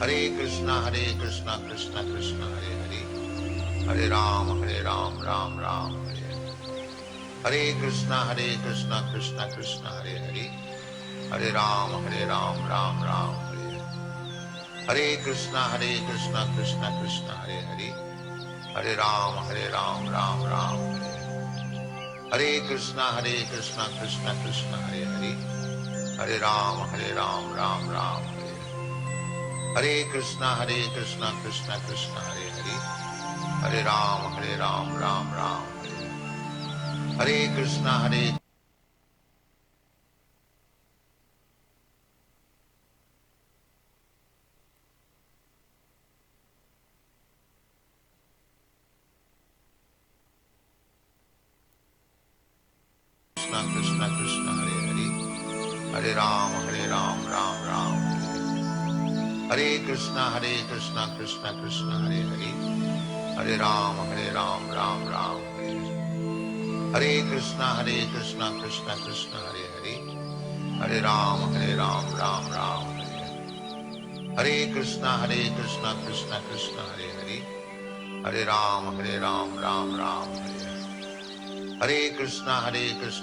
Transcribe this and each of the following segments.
Hare Krishna Krishna Krishna Hare Hare, Hare Ram Ram Ram Hare Hare. Hare Krishna Krishna Krishna Hare Hare, Hare Ram Ram Ram Hare. Hare Krishna Krishna Krishna Hare Hare, Hare Ram Ram Hare. Hare Krishna Krishna Krishna Hare Hare, Hare Ram Ram Hare. Hare Krishna Krishna Krishna Hare Hare, Hare Ram Ram Hare. Hare Krishna Krishna Krishna Hare Hare, Hare Ram Ram Hare. Hare Krishna Krishna Krishna Hare Hare, Hare Ram Ram Hare. Hare Krishna Krishna Krishna Hare Hare, Hare Ram Ram Hare. Hare Krishna Krishna Krishna Hare Hare, Hare Ram Ram Hare. Hare Krishna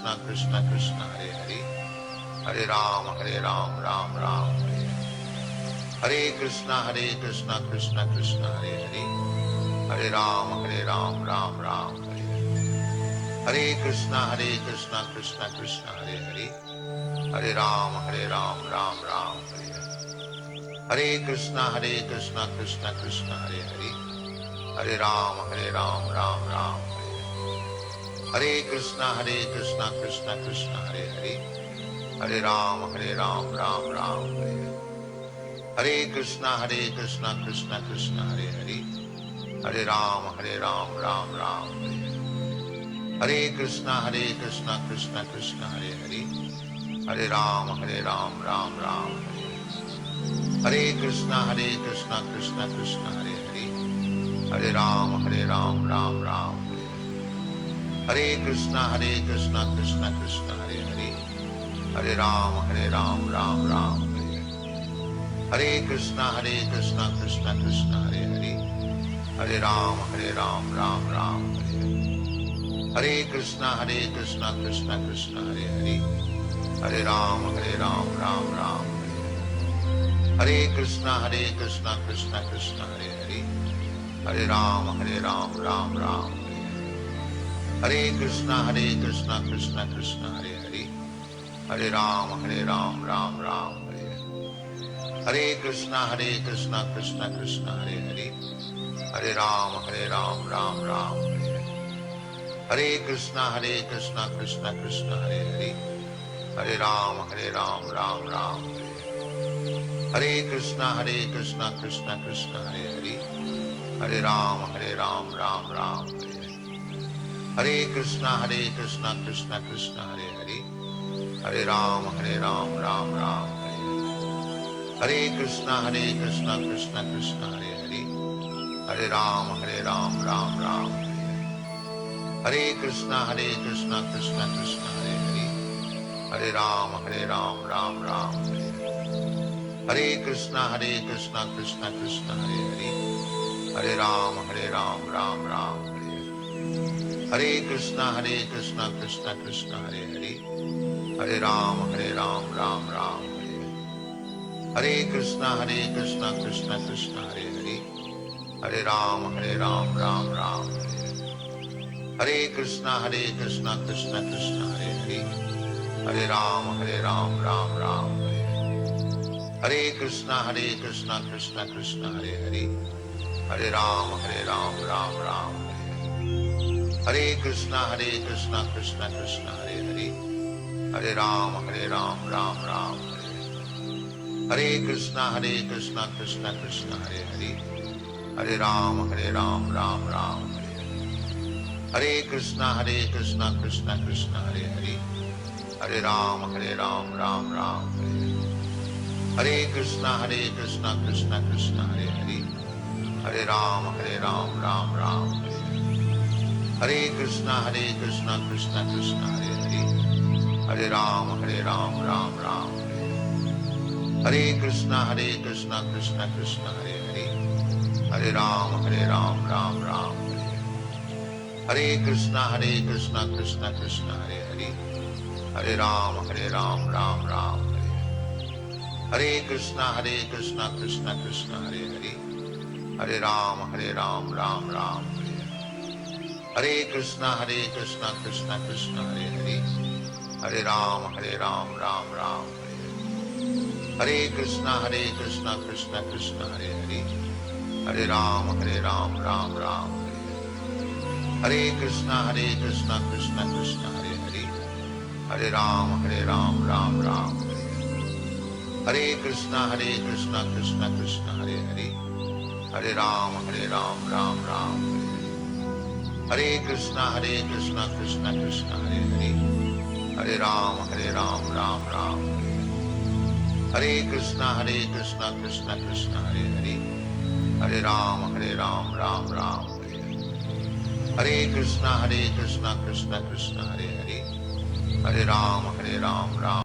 Krishna Krishna Hare Hare, Hare Ram Ram Hare. Hare Krishna Krishna Krishna Hare Hare, Hare Ram Ram Hare. Hare Krishna Krishna Krishna Hare Hare, Hare Ram Ram Hare. Hare Krishna Krishna Krishna Hare Hare, Hare Ram Ram Hare. Hare Krishna Krishna Krishna Hare Hare, Hare Ram Ram Hare. Hare Krishna Krishna Krishna Hare Hare, Hare Ram Ram Hare. Hare Krishna Krishna Krishna Hare Hare, Hare Ram Ram Hare. Hare Krishna Krishna Krishna Hare Hare, Hare Ram Ram Hare. Hare Krishna Krishna Krishna Hare Hare, Hare Ram Ram Hare. Hare Krishna Krishna Krishna Hare Hare, Hare Ram Ram Hare. Hare Krishna Krishna Krishna Hare Hare, Hare Ram Ram Hare. Hare Krishna Krishna Krishna Hare Hare, Hare Ram Ram Hare. Hare Krishna Krishna Krishna Hare Hare, Hare Ram Ram Hare. Hare Krishna Krishna Krishna Hare Hare, Hare Ram Ram Hare. Hare Krishna Krishna Krishna Hare Hare, Hare Ram Ram Hare. Hare Krishna Krishna Krishna Hare Hare, Hare Ram Ram Hare. Hare Krishna Krishna Krishna Hare Hare, Hare Ram Ram Hare. Hare Krishna Krishna Krishna Hare Hare, Hare Ram Ram Hare. Hare Krishna Krishna Krishna Hare Hare, Hare Ram Ram Hare. Hare Krishna Krishna Krishna Hare Hare, Hare Ram Ram Hare. Hare Krishna Krishna Krishna Hare Hare, Hare Ram Ram Hare. Hare Krishna Krishna Krishna Hare Hare, Hare Ram Ram Hare. Hare Krishna Krishna Krishna Hare Hare, Hare Ram Ram Hare. Hare Krishna Krishna Krishna Hare Hare, Hare Ram Ram Hare. Hare Krishna Krishna Krishna Hare Hare, Hare Ram Ram Hare. Hare Krishna Krishna Krishna Hare Hare, Hare Ram Ram Hare. Hare Krishna Krishna Krishna Hare Hare, Hare Ram Ram Hare. Hare Krishna Krishna Krishna Hare Hare, Hare Ram Ram Hare. Hare Krishna Krishna Krishna Hare Hare, Hare Ram Ram Hare. Hare Krishna, Krishna Krishna, Hare Hare. Hare Ram, Ram Ram, Hare Krishna, Krishna Krishna, Hare Hare. Hare Ram, Ram Ram, Hare Krishna, Krishna Krishna, Hare Hare. Hare Ram, Ram Ram, Hare Krishna, Krishna Krishna, Hare Hare. Hare Ram, Ram Ram, Hare Krishna, Krishna Krishna, Hare Hare. Hare Ram, Ram Ram, Hare Krishna, Krishna Krishna, Hare Hare. Hare Ram, Ram Ram, Hare Krishna, Krishna Krishna, Hare Hare. Hare Ram, Ram Ram, Hare Krishna, Krishna Krishna, Hare Hare. Hare Ram, Ram Ram, Hare Krishna, Krishna Krishna, Hare Hare. Hare Ram, Ram Ram, Hare Krishna, Krishna Krishna, Hare Hare. Hare Ram Ram.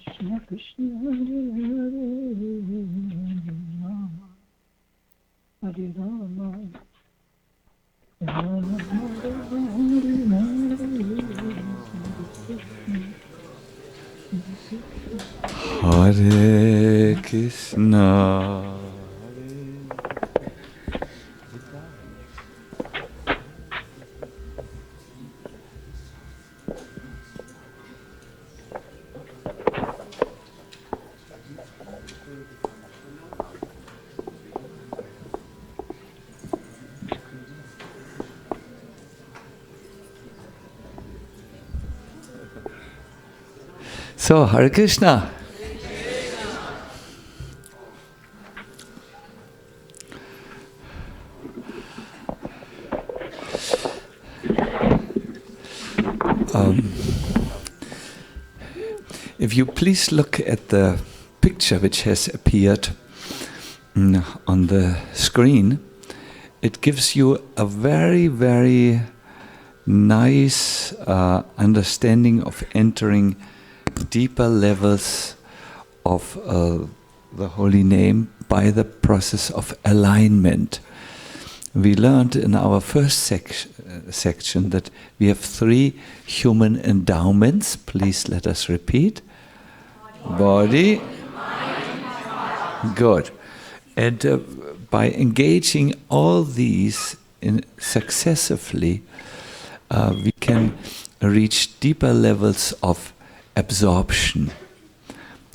Krishna Krishna Hare Hare Rama Rama Hare Krishna. So, Hare Krishna. If you please look at the picture which has appeared on the screen, it gives you a very, very nice understanding of entering deeper levels of the holy name by the process of alignment. We learned in our first section that we have 3 human endowments. Please let us repeat. Body. Good. And by engaging all these successively, we can reach deeper levels of absorption.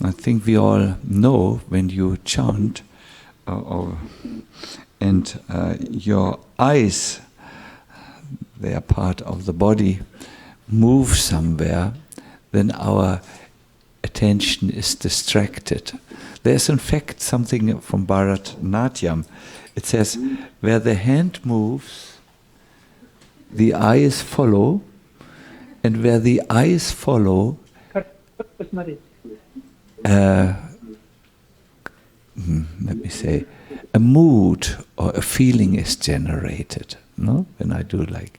I think we all know when you chant and your eyes, they are part of the body, move somewhere, then our attention is distracted. There's in fact something from Bharatanatyam. It says, where the hand moves, the eyes follow, and where the eyes follow, let me say, a mood or a feeling is generated. No, when I do like.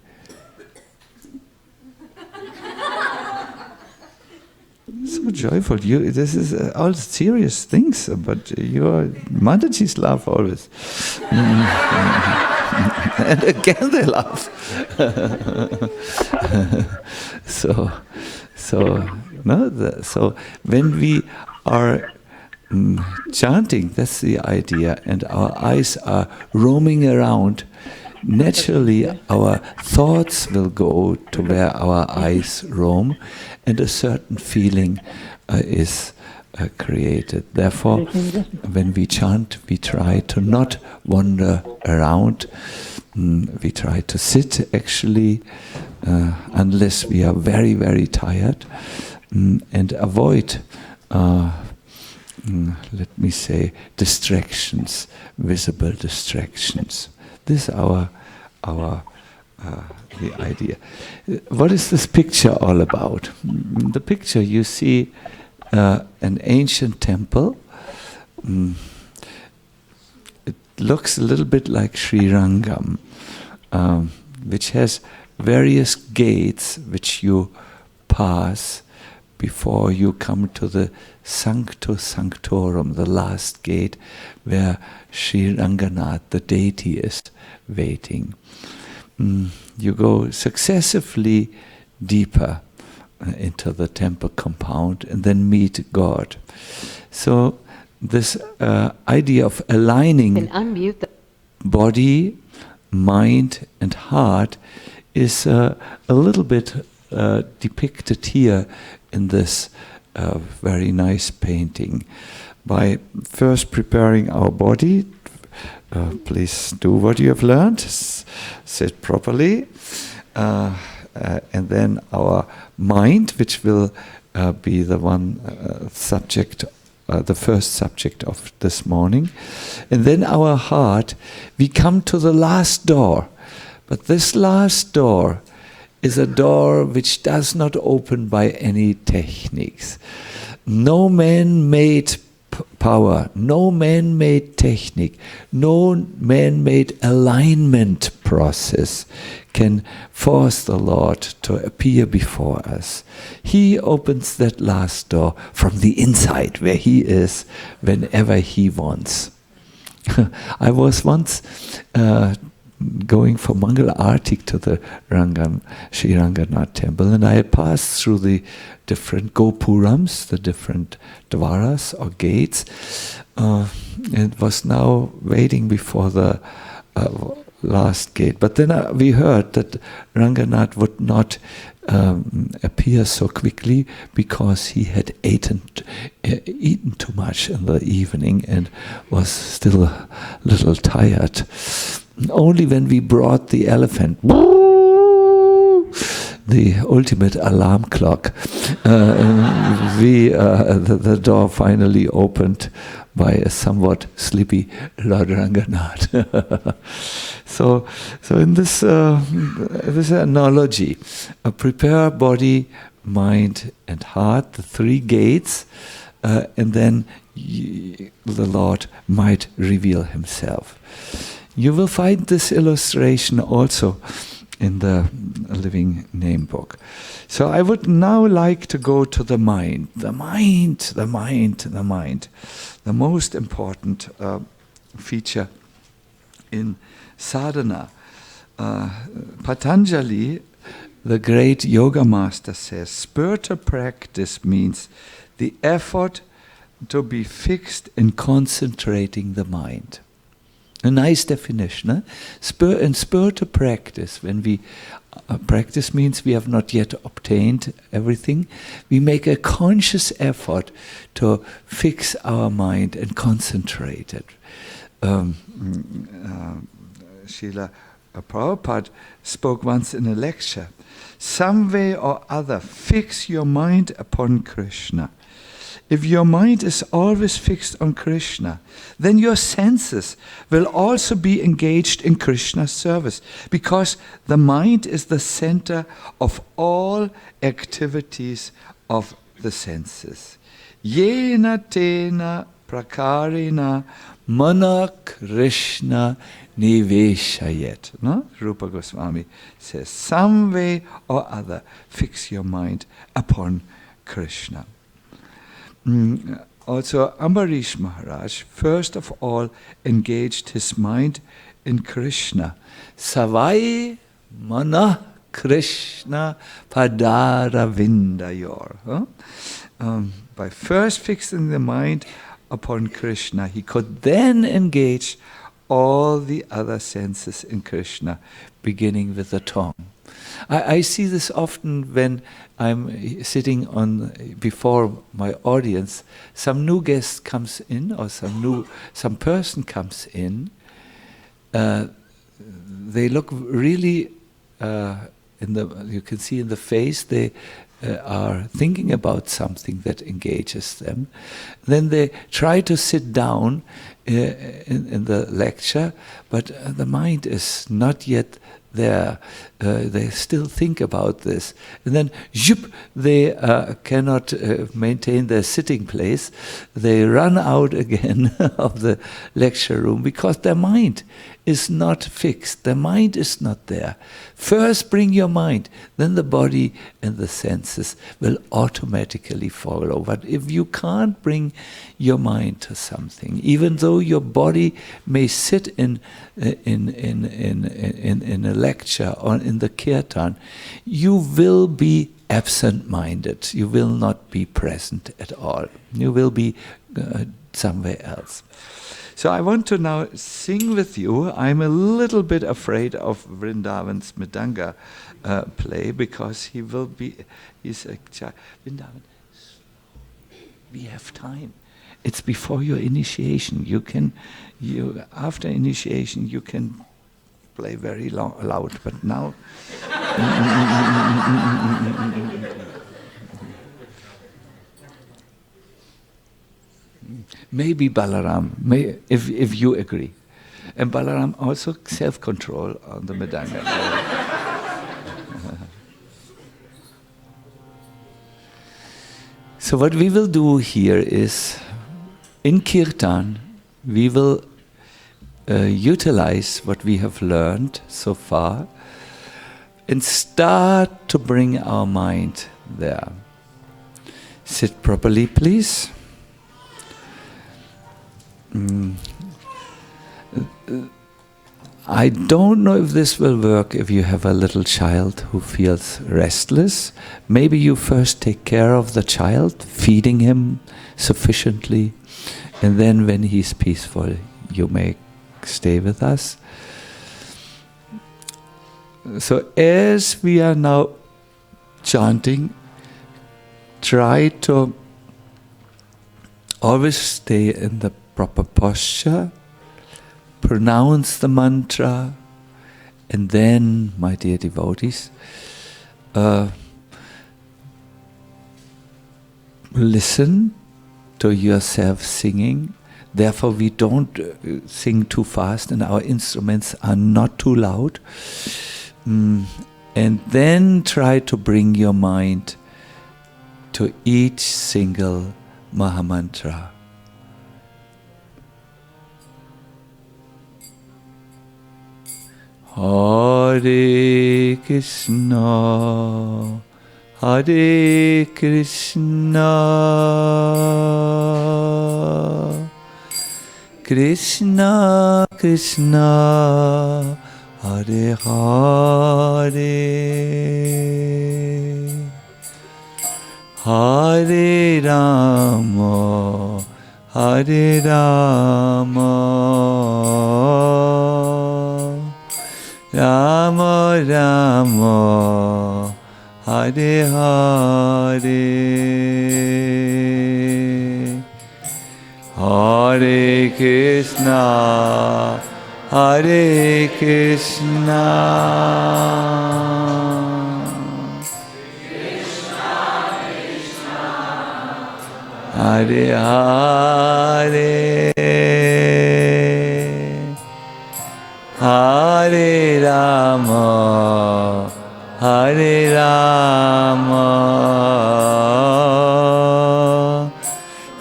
So joyful. This is all serious things, but your Mataji's laugh always. And again they laugh. So when we are chanting, that's the idea, and our eyes are roaming around, naturally our thoughts will go to where our eyes roam, and a certain feeling is created. Therefore, when we chant, we try to not wander around. We try to sit actually, unless we are very, very tired, and avoid, let me say, distractions, visible distractions. This is the idea. What is this picture all about? The picture, you see an ancient temple. It looks a little bit like Sri Rangam, which has various gates which you pass before you come to the Sanctus Sanctorum, the last gate where Sri Ranganath, the deity, is waiting. You go successively deeper into the temple compound and then meet God. So this idea of aligning body, mind and heart is a little bit depicted here in this very nice painting. By first preparing our body, please do what you have learned, sit properly, and then our mind, which will be the one subject, the first subject of this morning, and then our heart. We come to the last door, but this last door is a door which does not open by any techniques. No man-made power, no man-made technique, no man-made alignment process can force the Lord to appear before us. He opens that last door from the inside, where He is, whenever He wants. I was once going for Mangal Artik to the Sri Ranganath temple, and I passed through the different gopurams, the different dwaras or gates, and was now waiting before the last gate. But then we heard that Ranganath would not appear so quickly because he had eaten too much in the evening and was still a little tired. Only when we brought the elephant, the ultimate alarm clock, the door finally opened by a somewhat sleepy Lord Ranganath. So in this analogy, prepare body, mind and heart, the three gates, and then the Lord might reveal Himself. You will find this illustration also in the Living Name book. So I would now like to go to the mind. The mind. The most important feature in sadhana. Patanjali, the great yoga master, says, spiritual practice means the effort to be fixed in concentrating the mind. A nice definition. In spiritual practice, when we practice means we have not yet obtained everything, we make a conscious effort to fix our mind and concentrate it. Srila Prabhupada spoke once in a lecture, some way or other fix your mind upon Krishna. If your mind is always fixed on Krishna, then your senses will also be engaged in Krishna's service, because the mind is the center of all activities of the senses. Yena tena prakarena mana Krishna niveshayet. No? Rupa Goswami says, some way or other, fix your mind upon Krishna. Also, Ambarish Maharaj first of all engaged his mind in Krishna. Savai mana Krishna padara vindayor. By first fixing the mind upon Krishna, he could then engage all the other senses in Krishna, beginning with the tongue. I see this often when I'm sitting before my audience. Some new guest comes in, or some person comes in. They look really, you can see in the face, they are thinking about something that engages them. Then they try to sit down in the lecture, but the mind is not yet there. They still think about this. And then, they cannot maintain their sitting place. They run out again of the lecture room because their mind is not fixed. Their mind is not there. First bring your mind, then the body and the senses will automatically follow. But if you can't bring your mind to something, even though your body may sit in a lecture or in the Kirtan, you will be absent-minded. You will not be present at all. You will be somewhere else. So I want to now sing with you. I'm a little bit afraid of Vrindavan's Mridanga play because he's a child. Vrindavan, we have time. It's before your initiation. After initiation, you can play very loud, but now. Maybe Balaram, if you agree. And Balaram also self-control on the Mridanga. So what we will do here is, in Kirtan, we will utilize what we have learned so far and start to bring our mind there. Sit properly, please. I don't know if this will work if you have a little child who feels restless. Maybe you first take care of the child, feeding him sufficiently, and then when he's peaceful, you may stay with us. So as we are now chanting, try to always stay in the proper posture, pronounce the mantra, and then, my dear devotees, listen to yourself singing. Therefore, we don't sing too fast, and our instruments are not too loud. And then try to bring your mind to each single Mahamantra. Hare Krishna, Hare Krishna, Krishna Krishna, Hare Hare, Hare Rama, Hare Rama, Rama Rama, Hare Hare, Hare Krishna, Hare Krishna, Krishna Krishna, Hare Hare, Hare Rama, Hare Rama,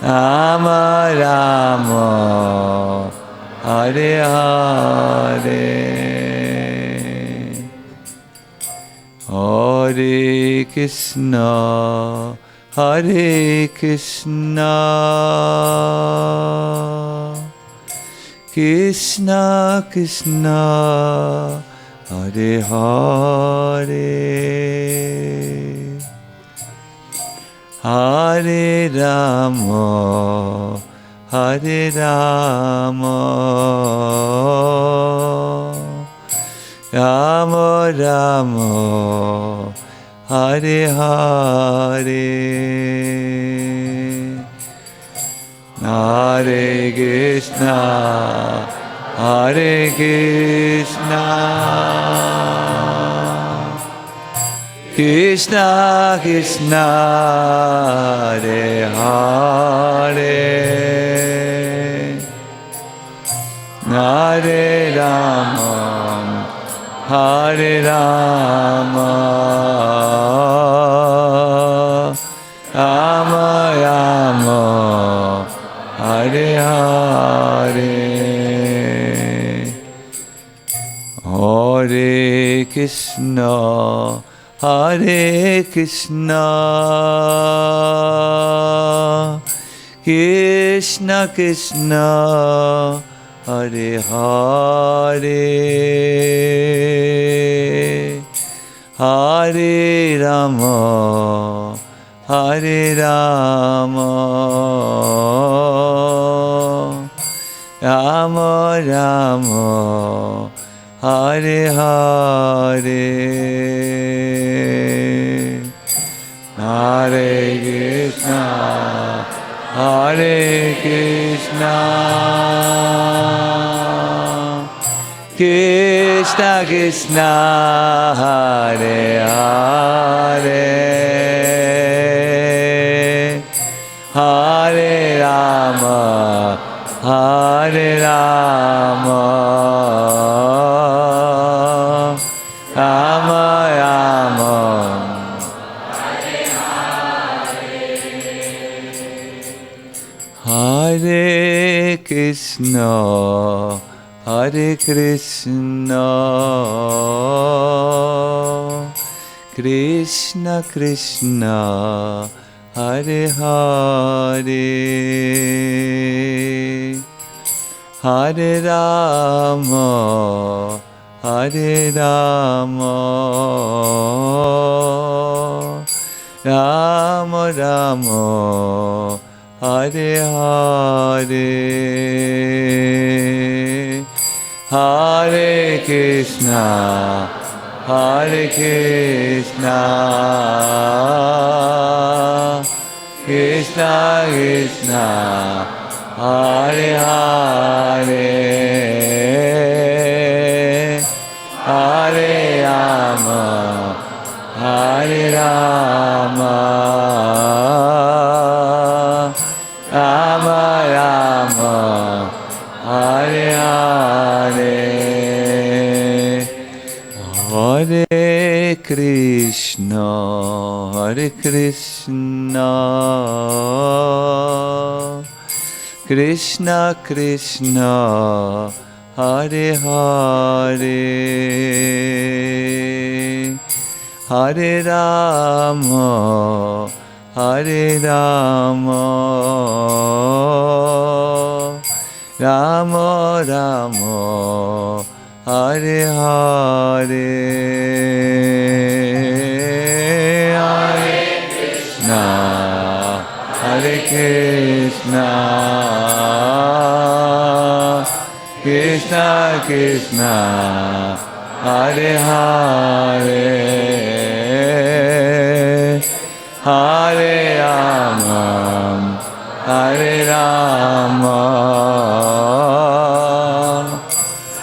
Rama Rama, Hare Hare, Hare Krishna, Hare Krishna, Krishna Krishna, Hare Hare, Hare Rama, Hare Rama, Rama Rama Hare Hare Hare Krishna Hare Krishna Krishna Krishna Hare Hare Hare Rama Hare Rama Rama Rama Hare Hare Hare Krishna Hare Krishna Krishna Krishna Hare Hare Hare Rama Hare Rama Rama Rama Hare Hare Hare Krishna Hare Krishna Krishna Krishna Hare Hare Hare Rama Hare Rama Rama Rama Hare Krishna Hare Krishna Krishna Krishna Hare Hare Hare Rama Hare Rama Rama Rama Hare Hare Hare Krishna Hare Krishna Krishna Krishna Hare Hare Hare Rama Hare Rama Rama Rama Hare Hare Hare Krishna Hare Krishna Krishna Krishna Hare Hare Hare Rama Hare Rama Rama Rama Hare Hare Hare Krishna Hare Krishna Krishna Krishna Hare Hare Hare Rama Hare Rama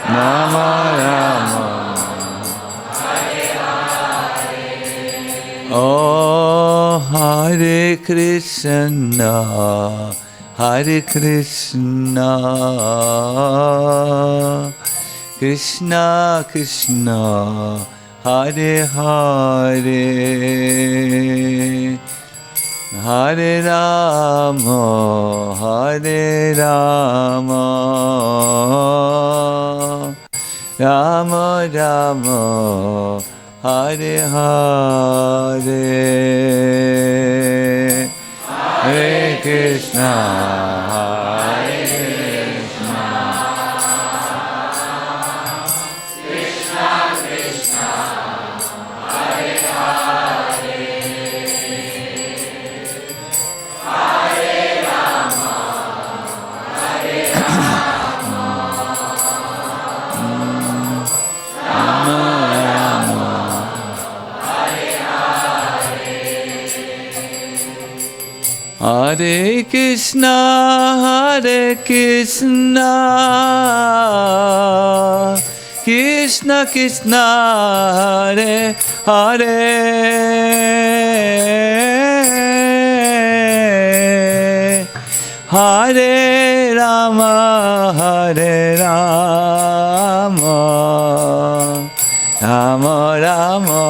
Rama Rama Oh Hare Krishna Hare Krishna Krishna Krishna Hare Hare Hare Rama Hare Rama Rama Rama Hare Hare Hare Krishna Hare Krishna Krishna Krishna Hare Hare Hare Rama Hare Rama Rama Hare Krishna, Krishna Krishna, Hare Hare, Hare Rama, Rama Rama,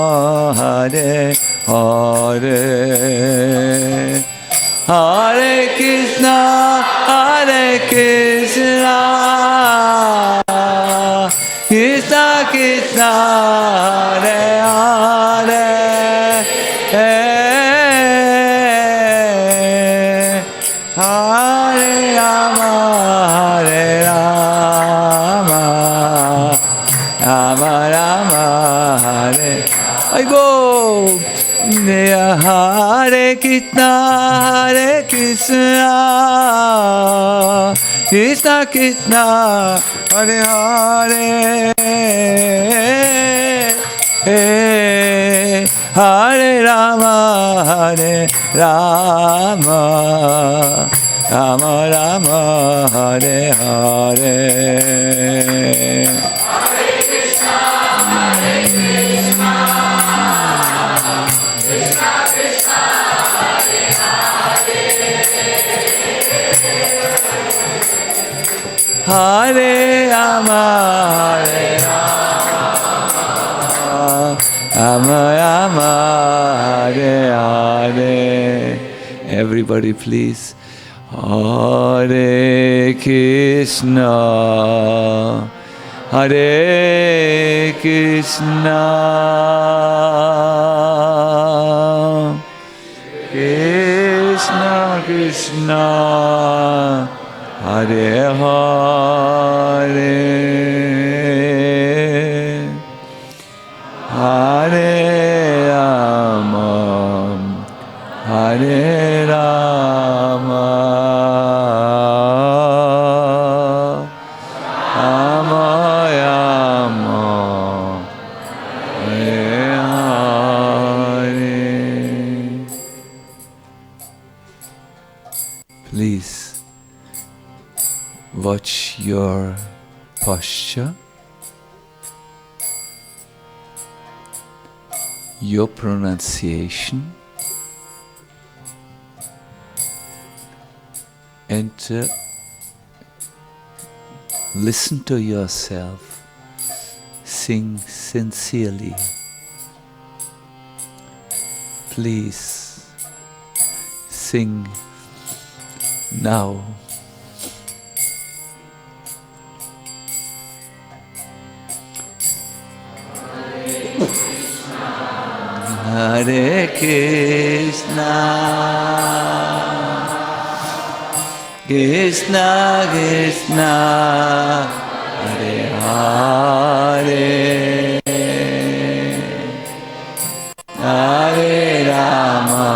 Hare Hare, Hare Krishna, Krishna Krishna, Hare Hare, Hare Rama, Rama Rama, Hare. I go. Hare Krishna, Krishna Krishna, Hare Hare, Hare Rama, Rama Rama, Hare Hare. Hare Rama, Rama Rama, Hare Hare. Everybody please. Hare Krishna, Hare Krishna, Krishna Krishna, Hare Hare, Hare Rama, Hare Rama, Rama Rama, Hare Hare. Please watch your posture, your pronunciation, and listen to yourself sing sincerely. Please sing now. Hare Krishna, Krishna Krishna, Hare Hare, Hare Rama,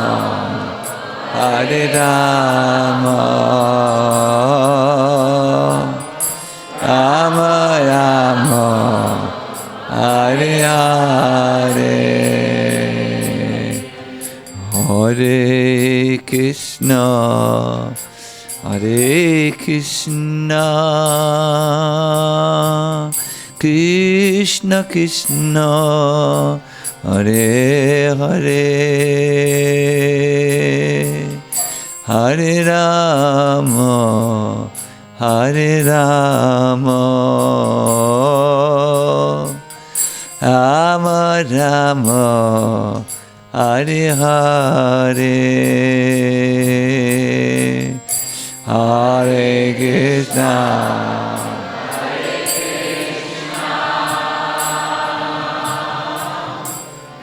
Hare Rama, Rama Rama, Hare Hare. Hare Krishna, Hare Krishna, Krishna Krishna, Hare Hare, Hare Rama, Hare Rama, Rama Rama, Hare Hare, Hare Krishna, Hare Krishna,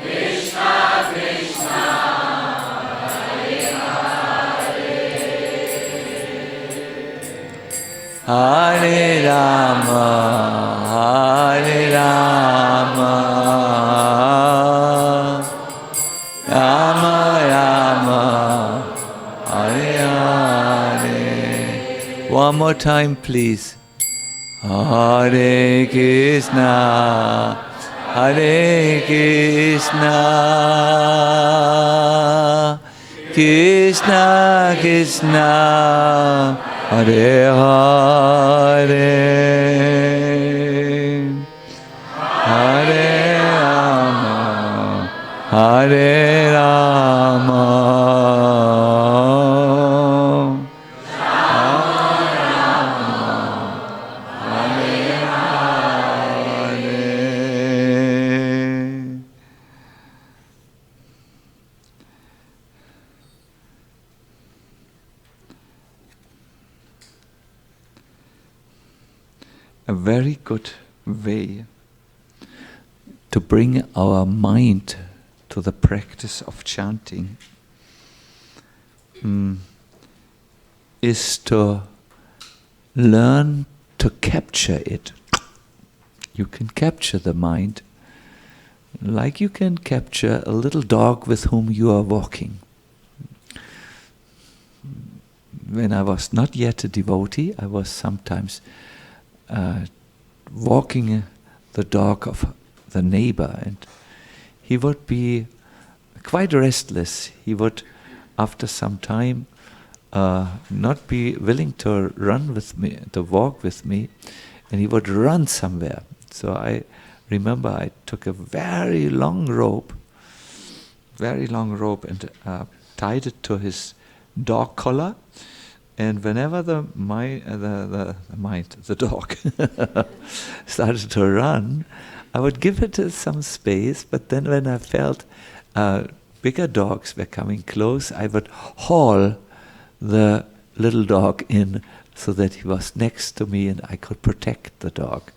Krishna Krishna, Hare Hare, Hare Rama, Hare Rama, Rama Rama, Hare Hare. One more time, please. Hare Krishna, Hare Krishna, Krishna Krishna, Hare Hare, Hare Rama, Hare Rama, a very good way to bring our mind to the practice of chanting is to learn to capture it. You can capture the mind like you can capture a little dog with whom you are walking. When I was not yet a devotee, I was sometimes walking the dog of the neighbor, and he would be quite restless. He would, after some time, not be willing to run with me, to walk with me, and he would run somewhere. So I remember I took a very long rope, and tied it to his dog collar. And whenever the dog started to run, I would give it some space. But then, when I felt bigger dogs were coming close, I would haul the little dog in so that he was next to me and I could protect the dog,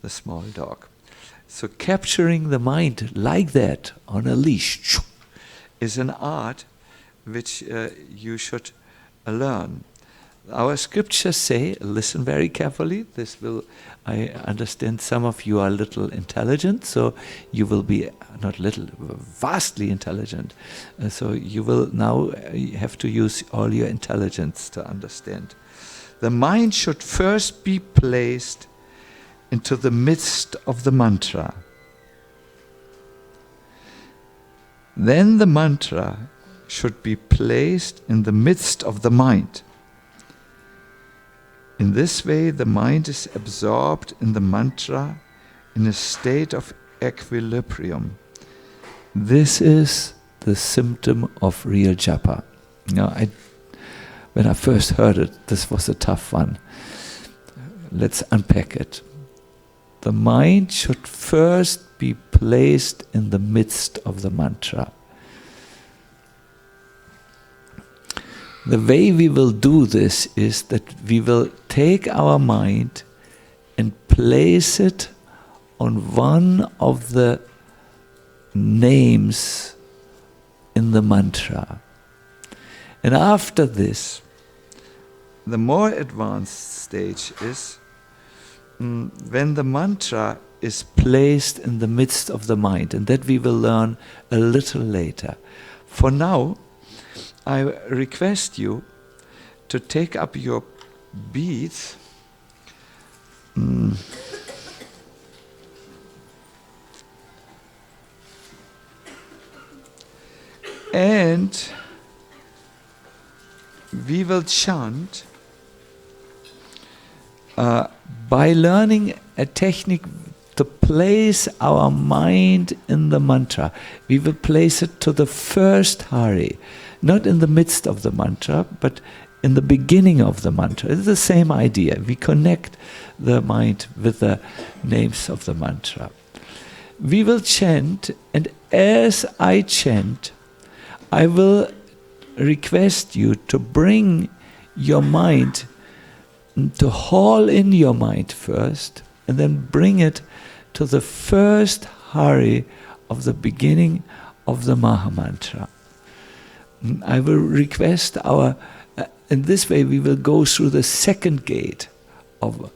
the small dog. So capturing the mind like that on a leash is an art which you should learn. Our scriptures say, listen very carefully, I understand some of you are a little intelligent, so you will be, not little, vastly intelligent. So you will now have to use all your intelligence to understand. The mind should first be placed into the midst of the mantra. Then the mantra should be placed in the midst of the mind. In this way, the mind is absorbed in the mantra in a state of equilibrium. This is the symptom of real japa. Now, when I first heard it, this was a tough one. Let's unpack it. The mind should first be placed in the midst of the mantra. The way we will do this is that we will take our mind and place it on one of the names in the mantra. And after this, the more advanced stage is when the mantra is placed in the midst of the mind, and that we will learn a little later. For now, I request you to take up your beads and we will chant by learning a technique to place our mind in the mantra. We will place it to the first hari, not in the midst of the mantra, but in the beginning of the mantra. It's the same idea. We connect the mind with the names of the mantra. We will chant, and as I chant, I will request you to bring your mind, to haul in your mind first, and then bring it to the first hari of the beginning of the Mahamantra. I will request in this way we will go through the second gate of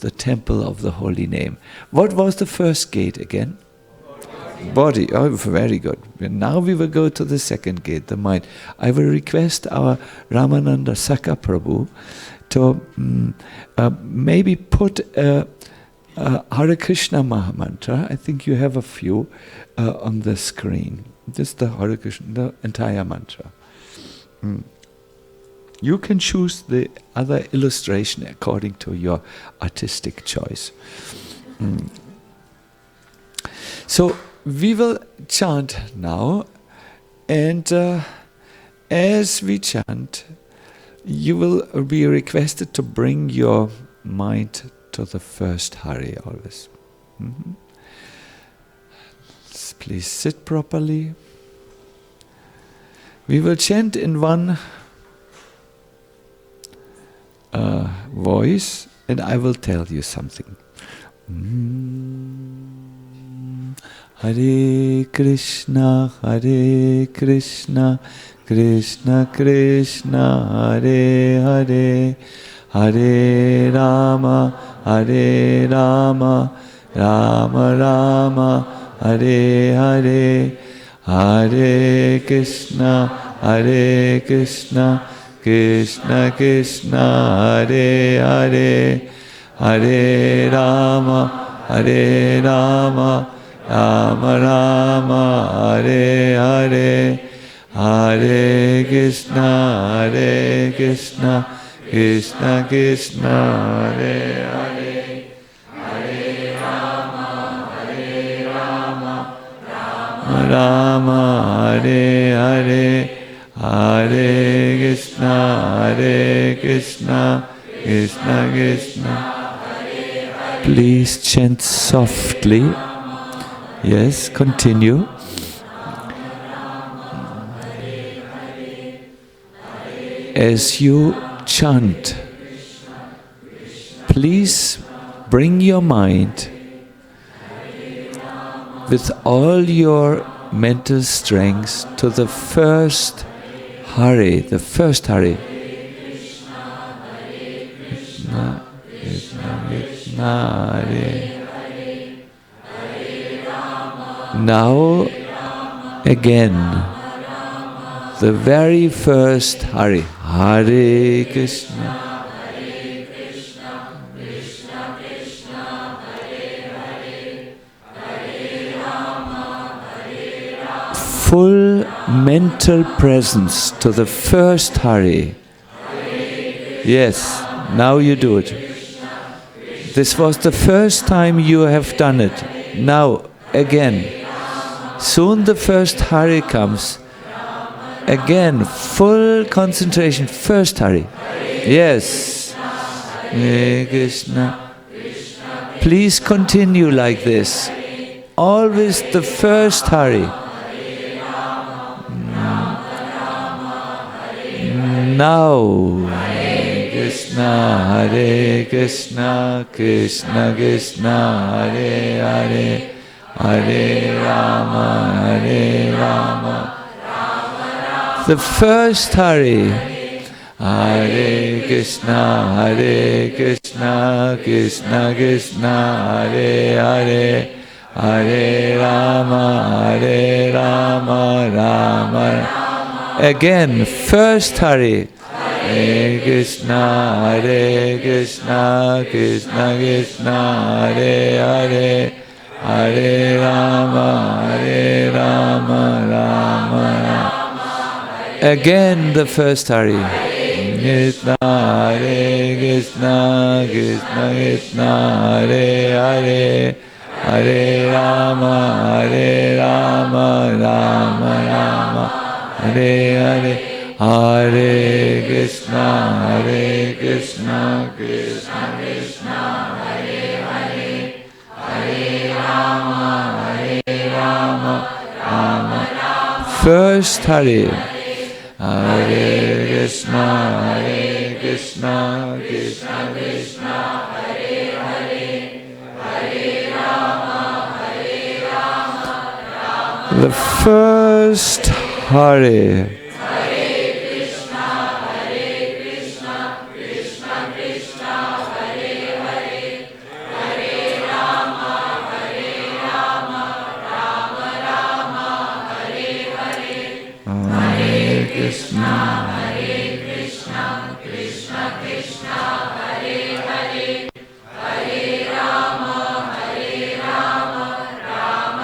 the temple of the holy name. What was the first gate again? Body. Oh, very good. Now we will go to the second gate, the mind. I will request our Ramananda Saka Prabhu to maybe put a Hare Krishna Mahamantra. I think you have a few on the screen. Just the Hare Krishna, the entire mantra. You can choose the other illustration according to your artistic choice. So we will chant now, and as we chant, you will be requested to bring your mind to the first Hari always. Please sit properly. We will chant in one voice, and I will tell you something. Hare Krishna, Krishna Krishna, Hare Hare, Hare Rama, Rama Rama, Hare Hare, Hare Krishna, Krishna Krishna, Hare Hare, Hare Rama, Rama Rama, Hare Hare, Hare Krishna, Krishna Krishna, Hare Hare, Hare Rama, Rama Hare Hare, Hare Krishna, Krishna Krishna. Please chant softly. Yes, continue. As you chant, please bring your mind with all your mental strength to the first Hari, the first Hari. Krishna, Krishna, Hare. Now again, the very first Hari, Hare Krishna. Full mental presence to the first Hari. Yes, now you do it. This was the first time you have done it. Now, again. Soon the first Hari comes. Again, full concentration, first Hari. Yes. Hare Krishna. Please continue like this. Always the first Hari. Now, Hare Krishna, Krishna Krishna, Hare Hare, Hare Rama, the first Hari. Hare Krishna, Krishna Krishna, Hare Hare, Hare Rama, Rama. Again, first Hari. Hare Krishna, Krishna Krishna, Hare Hare, Hare Rama, Rama. Again, the first Hari. Krishna, Krishna Krishna, Hare Hare, Hare Rama, Rama. Hare Hare, Hare Krishna, Krishna Krishna, Hare Hare, Hare Rama, First Hari. Hare Krishna, Krishna Krishna, Hare Hare, Hare Rama, the first Hari. Hare Krishna, Krishna Krishna, Hare Hare, Hare Rama, Rama Hare Hare, Hare Krishna, Krishna Krishna, Hare Hare, Hare Rama,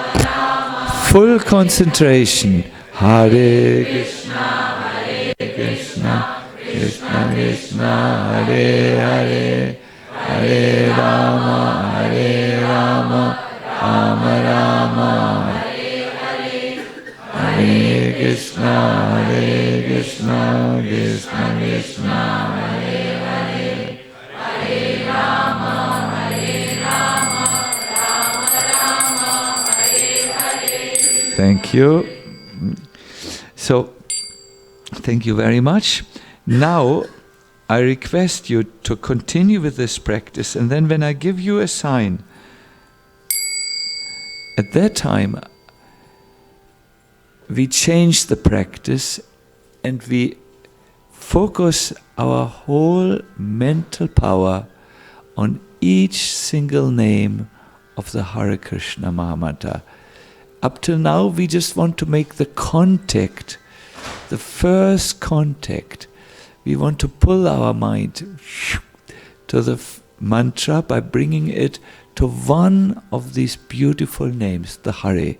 Rama. Full concentration. Hare Krishna, Krishna Krishna Krishna Hare Hare, Hare Rama, Hare Rama, Rama Rama, Hare Krishna, Krishna Krishna, Hare Hare, Hare Rama, Hare Hare. Thank you. So, thank you very much. Now, I request you to continue with this practice, and then when I give you a sign, at that time, we change the practice and we focus our whole mental power on each single name of the Hare Krishna Mahamantra. Up till now, we just want to make the contact, the first contact. We want to pull our mind to the mantra by bringing it to one of these beautiful names, the Hare.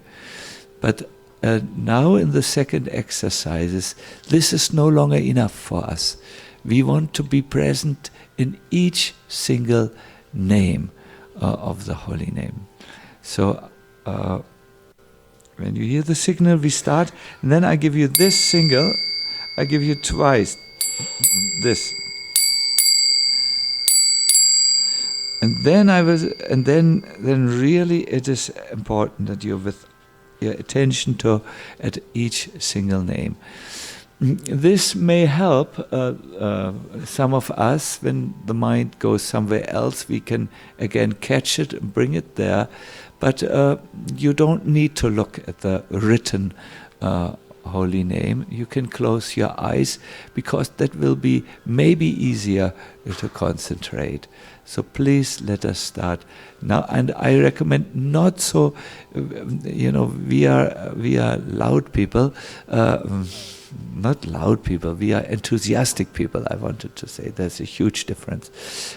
But now in the second exercises, this is no longer enough for us. We want to be present in each single name of the holy name. So when you hear the signal, we start, and then I give you this signal, I give you twice this. And then really it is important that you're with your attention to at each single name. This may help some of us when the mind goes somewhere else. We can again catch it and bring it there, but you don't need to look at the written holy name. You can close your eyes because that will be maybe easier to concentrate. So please let us start now. And I recommend not so, we are loud people, not loud people, we are enthusiastic people, I wanted to say. There's a huge difference.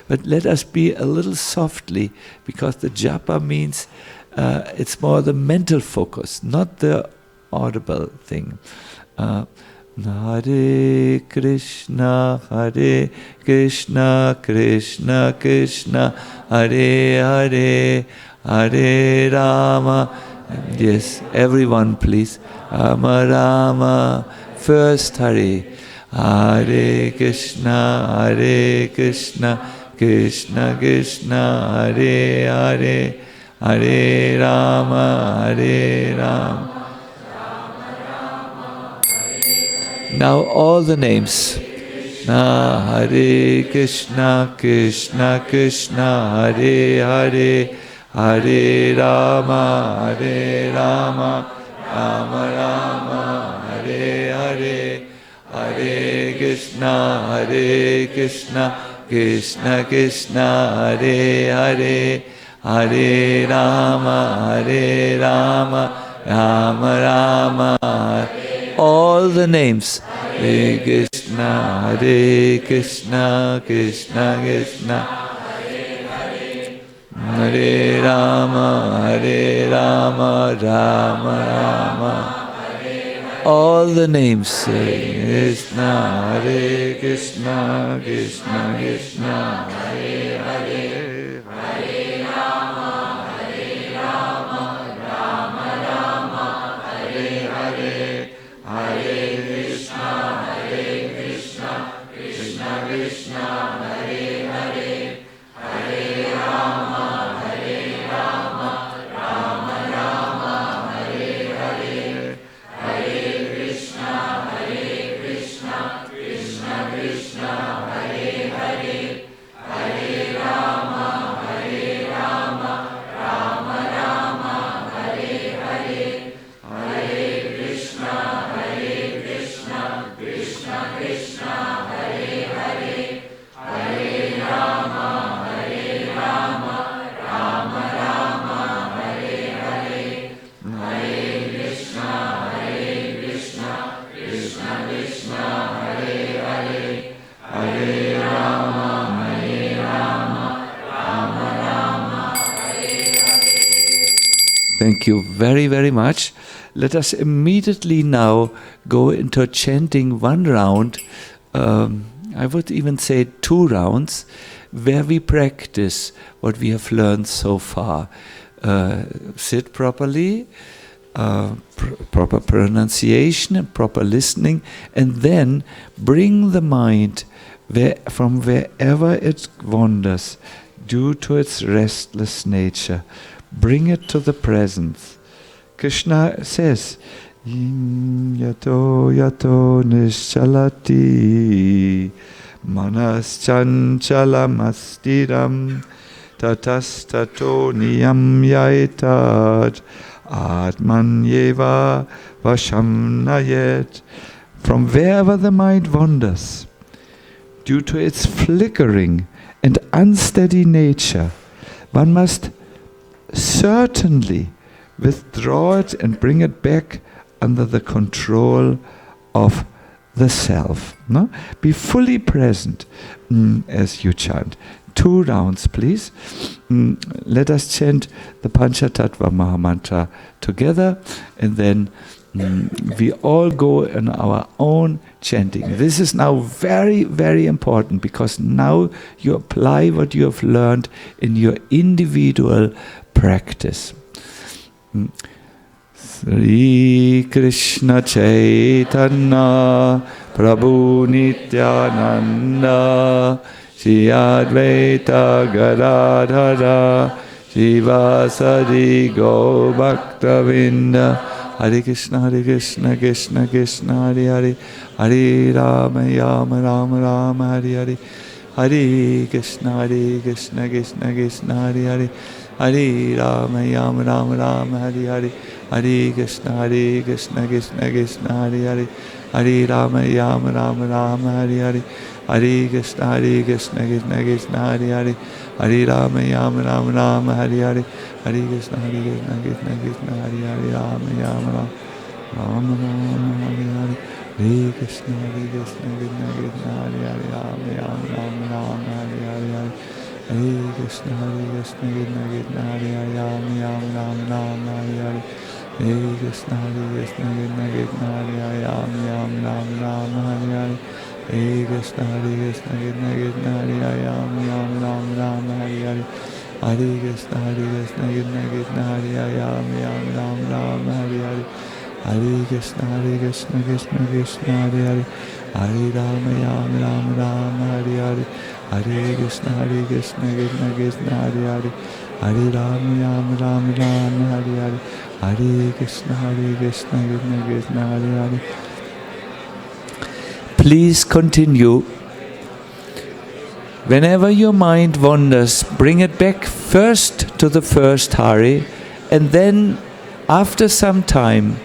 But let us be a little softly, because the japa means it's more the mental focus, not the audible thing. Hare Krishna, Krishna Krishna, Hare Hare, Hare Rama. Yes, everyone please. Rama Rama. First Hare. Hare Krishna, Krishna Krishna, Hare Hare, Hare Rama, Hare Rama. Now all the names. Hare Krishna, Krishna Krishna, Hare Hare, Hare Rama, Hare Rama, Rama Rama, Hare Hare, Hare Krishna, Krishna Krishna, Hare Hare, Hare Rama, Hare Rama, Rama Rama. All the names. Hare Krishna, Krishna Krishna, Hare Rama, Rama Rama. All the names. Hare Krishna, Krishna Krishna, Hare Hare. Thank you very, very much. Let us immediately now go into chanting one round I would even say 2 rounds, where we practice what we have learned so far. Sit properly, proper pronunciation and proper listening, and then bring the mind from wherever it wanders due to its restless nature. Bring it to the present. Krishna says, yato yato nischalati manas chanchalam astiram tatastato niyam yaitat atman yeva vasham nayet. From wherever the mind wanders, due to its flickering and unsteady nature, one must certainly withdraw it and bring it back under the control of the self. No? Be fully present as you chant. 2 rounds, please. Let us chant the Panchatattva Mahamantra together, and then we all go in our own chanting. This is now very, very important, because now you apply what you have learned in your individual practice. Sri Krishna Chaitanya Prabhu Nityananda Shri Advaita Gadadhara Shivasadi Go Bhaktavinda. Hare Krishna Krishna Krishna Hare Hare Hare Rama Rama Rama Hare Hare Hare Krishna Krishna Krishna Hare Hare Hare Rama Rama Rama Hare Hare Hare Krishna Krishna Krishna Hare Hare Hare Rama Rama Rama Hare Hare Hare Krishna Krishna Krishna Hare Hare Hare Rama Rama Rama Hare Hare Hare Krishna Krishna Krishna Hare Hare Rama Rama Rama Hare Hare Hare Krishna Krishna Krishna Hare Hare Rama Rama Rama Hare Hare Hare Krishna Krishna Krishna Hare Hare Rama Rama Rama Hare Hare Hare Krishna Krishna Krishna Hare Hare Rama Rama Rama Hare Hare Hare Krishna Krishna Krishna Hare Hare Rama Rama Rama Hare Hare Hare Krishna Krishna Krishna Hare Hare Rama Rama Hare Hare Hare Krishna Krishna Krishna Hare Hare Hare Rama Rama Hare Hare Hare Krishna Krishna Krishna Hare Hare Hare Rama Rama Hare Hare Hare Krishna Krishna Krishna Hare Hare. Please continue. Whenever your mind wanders, bring it back first to the first Hari, and then after some time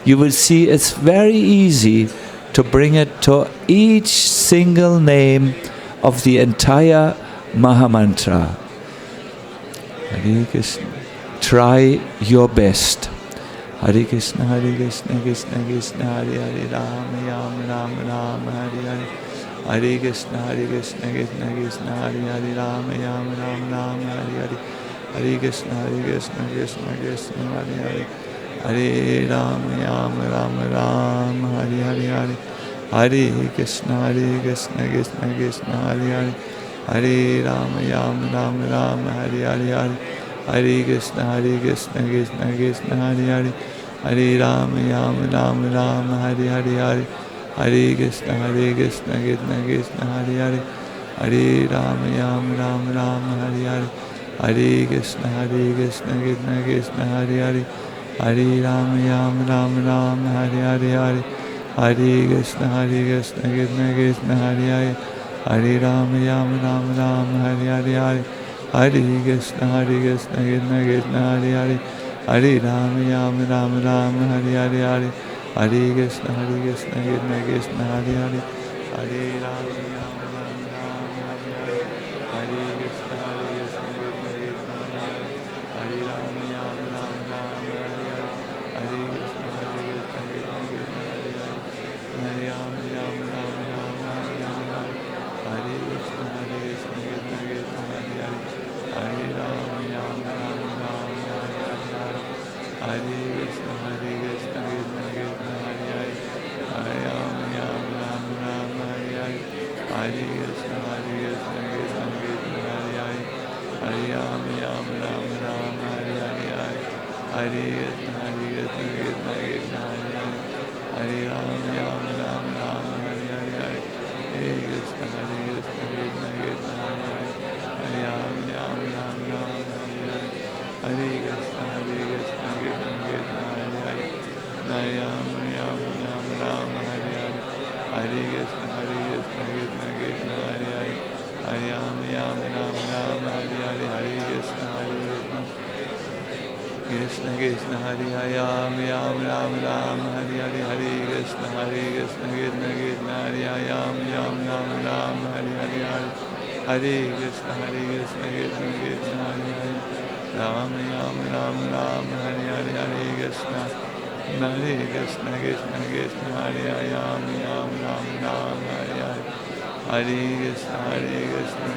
you will see it's very easy to bring it to each single name of the entire Mahamantra. Hare Krishna. Try your best. Hare Krishna Krishna Krishna Hare Hare Rama Rama Rama Hare Hare Hare Krishna Krishna Krishna Hare Hare Rama Rama Hare Hare Hare Krishna Krishna Krishna Hare Hare Hare Rama Rama Hare Hare Hare Krishna Krishna Krishna Hare Hare Hare Rama Rama Hare Hare Hare Krishna Krishna Krishna Hare Hare Hare Rama Rama Hare Hare Hare Krishna Krishna Krishna Hare Hare Hare Rama Rama Hare Hare Hare Krishna Krishna Krishna Hare Hare Hare Rama Rama Hare Hare Hare Krishna Krishna Krishna Hare Hare Hare Rama Rama Hare Hare Hare Krishna Krishna Krishna Hare Hare Hare Rama Rama Hare Hare Hare Krishna Krishna Krishna Hare Hare Hare Rama Hare Hare Krishna, Hare Krishna, Krishna Krishna, Hare Hare, Hare Ram, Ram Ram, Ram Hare Hare, Hare Krishna, Hare Krishna, Krishna Krishna, Hare Hare, Hare Ram, Ram Ram, Ram Hare Hare, Hare Krishna, Hare Krishna, Krishna Krishna, Hare Hare, Hare Ram, Ram Ram, Ram Hare Hare, Hare Krishna, Hare Krishna, Krishna Krishna, Hare Hare, Hare Ram, Ram Ram, Ram Hare Hare, Hare Krishna, Hare Krishna, Krishna Krishna, Hare Hare, Hare Ram, Ram Ram, Ram Hare Hare, Hare Krishna, Hare Krishna, Krishna Krishna, Hare Hare, Ram Ram, Ram Ram Hare Hare, Hare Krishna, Hare Krishna, Krishna Krishna, Hare Hare, Ram Ram, Ram Ram Hare Hare, Hare Krishna, Hare Krishna, Krishna Krishna, Hare Hare, Ram Ram, Ram Ram Hare Hare, Hare Krishna, Hare Krishna,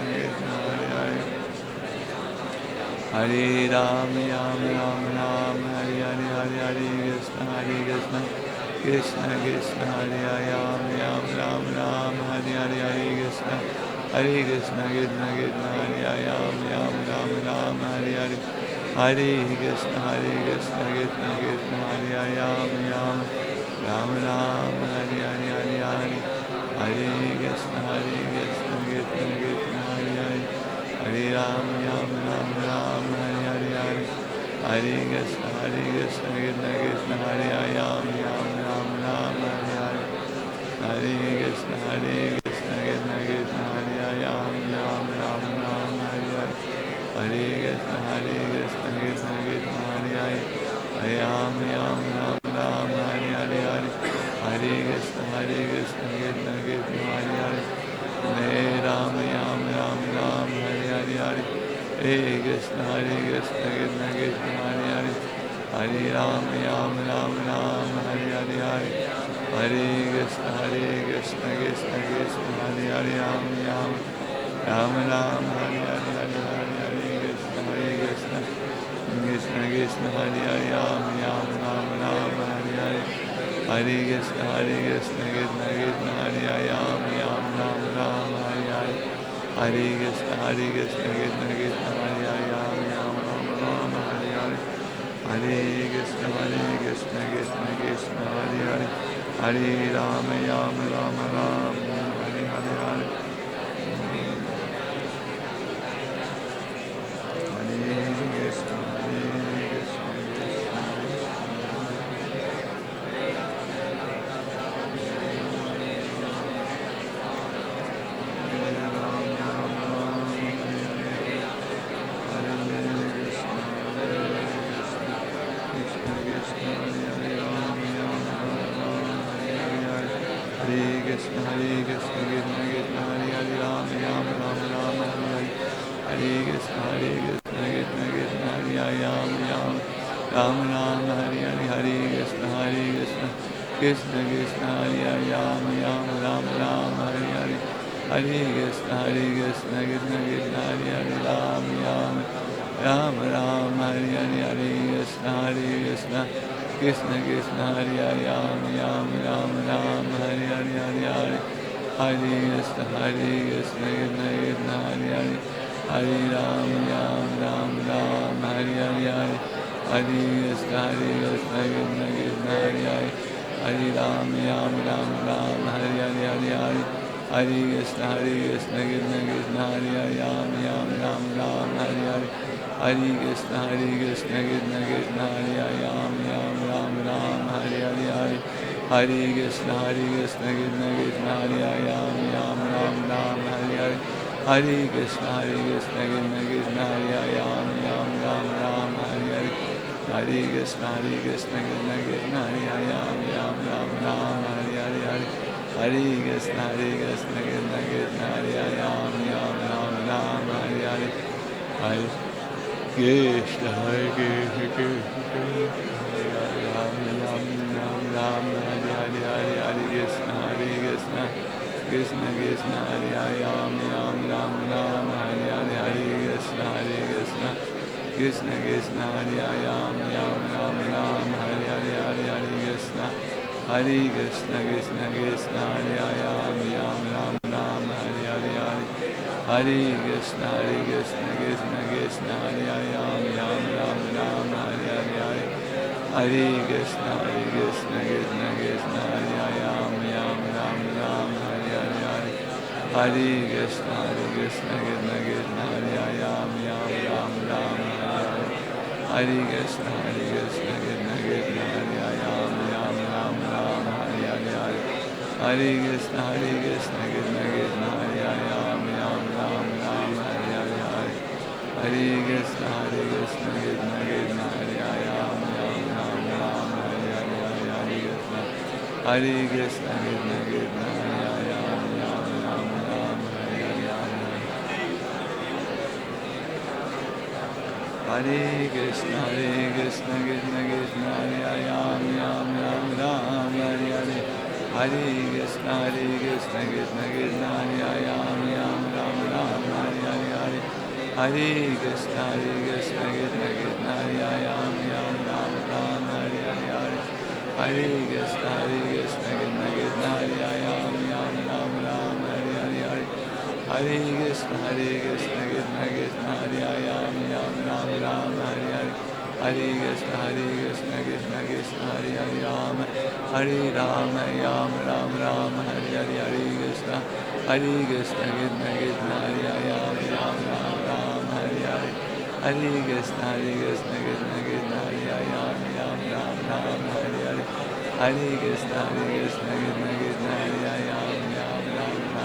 Krishna Krishna, Hare Hare, Ram Ram, Ram Ram Hare Hare, Hare Krishna, Hare Krishna, Krishna Krishna, Hare Hare, Hare Ram, Ram Ram, Ram Hare Hare, Hare Krishna, Hare Krishna, Krishna Krishna, Hare Hare, Ram Ram, Ram Ram Hare Hare, Hare Krishna, Hare Krishna, Krishna Krishna, Hare Hare, Ram Ram, Ram Ram Hare Hare, Hare Krishna, Hare Krishna, Krishna Krishna, Hare Hare, Ram Ram, Ram Ram Hare Hare, Hare Hare, Hare Krishna, Hare Krishna, Krishna Krishna, Hare Hare, Hare Ram, Ram Ram, Ram Hare Hare, Hare Krishna, Hare Krishna, Krishna Krishna, Hare Hare, Ram Ram, Ram Ram Hare Hare, Hare Krishna, Hare Krishna, Krishna Krishna, Hare Hare, Ram Ram, Ram Ram Hare Hare, Hare Krishna, Hare Krishna, Krishna Krishna, Hare Hare, Hare Ram, Ram Ram, Ram Hare Hare, Hare Krishna, Hare Krishna, Krishna Krishna, Hare Hare, Hare Ram, Ram Ram, Ram Hare Hare, Hare Krishna, Hare Krishna, Krishna Krishna, Hare Hare, Hare Ram, Ram Ram, Ram Hare Hare, Hare Krishna, Hare Krishna, Krishna Krishna, Hare Hare, Ram Ram, Ram Ram Hare Hare, Hare Krishna, Hare Krishna, Krishna Krishna, Hare Hare, Ram Ram, Ram Ram Hare Hare, Hare Krishna, Hare Krishna, Krishna Krishna, Hare Hare, Ram Ram, Ram Ram Hare Hare, Hare Krishna, Hare Krishna, Krishna Krishna, Hare Hare, Ram Ram, Ram Ram Hare Hare, Hare Krishna, Hare Krishna, Krishna Krishna, Hare Hare, Hare Ram, Ram Ram, Ram Hare Hare, Hare Krishna, Hare Krishna, Ram Ram Hare Hare, Hare Krishna, Hare Krishna, Krishna Krishna, Hare Hare, Ram Ram, Ram Ram Hare Hare, Hare Krishna, Hare Krishna, Krishna Krishna, Hare Hare, Ram Ram, Ram Ram Hare Hare, Hare Krishna, Hare Krishna, Krishna Krishna, Hare Hare, Ram Ram, Ram Ram Hare Hare, Hare Krishna, Hare Krishna, Krishna Krishna, Hare Hare, Hare Ram, Ram Ram, Ram Hare Hare, Hare Krishna, Hare Krishna, Krishna Krishna, Hare Hare, Hare Ram, Ram Ram, Ram Hare Hare, Hare Krishna, Hare Krishna, Krishna Krishna, Hare Hare, Ram Ram, Ram Hare Hare, Hare Krishna, Hare Krishna, Krishna Krishna, Hare Hare, Ram Ram, Ram Hare Hare, Hare Krishna, Hare Krishna, Krishna Krishna, Hare Hare, Ram Ram, Ram Hare Hare, Hare Krishna, Hare Krishna, Krishna Krishna, Hare Hare, Ram Ram, Ram Hare Hare, Hare Krishna, Hare Krishna, Krishna Krishna, Hare Hare, Ram Ram Hare Hare, Hare Krishna, Hare Krishna, Krishna Krishna, Hare Hare, Ram Ram Hare Hare, Hare Krishna, Hare Krishna, Krishna Krishna, Ram Hare Hare, Hare Krishna, Hare Krishna, Krishna Krishna, Hare Hare, Ram Ram Hare Hare, Hare Krishna, Hare Krishna, Krishna Krishna, Hare Hare, Ram Ram Hare Hare, Hare Krishna, Hare Krishna, Krishna Krishna, Hare Hare, Ram Ram Hare Krishna, Krishna Krishna, Hare Hare, Ram Ram, Hare Hare, Hare Krishna, Krishna Krishna, Hare Hare, Ram Ram, Hare Hare, Hare Krishna, Krishna Krishna, Hare Hare, Ram Ram, Hare Krishna, Krishna Krishna, Hare Hare, Ram Ram, Hare Hare, Hare Krishna, Krishna Krishna, Hare Hare, Ram Ram, Hare Hare, Hare Krishna, Krishna Krishna, Hare Hare, Ram Ram, Hare Hare, Hare Krishna, Krishna Krishna, Hare Hare, Ram Ram, Hare Hare. Hare Krishna, Krishna Krishna, Hare Hare, Ram Ram, Hare Hare, Hare Krishna, Krishna Krishna, Hare Hare, Ram Ram, Hare Hare, Hare Krishna, Krishna Krishna, Hare Hare, Ram Ram, Hare Hare, Hare Krishna, Krishna Krishna, Hare Hare, Ram Ram, Hare Hare, Hare Krishna, Krishna Krishna, Hare Hare, Ram Ram, Hare Hare, Hare Krishna, Krishna Krishna, Hare Hare, Ram, Hare Ram, Ram, Hare Hare, Hare Krishna, Krishna Krishna, Hare Hare, Ram Ram, Hare Hare, Hare Krishna, Krishna Krishna, Hare Hare, Ram Ram, Hare Hare, Hare Krishna, Krishna Krishna, Hare Hare, Ram Ram, Hare Hare, Hare Krishna, Krishna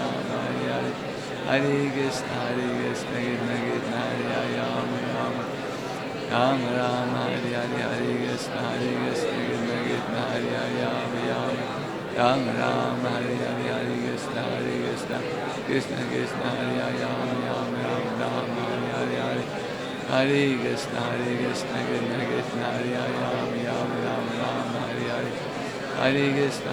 Krishna, Hare Hare, Ram Ram, Hare Hare, Hare Krishna, Krishna Krishna, Hare Hare, Ram Ram, Hare Hare, Hare Krishna, Krishna Krishna, Hare Hare, Ram Ram, Hare Hare, Hare Krishna,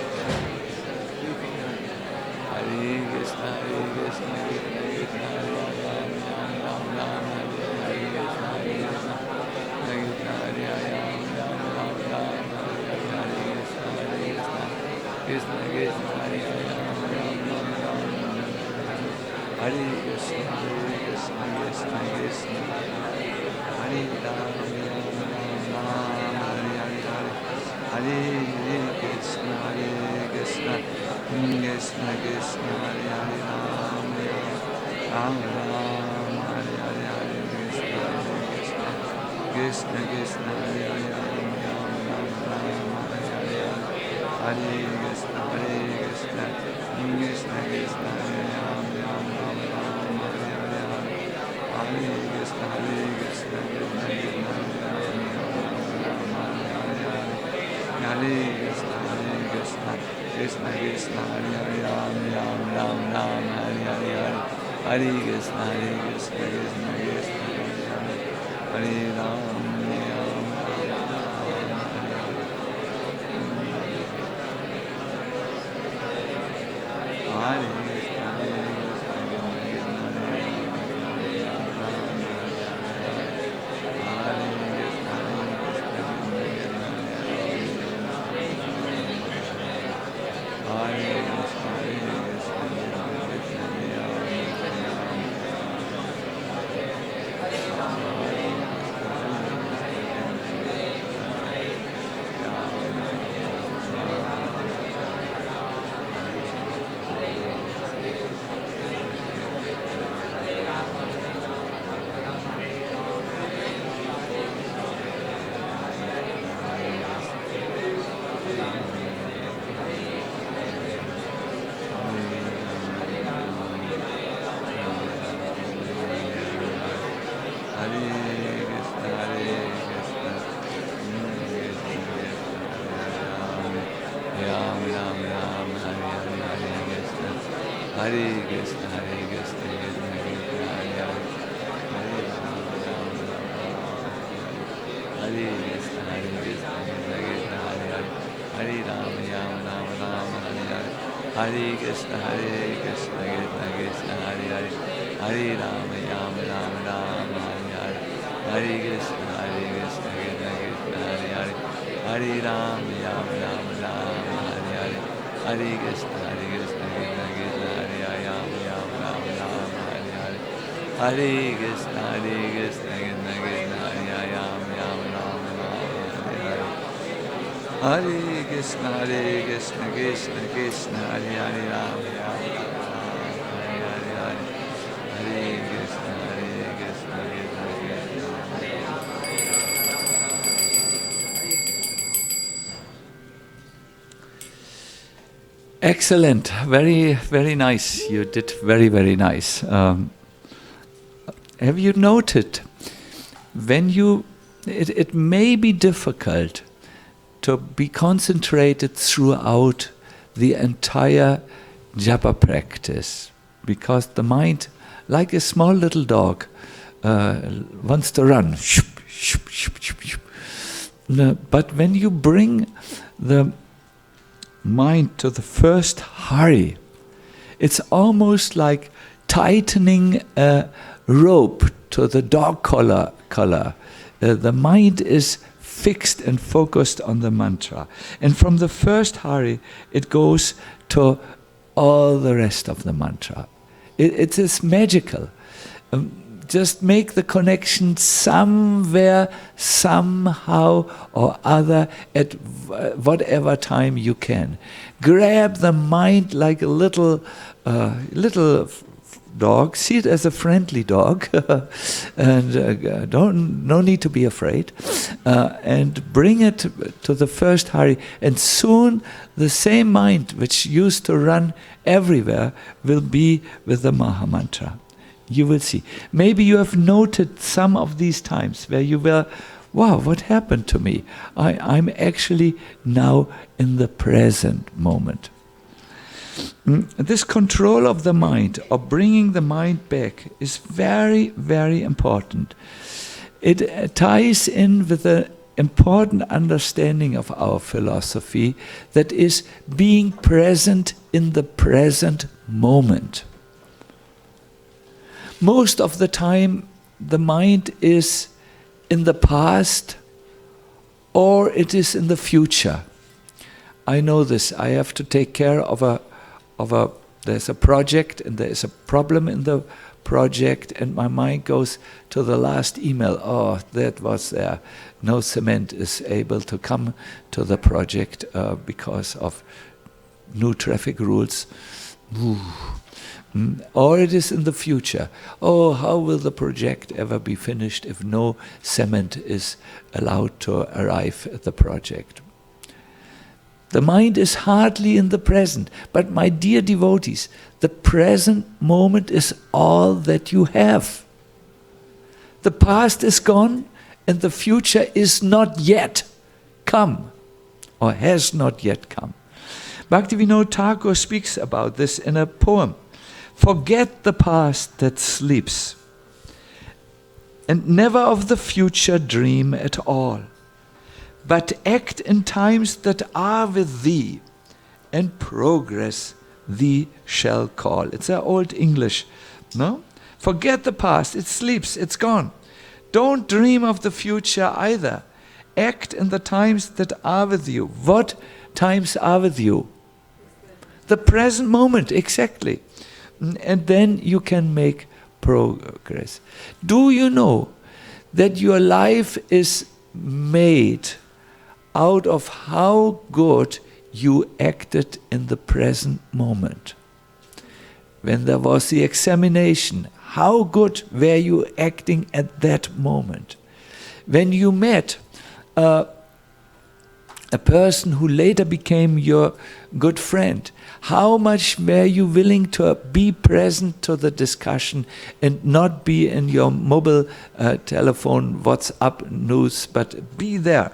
Krishna Krishna, Hare Hare, Ram Ram, Hare Hare, Hare Krishna, Krishna Krishna, Hare Hare, Ram Ram, Hare Hare, Hare Krishna, Krishna Krishna, Hare Hare, Ram Ram, Hare Hare, Hare Krishna, Krishna Krishna, Hare Hare, Ram Ram, Hare Krishna. Hare Krishna, Krishna Krishna, Hare Hare, Hare Rama, Rama Rama, Rama Hare Hare, Hare Krishna, Krishna Krishna, Hare Hare, Hare Rama, Rama Rama, Rama Hare Hare, Hare Krishna, Krishna Krishna, Hare Hare, Hare Rama, Rama Rama, Rama Hare Hare, Hare Krishna, Krishna Krishna, Hare Hare, Rama Rama, Rama Rama Hare Hare, Hare Krishna, Krishna Krishna, Hare Hare, Rama Rama, Rama Rama Hare Hare. Hare Krishna, Krishna Krishna, Hare Hare, Rama Rama, Hare Hare, Hare Krishna, Krishna Krishna. Excellent, very, very nice. You did very, very nice. Have you noted when it may be difficult to be concentrated throughout the entire japa practice, because the mind, like a small little dog, wants to run. But when you bring the mind to the first hari, it's almost like tightening a rope to the dog collar. The mind is fixed and focused on the mantra. And from the first hari, it goes to all the rest of the mantra. It is magical. Just make the connection somewhere, somehow or other, at whatever time you can. Grab the mind like a little dog, see it as a friendly dog, and no need to be afraid, and bring it to the first hari, and soon the same mind which used to run everywhere will be with the Maha Mantra. You will see. Maybe you have noted some of these times where you were, wow, what happened to me? I'm actually now in the present moment. This control of the mind, or bringing the mind back, is very, very important. It ties in with an important understanding of our philosophy, that is being present in the present moment. Most of the time, the mind is in the past or it is in the future. I know this. I have to take care of there's a project and there is a problem in the project, and my mind goes to the last email. Oh, that was there. No cement is able to come to the project because of new traffic rules. Ooh. Or it is in the future. Oh, how will the project ever be finished if no cement is allowed to arrive at the project? The mind is hardly in the present. But my dear devotees, the present moment is all that you have. The past is gone and the future is not yet come, or has not yet come. Bhaktivinoda Thakur speaks about this in a poem. Forget the past that sleeps, and never of the future dream at all, but act in times that are with thee, and progress thee shall call. It's an old English, no? Forget the past, it sleeps, it's gone. Don't dream of the future either. Act in the times that are with you. What times are with you? The present moment, exactly. And then you can make progress. Do you know that your life is made out of how good you acted in the present moment? When there was the examination, how good were you acting at that moment? When you met a person who later became your good friend, how much were you willing to be present to the discussion and not be in your mobile telephone WhatsApp news, but be there?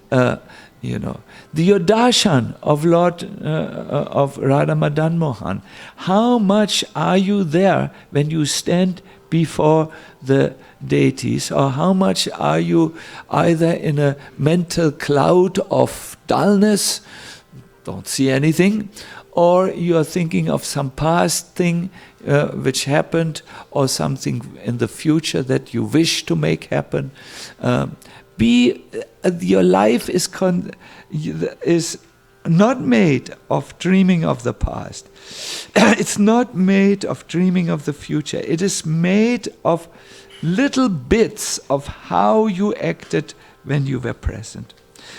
The darshan of Lord of Radha Madan Mohan. How much are you there when you stand before the deities, or how much are you either in a mental cloud of dullness, don't see anything, or you are thinking of some past thing which happened, or something in the future that you wish to make happen. Your life is not made of dreaming of the past. It's not made of dreaming of the future. It is made of little bits of how you acted when you were present.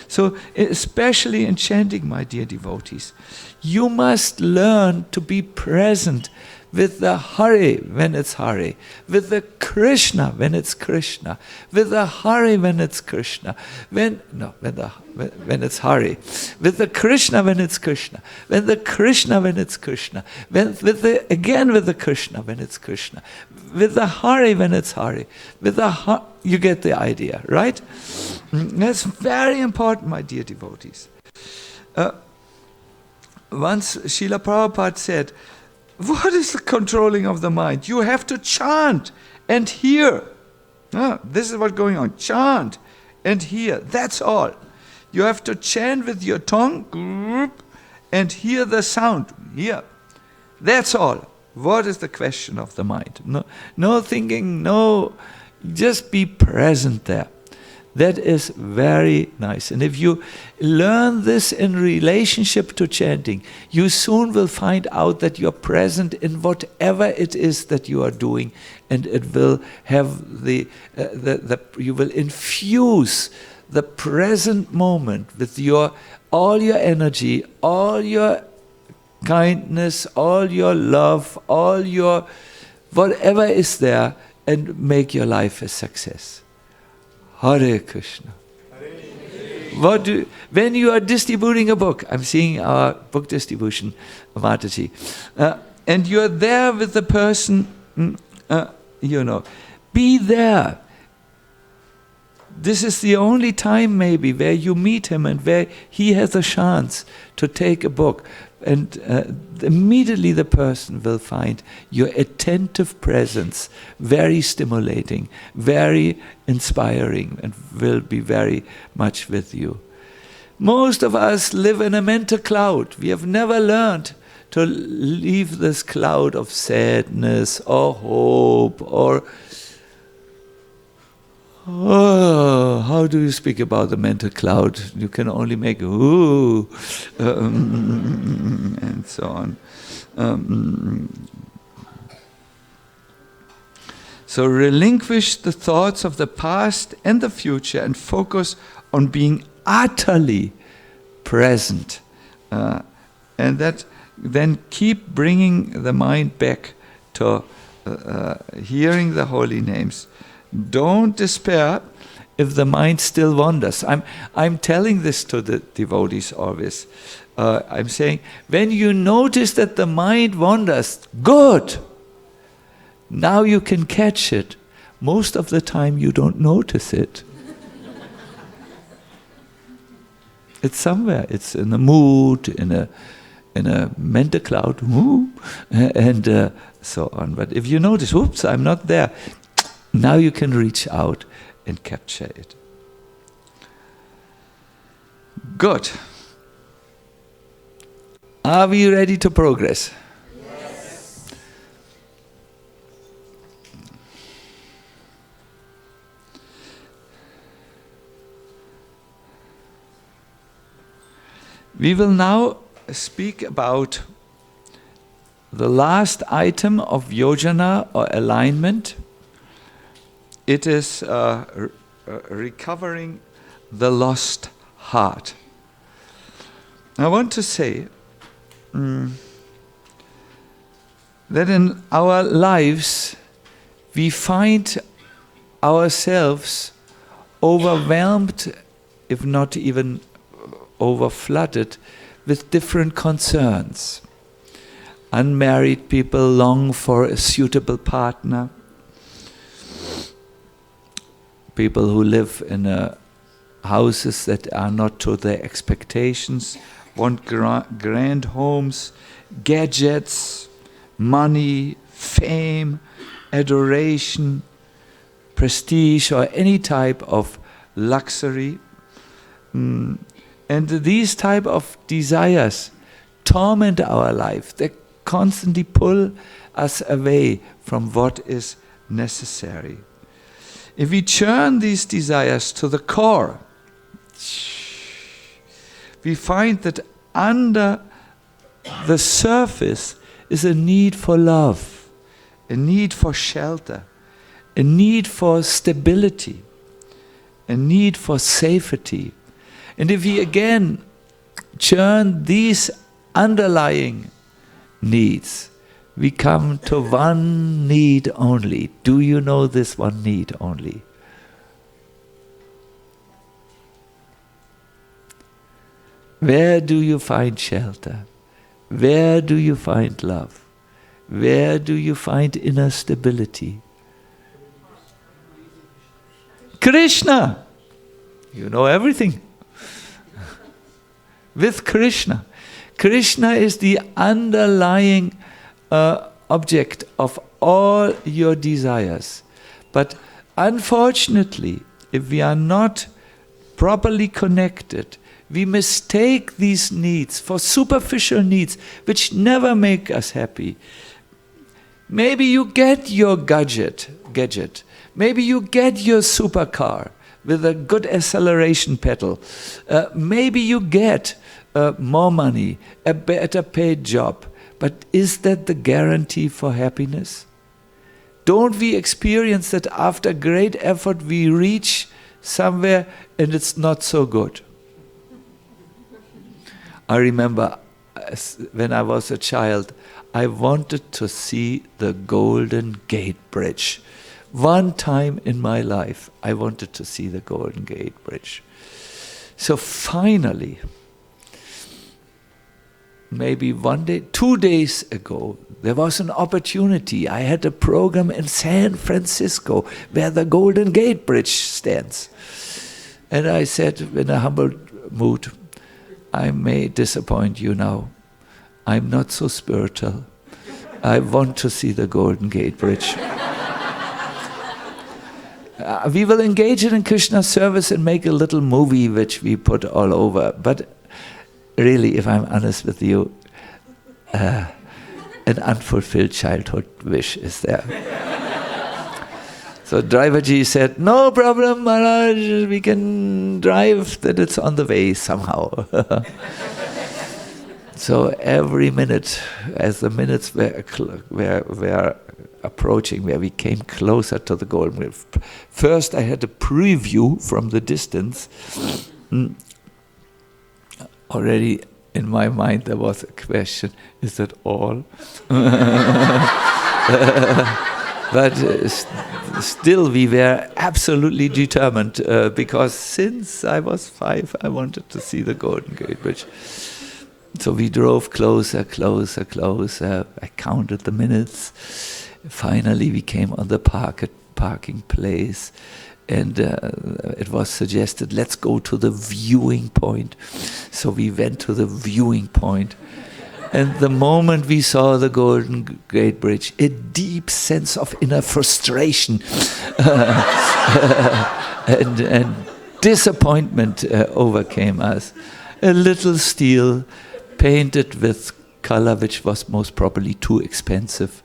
So, especially in chanting, my dear devotees, you must learn to be present with the Hare when it's Hare, with the Krishna when it's Krishna, with the Hare when it's Krishna, when it's Hare, with the Krishna when it's Krishna, when the Krishna when it's Krishna, with the Krishna when it's Krishna, with the Hare when it's Hare, with the you get the idea, right? That's very important, my dear devotees. Once Srila Prabhupada said, what is the controlling of the mind? You have to chant and hear. This is what's going on. Chant and hear. That's all. You have to chant with your tongue and hear the sound. Hear. That's all. What is the question of the mind? No thinking, no. Just be present there. That is very nice. And if you learn this in relationship to chanting, you soon will find out that you are present in whatever it is that you are doing, and it will have you will infuse the present moment with all your energy, all your kindness, all your love, all your whatever is there, and make your life a success. Hare Krishna. When you are distributing a book, I'm seeing our book distribution, Mataji, and you're there with the person, be there. This is the only time maybe where you meet him and where he has a chance to take a book. And immediately the person will find your attentive presence very stimulating, very inspiring, and will be very much with you. Most of us live in a mental cloud. We have never learned to leave this cloud of sadness or hope or how do you speak about the mental cloud? You can only make ooh, and so on. So relinquish the thoughts of the past and the future and focus on being utterly present. And that then keep bringing the mind back to hearing the holy names. Don't despair if the mind still wanders. I'm telling this to the devotees always. I'm saying, when you notice that the mind wanders, good. Now you can catch it. Most of the time you don't notice it. It's somewhere. It's in a mood, in a mental cloud, and so on. But if you notice, oops, I'm not there. Now you can reach out and capture it. Good. Are we ready to progress? Yes. We will now speak about the last item of yojana or alignment. It is recovering the lost heart. I want to say that in our lives we find ourselves overwhelmed, if not even overflooded, with different concerns. Unmarried people long for a suitable partner. People who live in houses that are not to their expectations, want grand homes, gadgets, money, fame, adoration, prestige, or any type of luxury. And these type of desires torment our life. They constantly pull us away from what is necessary. If we turn these desires to the core, we find that under the surface is a need for love, a need for shelter, a need for stability, a need for safety. And if we again turn these underlying needs, we come to one need only. Do you know this one need only? Where do you find shelter? Where do you find love? Where do you find inner stability? Krishna! You know everything. With Krishna. Krishna is the underlying object of all your desires. But unfortunately, if we are not properly connected, we mistake these needs for superficial needs which never make us happy. Maybe you get your gadget. Maybe you get your supercar with a good acceleration pedal. Maybe you get more money, a better paid job. But is that the guarantee for happiness? Don't we experience that after great effort we reach somewhere and it's not so good? I remember when I was a child, I wanted to see the Golden Gate Bridge. One time in my life, I wanted to see the Golden Gate Bridge. So finally, maybe 2 days ago, there was an opportunity. I had a program in San Francisco where the Golden Gate Bridge stands. And I said in a humble mood, I may disappoint you now. I'm not so spiritual. I want to see the Golden Gate Bridge. We will engage in Krishna service and make a little movie which we put all over. But really, if I'm honest with you, an unfulfilled childhood wish is there. So Driverji said, no problem, Maharaj, we can drive, that it's on the way somehow. So every minute, as the minutes were approaching, where we came closer to the Golden Gate, first I had a preview from the distance. Already in my mind there was a question, is that all? But still we were absolutely determined because since I was 5 I wanted to see the Golden Gate Bridge. So we drove closer. I counted the minutes. Finally we came on the parking place. And it was suggested, let's go to the viewing point. So we went to the viewing point. And the moment we saw the Golden Gate Bridge, a deep sense of inner frustration and disappointment overcame us. A little steel painted with color which was most probably too expensive.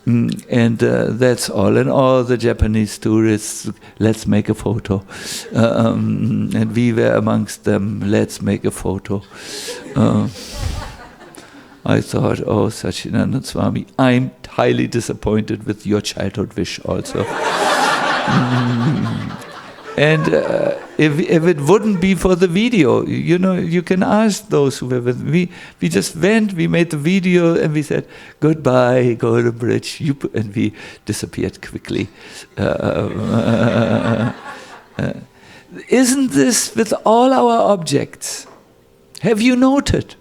And that's all. And all the Japanese tourists, let's make a photo. And we were amongst them, let's make a photo. I thought, oh, Sachinandan Swami, I'm highly disappointed with your childhood wish also. And if it wouldn't be for the video, you can ask those who were with me. We just went, we made the video, and we said, goodbye, Golden Bridge, and we disappeared quickly. Isn't this with all our objects? Have you noted?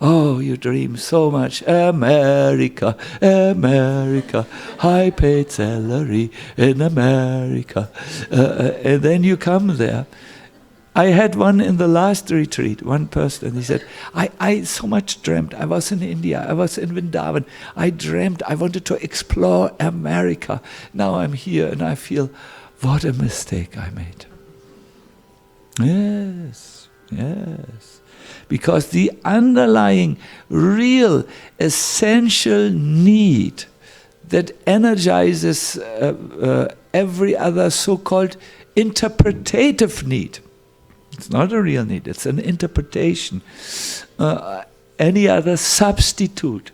Oh, you dream so much. America, high paid salary in America. And then you come there. I had one in the last retreat, one person, and he said, I so much dreamt. I was in India, I was in Vrindavan. I dreamt I wanted to explore America. Now I'm here and I feel, what a mistake I made. Yes, yes. Because the underlying, real, essential need that energizes every other so-called interpretative need. It's not a real need, it's an interpretation. Any other substitute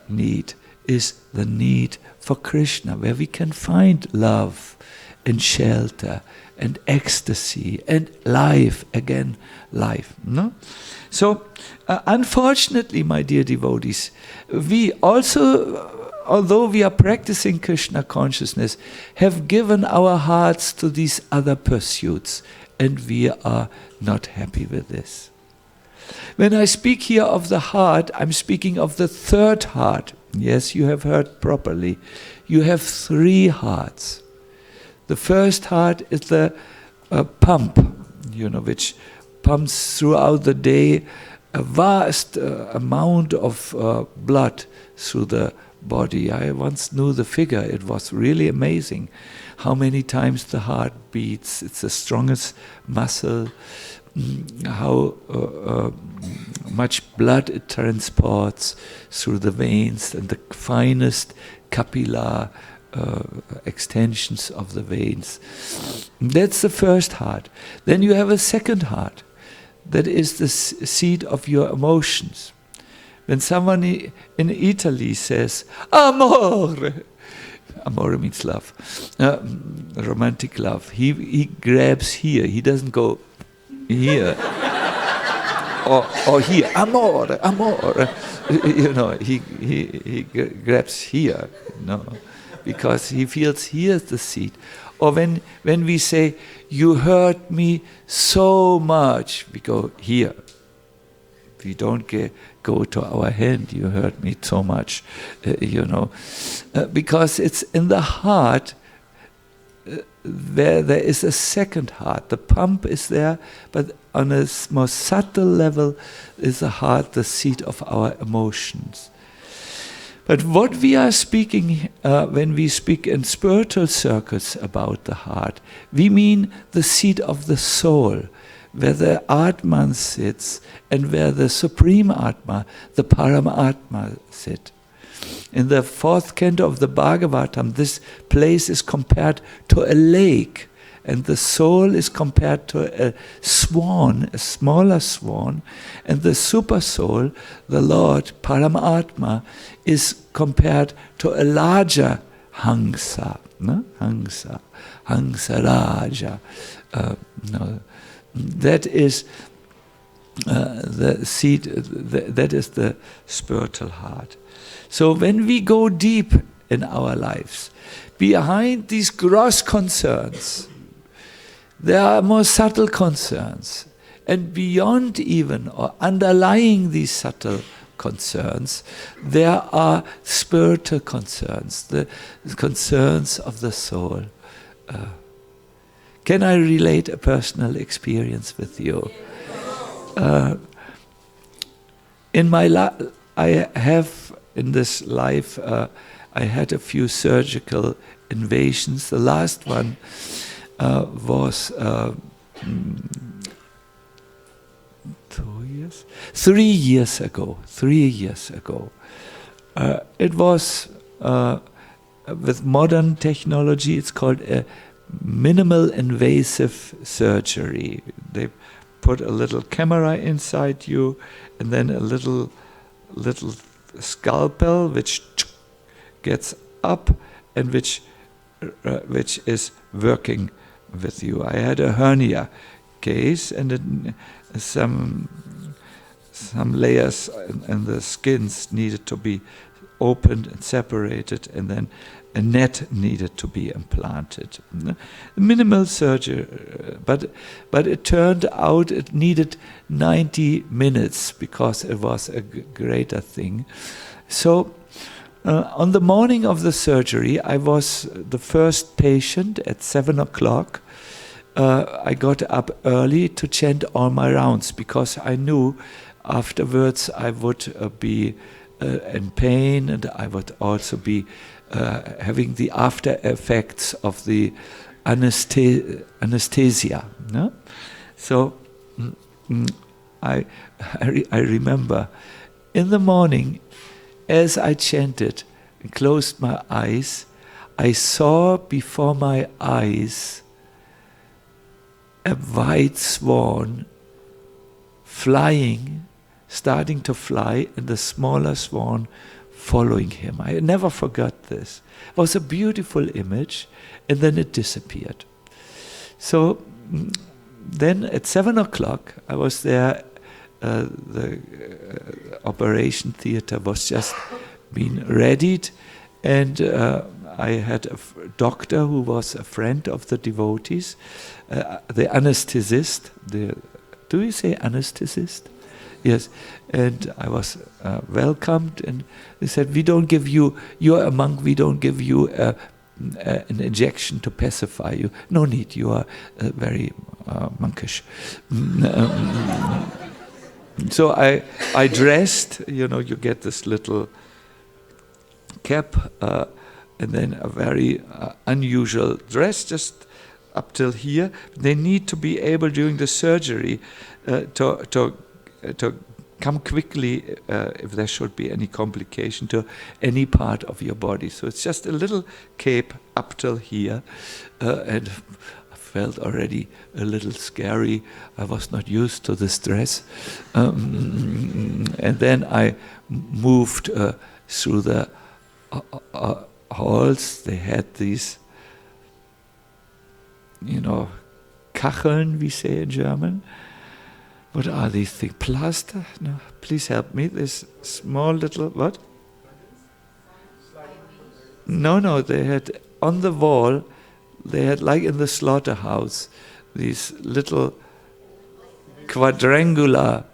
need is the need for Krishna, where we can find love and shelter and ecstasy and life, again, life. No? So, unfortunately, my dear devotees, we also, although we are practicing Krishna consciousness, have given our hearts to these other pursuits, and we are not happy with this. When I speak here of the heart, I'm speaking of the third heart. Yes, you have heard properly. You have 3 hearts. The first heart is the pump, which pumps throughout the day a vast amount of blood through the body. I once knew the figure. It was really amazing how many times the heart beats. It's the strongest muscle, how much blood it transports through the veins and the finest capillar extensions of the veins. That's the first heart. Then you have a second heart. That is the seat of your emotions. When someone in Italy says, amore, amore means love, romantic love, he grabs here, he doesn't go here, or here, amore, amore, he grabs here, because he feels here's the seat. Or when we say, you hurt me so much, we go here. We don't go to our hand, you hurt me so much, because it's in the heart where there is a second heart. The pump is there, but on a more subtle level is the heart, the seat of our emotions. But what we are speaking, when we speak in spiritual circles about the heart, we mean the seat of the soul, where the Atman sits and where the Supreme Atma, the Paramatma, sit. In the 4th canto of the Bhagavatam, this place is compared to a lake, and the soul is compared to a swan, a smaller swan, and the super soul, the Lord, Paramatma, is compared to a larger Hangsa, Hangsa, Hangsa Raja. That is the seat, that is the spiritual heart. So when we go deep in our lives, behind these gross concerns, there are more subtle concerns. And beyond even, or underlying these subtle concerns, there are spiritual concerns, the concerns of the soul. Can I relate a personal experience with you? In my life, I have in this life, I had a few surgical invasions. The last one was 3 years ago. 3 years ago. It was with modern technology. It's called a minimal invasive surgery. They put a little camera inside you, and then a little scalpel which gets up and which is working with you. I had a hernia case, and some layers in the skins needed to be opened and separated, and then a net needed to be implanted. Minimal surgery, but it turned out it needed 90 minutes because it was a greater thing. So on the morning of the surgery, I was the first patient at 7 o'clock. I got up early to chant all my rounds, because I knew afterwards I would be in pain, and I would also be having the after effects of the anesthesia. No? So I remember in the morning, as I chanted and closed my eyes, I saw before my eyes a white swan flying, starting to fly, and the smaller swan following him. I never forgot this. It was a beautiful image, and then it disappeared. So then at 7 o'clock, I was there. The operation theater was just being readied, and I had a doctor who was a friend of the devotees, the anesthetist. Do you say anesthetist? Yes. And I was welcomed, and they said, "We don't give you. You're a monk. We don't give you an injection to pacify you. No need. You are very monkish." So I dressed. You know, you get this little cap. And then a very unusual dress, just up till here. They need to be able during the surgery to come quickly if there should be any complication to any part of your body. So it's just a little cape up till here, and I felt already a little scary. I was not used to this dress, and then I moved through the halls. They had these, Kacheln, we say in German. What are these things? Plaster? No, please help me. This small little, what? No, they had on the wall, they had, like in the slaughterhouse, these little quadrangular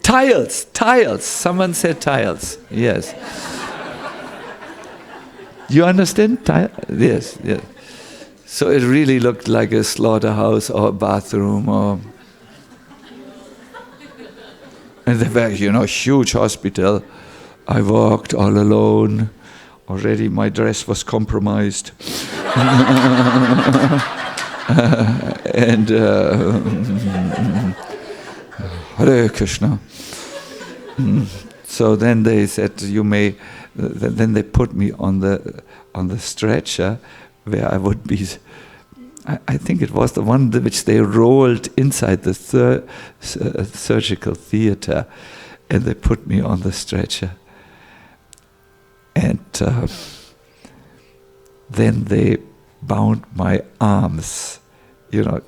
tiles. Someone said tiles. Yes. You understand? Yes. So it really looked like a slaughterhouse or a bathroom, and they were, huge hospital. I walked all alone. Already my dress was compromised. And Hare Krishna. So then they said, you may. Then they put me on the stretcher, where I would be. I think it was the one which they rolled inside the surgical theater, and they put me on the stretcher. And then they bound my arms, with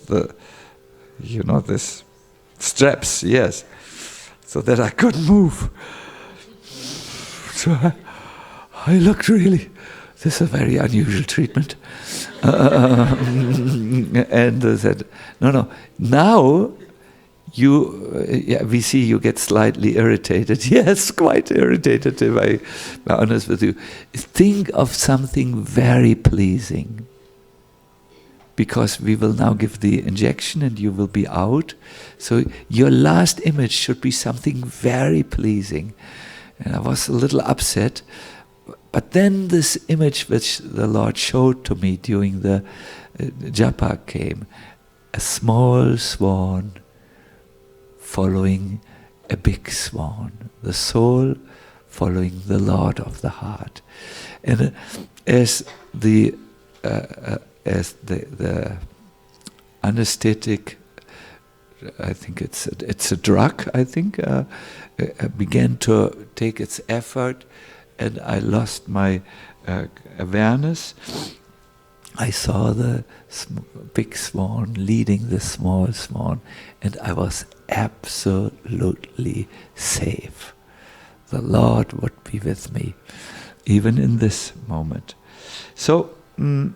the this straps, yes, so that I couldn't move. So I looked really. This is a very unusual treatment. And they said, no. Now we see you get slightly irritated. Yes, quite irritated, if I be honest with you. Think of something very pleasing, because we will now give the injection and you will be out. So your last image should be something very pleasing. And I was a little upset. But then this image which the Lord showed to me during the japa came. A small swan following a big swan. The soul following the Lord of the heart. And as the anesthetic, I think it's a drug, I think, began to take its effort, and I lost my awareness. I saw the big swan leading the small swan, and I was absolutely safe. The Lord would be with me, even in this moment. So, and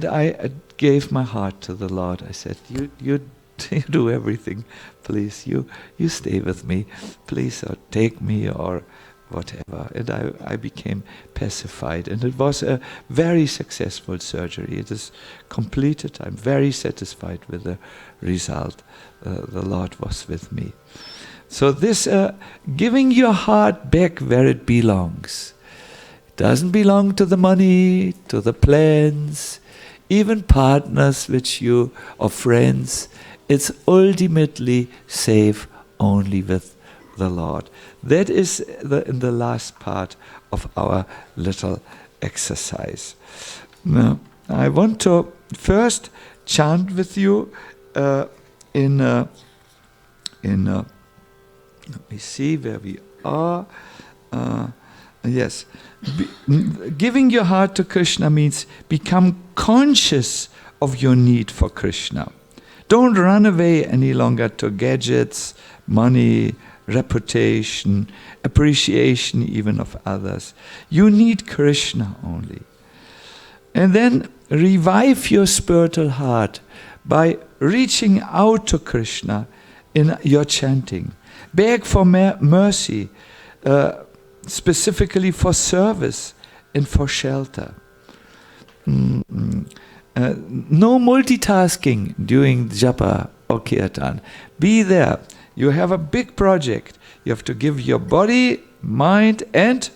I gave my heart to the Lord. I said, you You do everything. Please, you stay with me. Please, or take me, or whatever. And I became pacified. And it was a very successful surgery. It is completed. I'm very satisfied with the result. The Lord was with me. So this giving your heart back where it belongs. It doesn't belong to the money, to the plans, even partners or friends. It's ultimately safe only with the Lord. That is in the last part of our little exercise. Now, I want to first chant with you in let me see where we are. Yes. Giving your heart to Krishna means become conscious of your need for Krishna. Don't run away any longer to gadgets, money, reputation, appreciation even of others. You need Krishna only. And then revive your spiritual heart by reaching out to Krishna in your chanting. Beg for mercy, specifically for service and for shelter. No multitasking during japa or kirtan. Be there. You have a big project. You have to give your body, mind and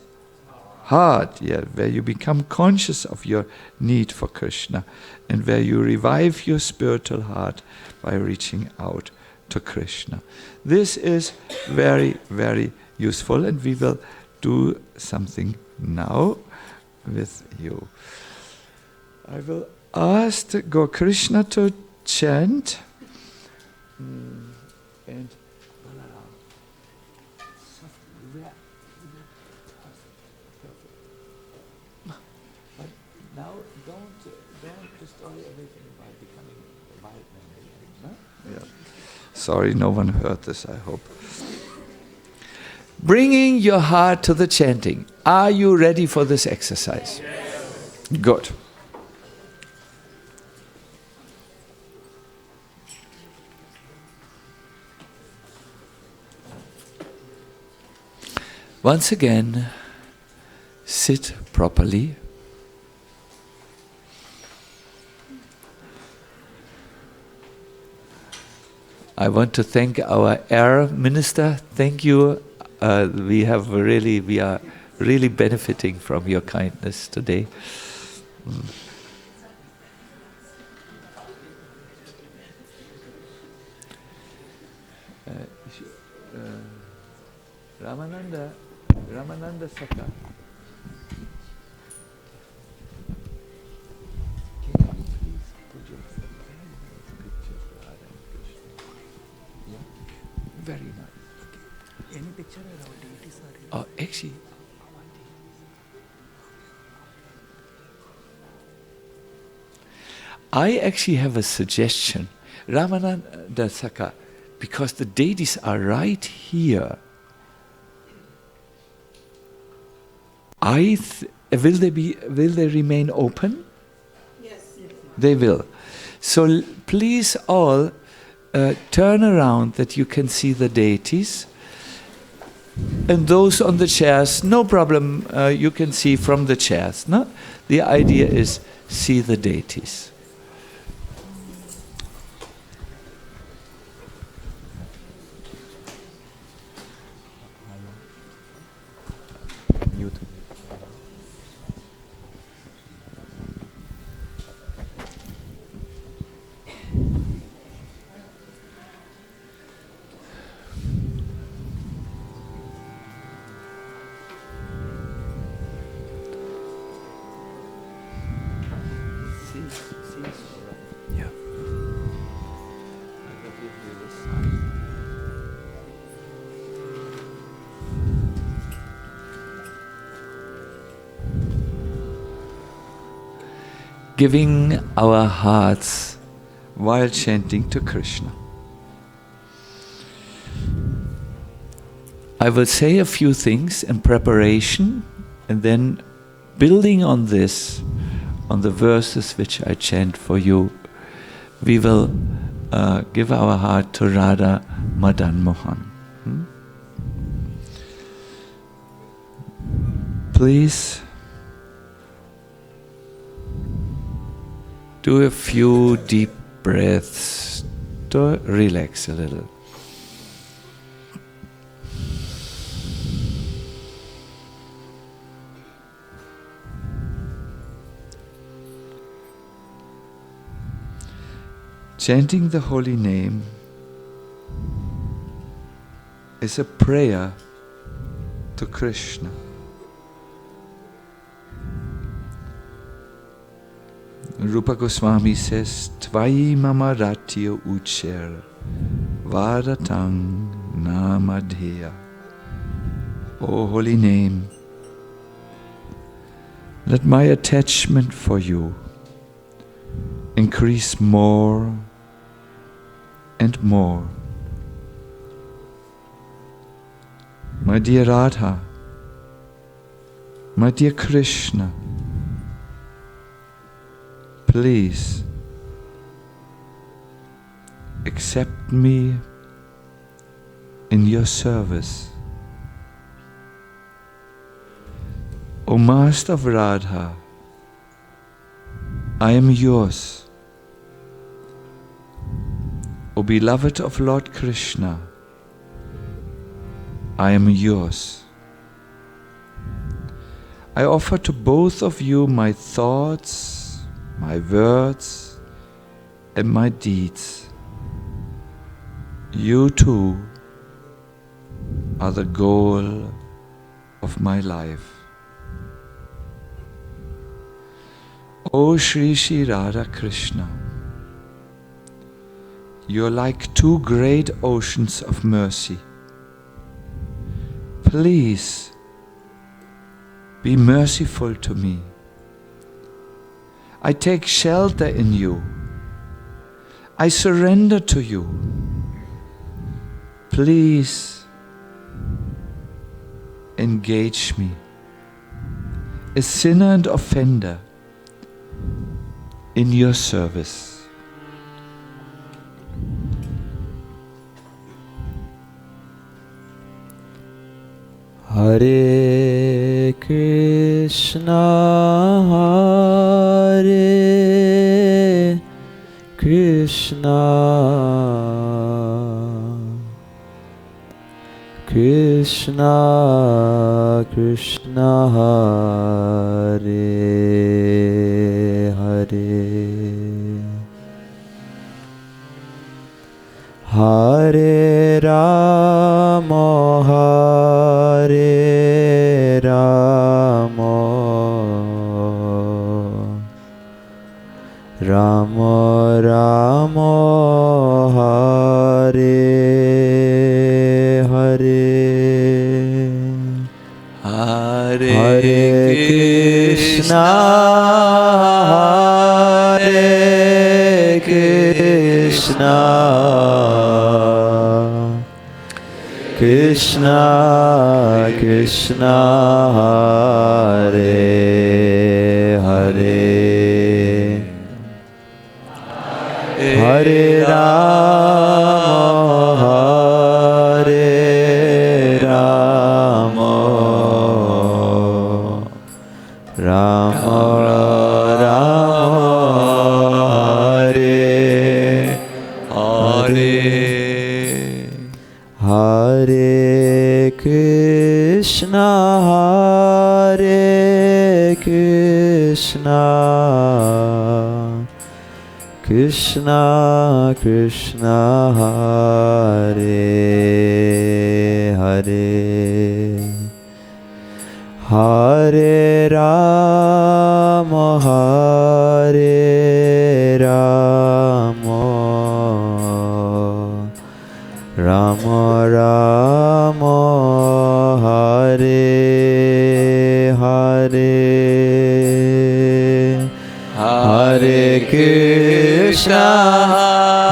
heart, where you become conscious of your need for Krishna and where you revive your spiritual heart by reaching out to Krishna. This is very, very useful, and we will do something now with you. I will ask Gaur Krishna to chant. And but now don't destroy everything by becoming a wild man. No? Yeah. Sorry, no one heard this, I hope. Bringing your heart to the chanting. Are you ready for this exercise? Yes. Good. Once again, sit properly. I want to thank our air minister. Thank you. We are really benefiting from your kindness today. Ramananda Saka. Can you please put your picture of Radha and Krishna? Yeah? Very nice. Any picture around deities are actually, I actually have a suggestion. Ramananda Saka, because the deities are right here. Will they remain open? Yes. They will. So please all turn around that you can see the deities. And those on the chairs, no problem, you can see from the chairs. No? The idea is see the deities. Giving our hearts while chanting to Krishna. I will say a few things in preparation, and then building on this, on the verses which I chant for you, we will give our heart to Radha Madan Mohan. Please do a few deep breaths to relax a little. Chanting the holy name is a prayer to Krishna. Rupa Goswami says, Tvai mama ratya ucher varatang namadheya. O holy name, let my attachment for you increase more and more. My dear Radha, my dear Krishna, please accept me in your service. O Master of Radha, I am yours. O beloved of Lord Krishna, I am yours. I offer to both of you my thoughts, my words, and my deeds. You too are the goal of my life. O Shri Shri Radha Krishna, you are like two great oceans of mercy. Please be merciful to me. I take shelter in you. I surrender to you. Please engage me, a sinner and offender, in your service. Hare Krishna, Hare Krishna, Krishna Krishna, Hare Hare, Hare Rama, Hare Rama, Rama Rama, Hare Hare, Hare Krishna, Hare Krishna, Krishna Krishna, Hare Hare, Hare Rama, Hare Rama, Rama Rama, Hare Hare, Hare Krishna, Hare Krishna, Krishna Krishna, Hare Hare, Hare Rama, Hare Rama, Rama Rama, Hare Hare, Hare Krishna,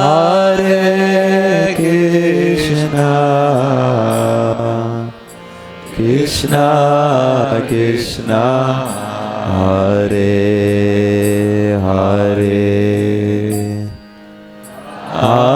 Hare Krishna, Krishna Krishna, Hare Hare, Hare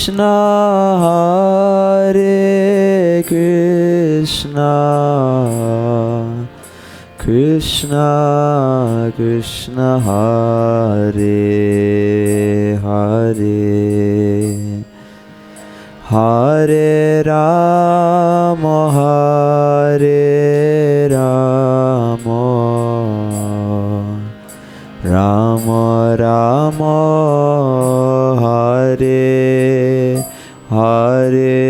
Krishna, Hare Krishna, Krishna Krishna, Hare Hare, Hare Rama, Hare Rama, Rama Rama, Hare Hare,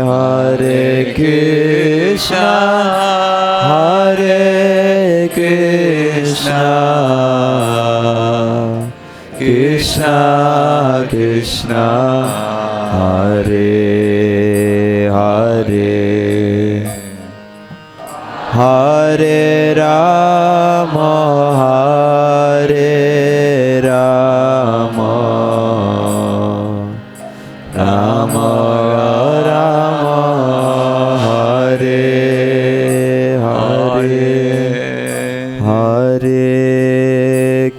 Hare Krishna, Hare Krishna, Krishna Krishna, Hare Hare, Hare Rama, Hare Rama, Rama Rama, Hare Hare, Hare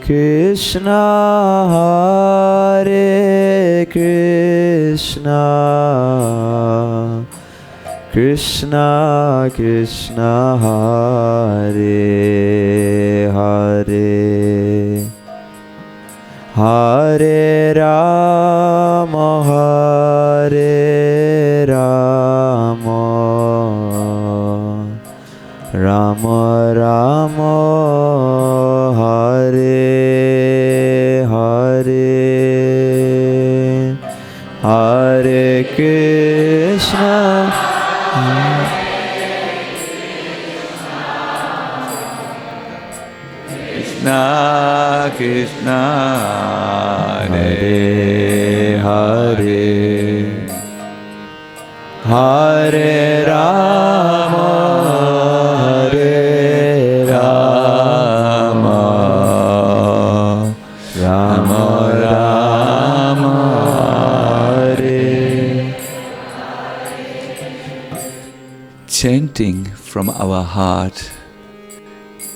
Krishna, Hare Krishna, Krishna Krishna, Hare Hare, Hare Rama, Hare Rama, Rama Rama, Hare Hare, Hare Krishna, Krishna Krishna, Hare Hare, Hare Rama, Hare Rama, Rama Rama, Hare. Chanting from our heart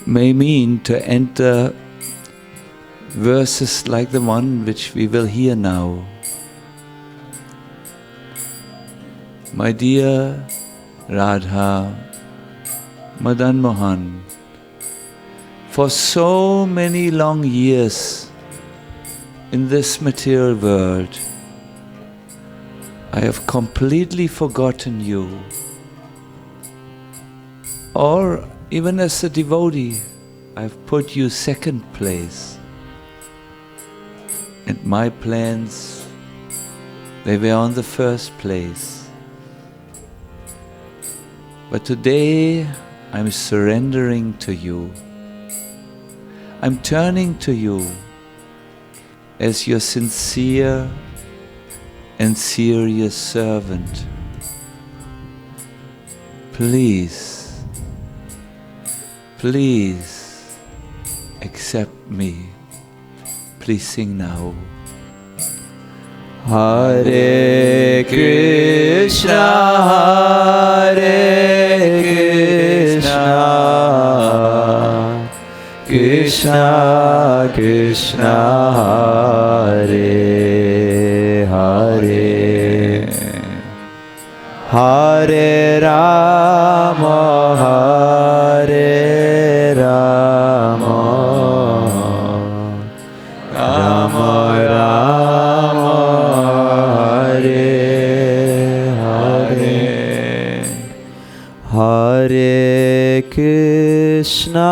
may mean to enter verses like the one which we will hear now. My dear Radha, Madan Mohan, for so many long years in this material world, I have completely forgotten you. Or even as a devotee, I've put you second place. And my plans, they were on the first place. But today, I'm surrendering to you. I'm turning to you as your sincere and serious servant. Please, please accept me. Please sing now. Hare Krishna, Hare Krishna, Krishna Krishna, Hare Hare, Hare Rama, Hare Rama, Rama Rama, Hare Hare, Hare Krishna,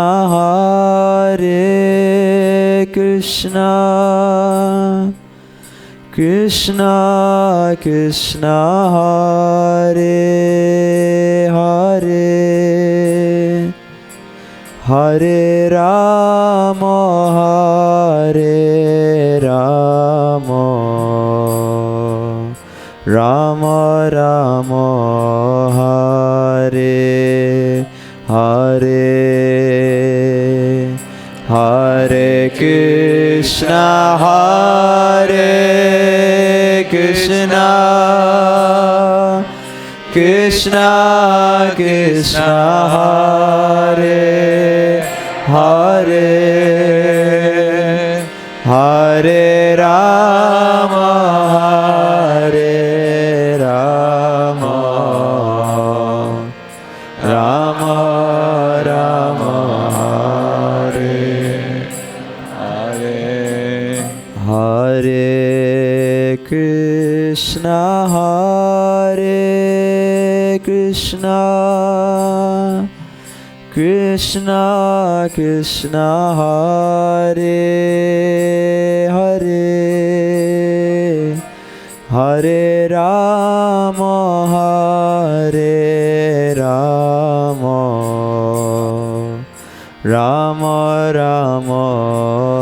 Hare Krishna, Krishna Krishna, Hare Hare, Hare Rama, Hare Rama, Rama Rama, Hare Hare, Hare Krishna, Hare Krishna, Krishna Krishna, Hare Hare, Hare Rama, Rama Rama Hare Hare Hare Krishna Hare Krishna Krishna Krishna Hare Hare Hare Rama Hare Rama Rama Rama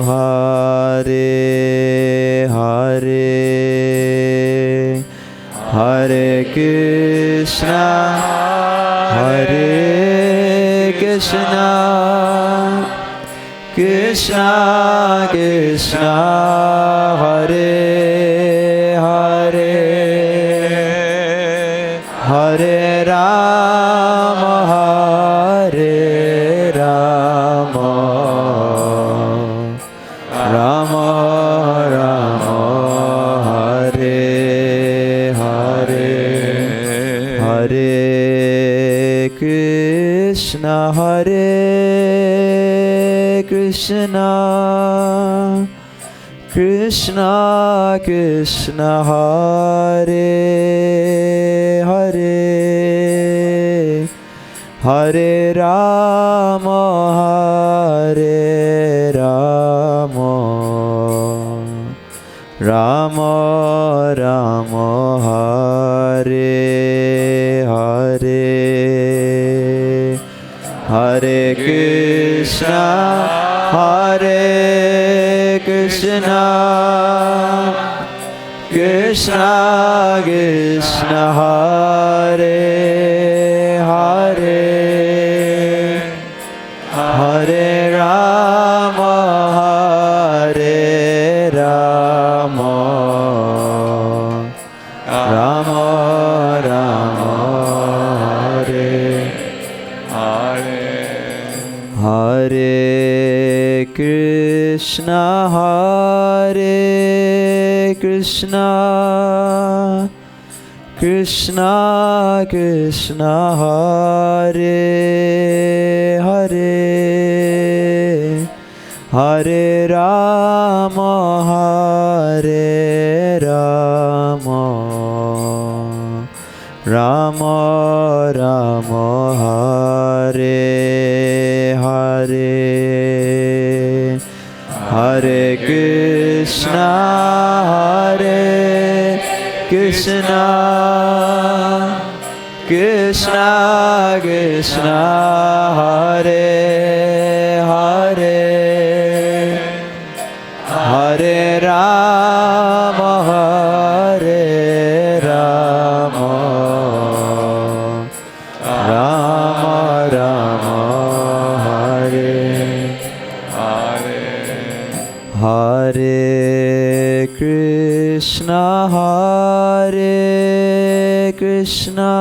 Hare Hare Hare Krishna Hare Krishna Krishna Krishna Hare Hare Hare Rama Hare Rama Rama Rama Hare Hare Hare Krishna Hare Krishna Krishna Krishna Hare Hare Hare Rama Hare Rama Rama Rama Hare Hare Hare Krishna Hare Krishna Krishna Krishna Hare Hare Hare Rama Hare Rama Rama Rama Hare Hare Hare Krishna Hare Krishna Krishna Krishna Hare Hare Hare Rama Hare Rama Rama Rama Hare Hare Hare Krishna Hare Krishna Krishna Krishna Hare Hare Hare Rama Hare Rama Rama Rama Hare Hare Hare Krishna Hare Krishna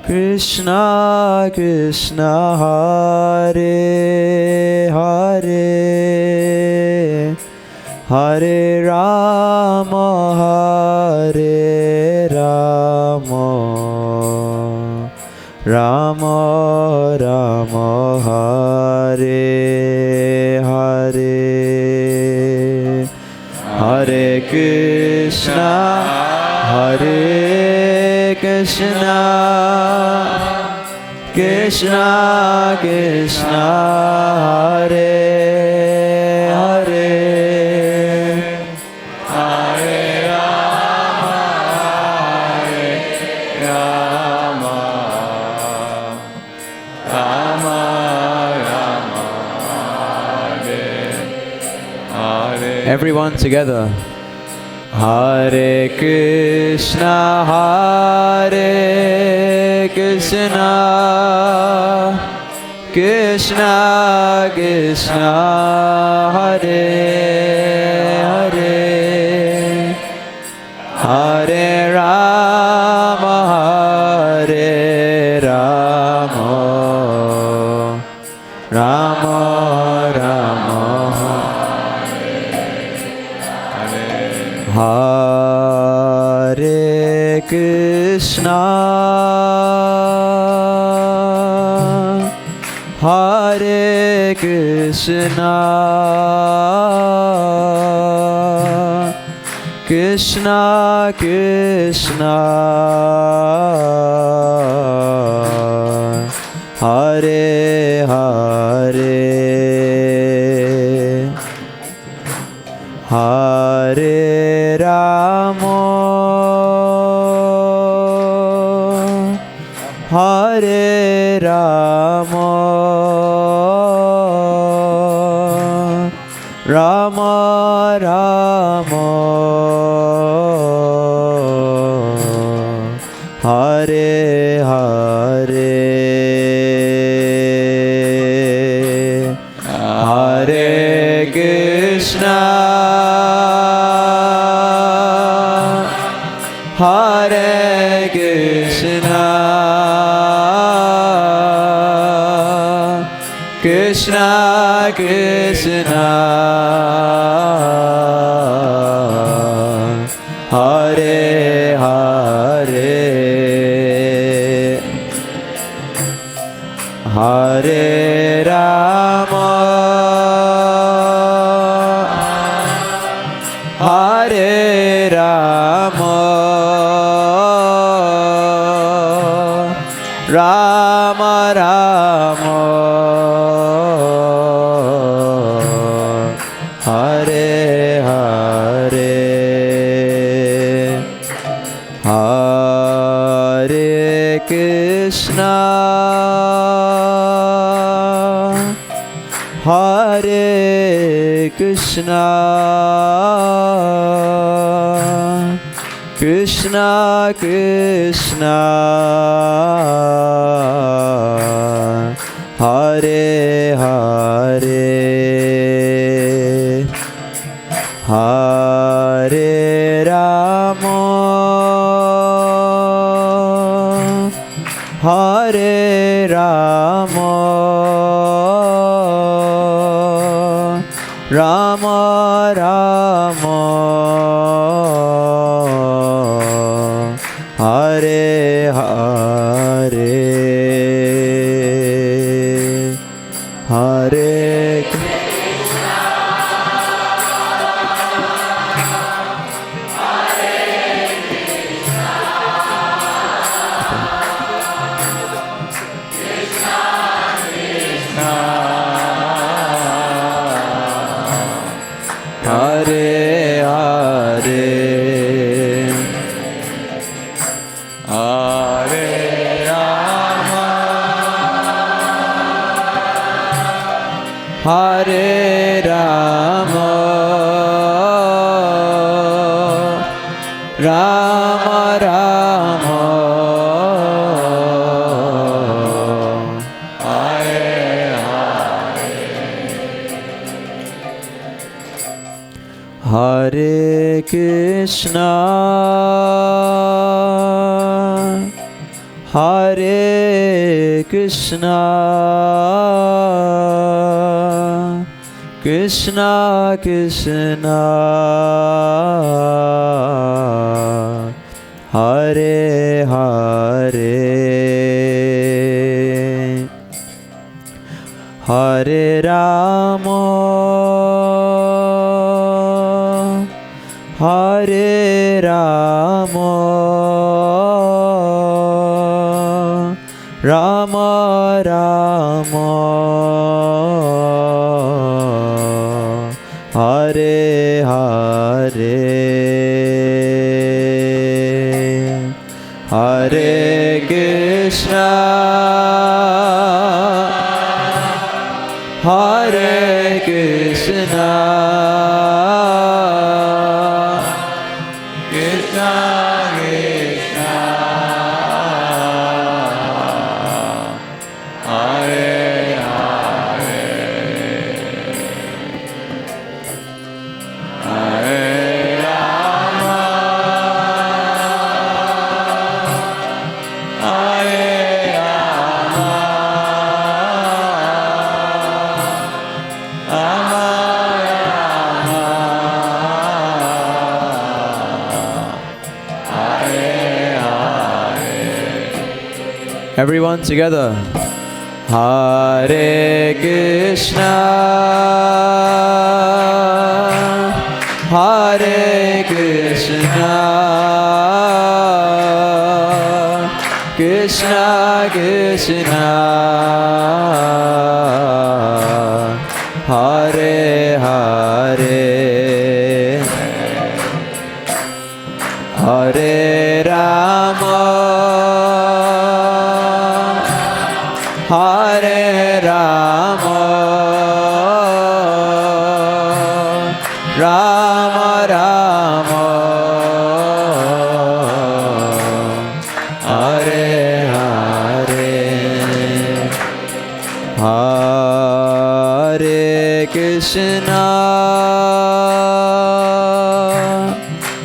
Krishna Krishna Hare Hare Hare Rama Hare Rama Rama Rama Hare Hare Hare Krishna Hare Krishna Krishna Krishna Hare Hare Hare Rama Hare Rama Rama Rama Hare Hare. Everyone together. Hare Krishna Hare Krishna Krishna Krishna Hare Hare Hare Rama Hare Rama Rama Rama Hare Krishna Hare Krishna, Krishna Krishna, Hare Hare, Hare Rama, Hare Rama, Rama Rama, Hare Hare, Hare Krishna, Hare Krishna, Krishna Krishna, Hare Hare, Hare Rama, Hare Rama, Rama Rama, Hare Hare, Hare Krishna, Hare Krishna, Krishna Krishna, Hare Hare, Hare Rama, Hare Rama, Rama Rama, Hare Hare, Hare Hare Hare, Hare Rama, Hare Rama, Rama Rama, Hare Hare Krishna, Hare Krishna, Krishna Krishna, Hare Hare, Hare Rama, Hare Rama, Rama Rama, Hare Hare, Hare Krishna, Hare Krishna, Krishna Krishna, Hare Hare, Hare Rama, Hare Rama, Rama Rama, Hare Hare. Everyone together. Hare Krishna, Hare Krishna, Krishna Krishna, Hare Hare, Hare Rama, Hare Rama, Rama Rama, Hare Hare, Hare Krishna,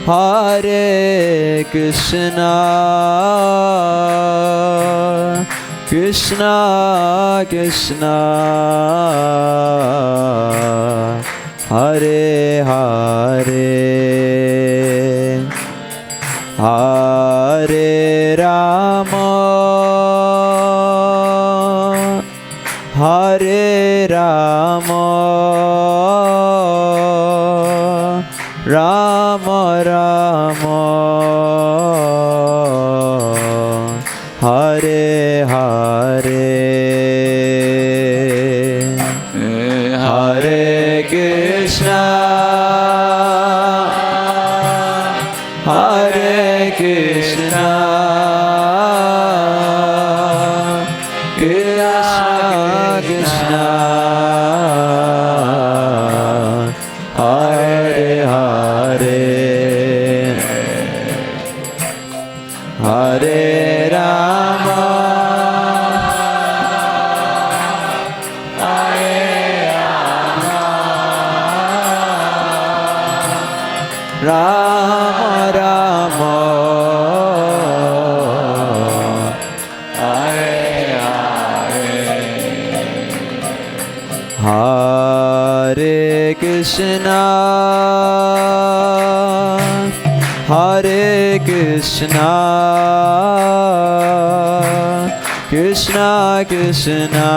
Hare Krishna, Krishna Krishna, Hare Hare, Hare Rama, Hare Rama, Rama Rama, Hare Hare, Hare Krishna, Hare Krishna, Krishna Krishna, Hare Hare, Hare Rama, Rama Rama, Hare Hare, Hare Krishna, Hare Krishna, Krishna Krishna,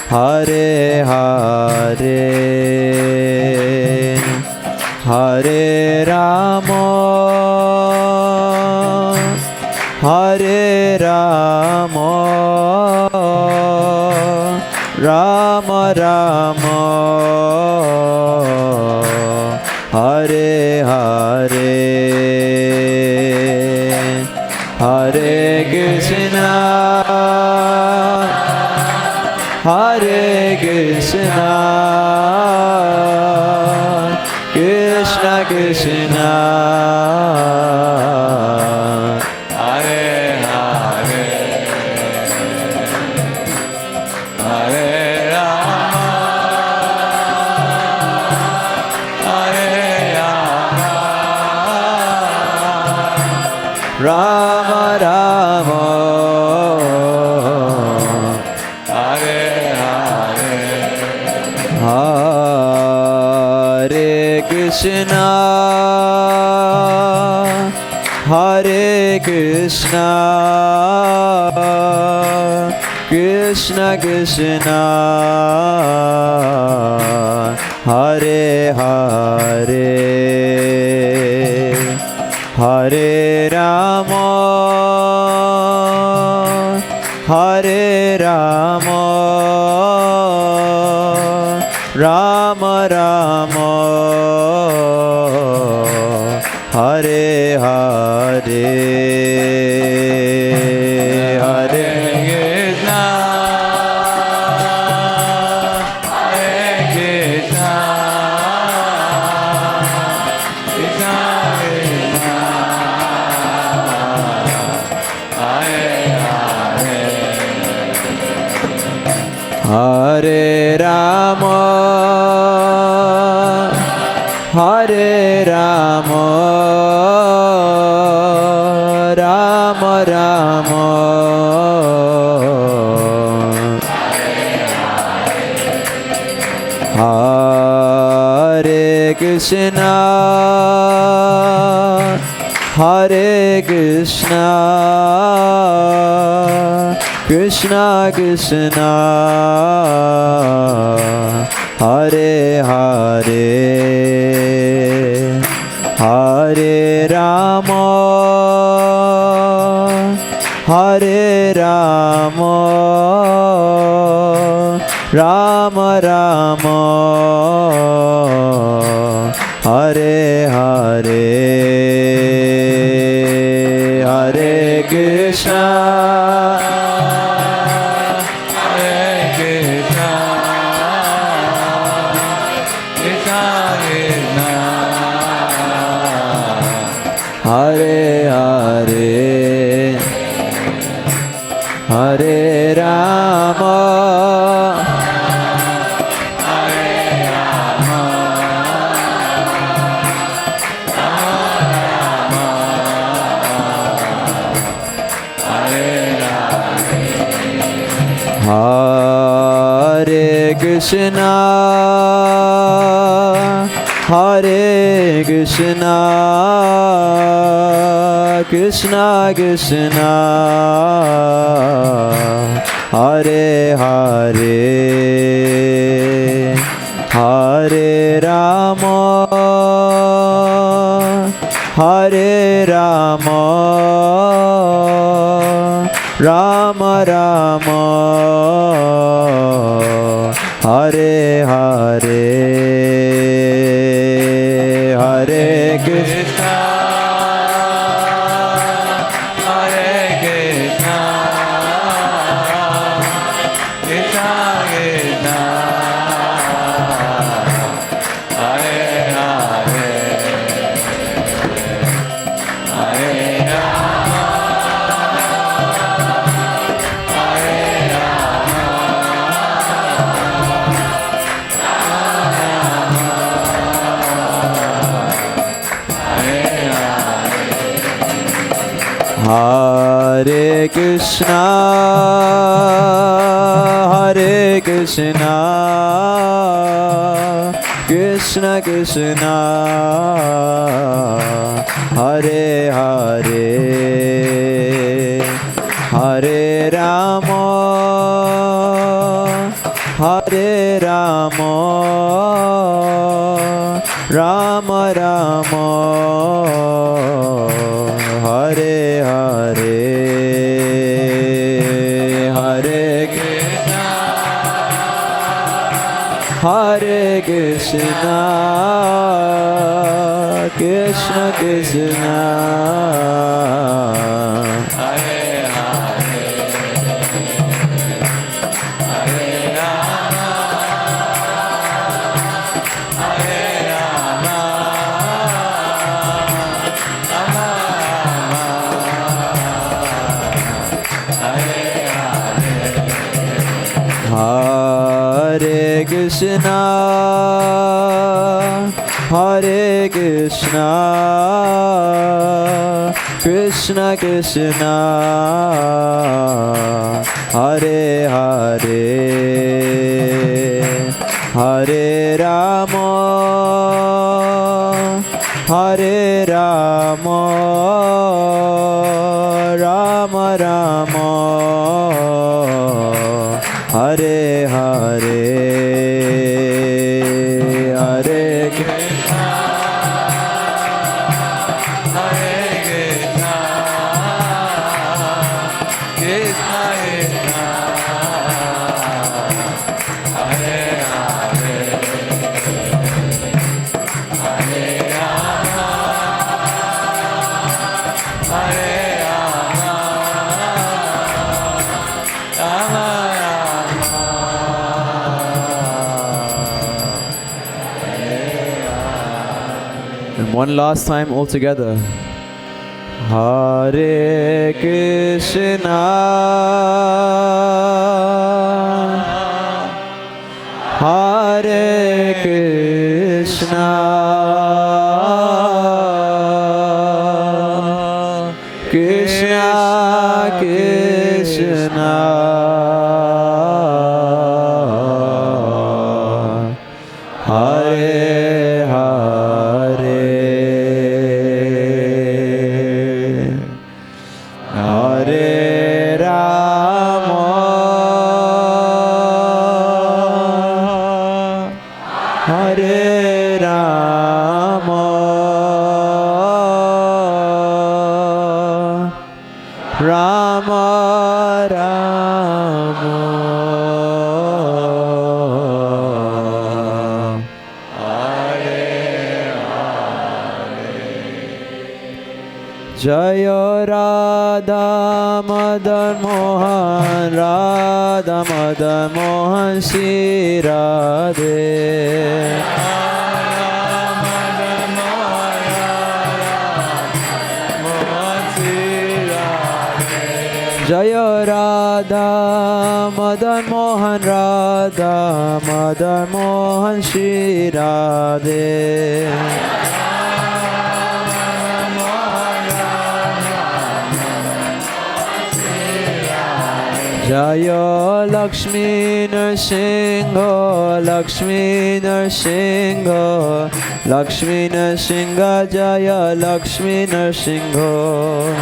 Hare Hare, Hare Rama, Hare Rama, Rama Rama, Hare Hare, Hare Krishna, Hare Krishna, Krishna Krishna, Hare Hare, Hare Rama, Hare Rama, Rama Rama, Hare Hare, Hare Krishna, Hare Krishna, Krishna Krishna, Hare Hare, Hare Rama, Hare Rama, Rama Rama, Hare Hare, Hare Krishna, Hare Krishna, Krishna Krishna, Hare Hare, Hare Rama, Hare Rama, Rama Rama, Hare Krishna, Hare Krishna, Krishna Krishna Hare Hare Hare Rama Hare Rama Rama Rama Hare Hare Hare Krishna Hare Hare Hare Rama Hare Rama Rama Hare Hare Krishna Hare Krishna Krishna Krishna Hare Hare Hare Rama Hare Rama Rama Rama Hare Hare Hare Krishna Hare Krishna Krishna Krishna Hare Hare Hare Rama Hare Rama Hare Krishna Hare Krishna Krishna Krishna Hare Hare Hare Rama Hare Rama Rama Rama Hare Hare Hare Krishna Hare Krishna Krishna Krishna Hare Hare Hare Rama Hare Rama Hare Krishna Hare Krishna Krishna Krishna Hare Hare Hare Rama Hare Rama Rama Rama Hare Hare Hare Krishna Hare Krishna Krishna Krishna Hare Hare Hare Rama Hare Rama Rama And one last time all together. Hare Krishna Hare Krishna Krishna Krishna Hare Hare Hare Rama Rama Rama Jaya Radha Madan Mohan Radha Madan Mohan Shri Radhe Jaya Radha Madan Mohan Radha Madan Mohan Shri Radhe Jaya Lakshmi Narsingha Lakshmi Narsingha Lakshmi Narsingha Jaya Lakshmi Narsingha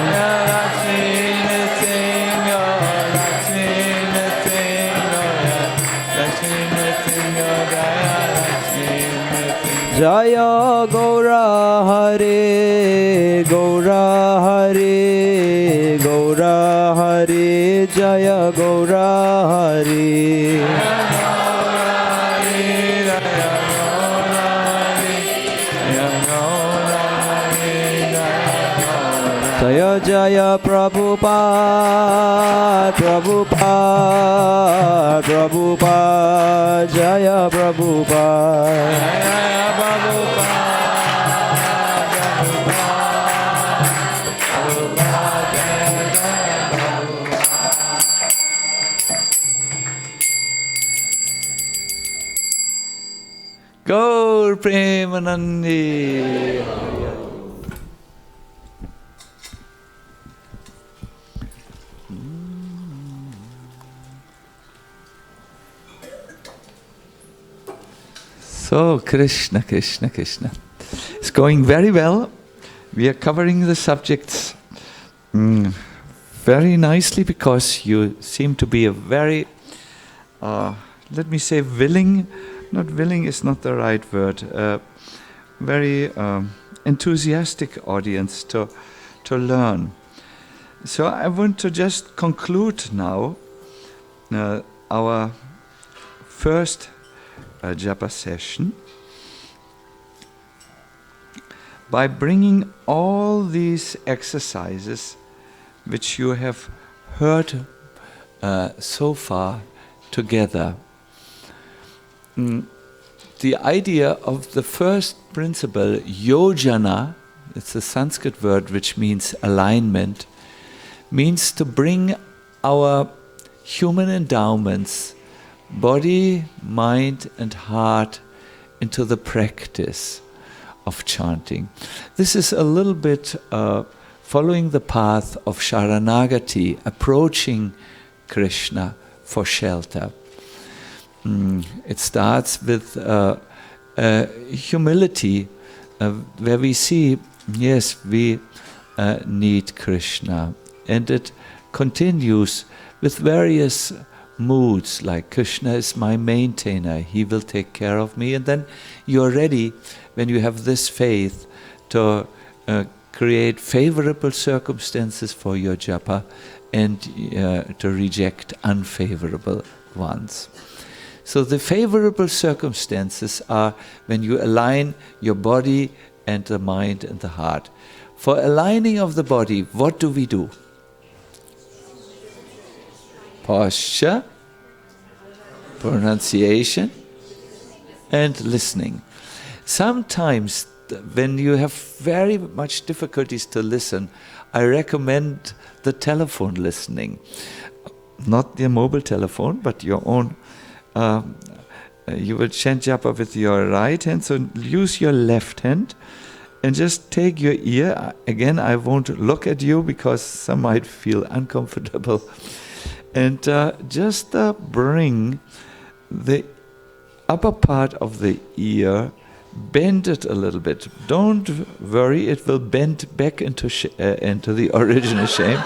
Jaya Gaura Hare Gaura Hare Gaura Hare Jaya Gaura Hare Jaya Jaya Prabhupada Prabhupada Prabhupada Jaya Prabhupada Gaur Premanandi. So, Krishna, Krishna, Krishna. It's going very well. We are covering the subjects very nicely because you seem to be a very, let me say, willing, not willing is not the right word, very enthusiastic audience to learn. So I want to just conclude now our first japa session by bringing all these exercises which you have heard so far together. The idea of the first principle, yojana, it's a Sanskrit word which means alignment, means to bring our human endowments, body, mind and heart, into the practice of chanting. This is a little bit following the path of Sharanagati, approaching Krishna for shelter. It starts with humility, where we see, yes, we need Krishna. And it continues with various moods, like Krishna is my maintainer, he will take care of me. And then you're ready, when you have this faith, to create favorable circumstances for your japa and to reject unfavorable ones. So the favorable circumstances are when you align your body and the mind and the heart. For aligning of the body, what do we do? Posture, pronunciation, and listening. Sometimes when you have very much difficulties to listen, I recommend the telephone listening. Not the mobile telephone, but your own. You will chant japa with your right hand, so use your left hand and just take your ear. Again, I won't look at you because some might feel uncomfortable. And just bring the upper part of the ear, bend it a little bit. Don't worry, it will bend back into the original shape.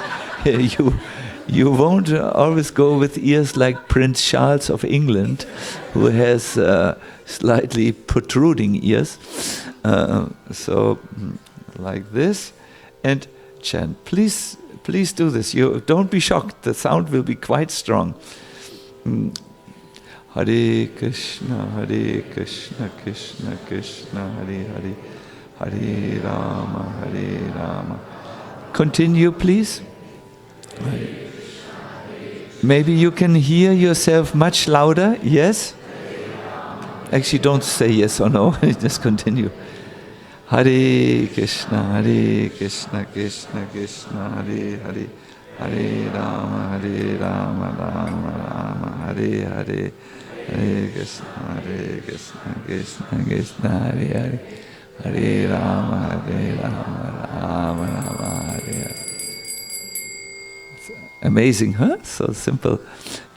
You won't always go with ears like Prince Charles of England, who has slightly protruding ears. So like this, and chant. Please Please do this. You don't be shocked. The sound will be quite strong. Hare Krishna, Krishna Krishna, Hare Hare, Hare Rama. Continue, please. Maybe you can hear yourself much louder. Yes? Actually, don't say yes or no. Just continue. Hare Krishna, Krishna Krishna, Hare Hare, Hare Rama, Rama Rama, Hare Hare, Hare Krishna, Krishna Krishna, Hare Hare, Hare Rama, Rama Rama, Hare Hare. Amazing, huh? So simple.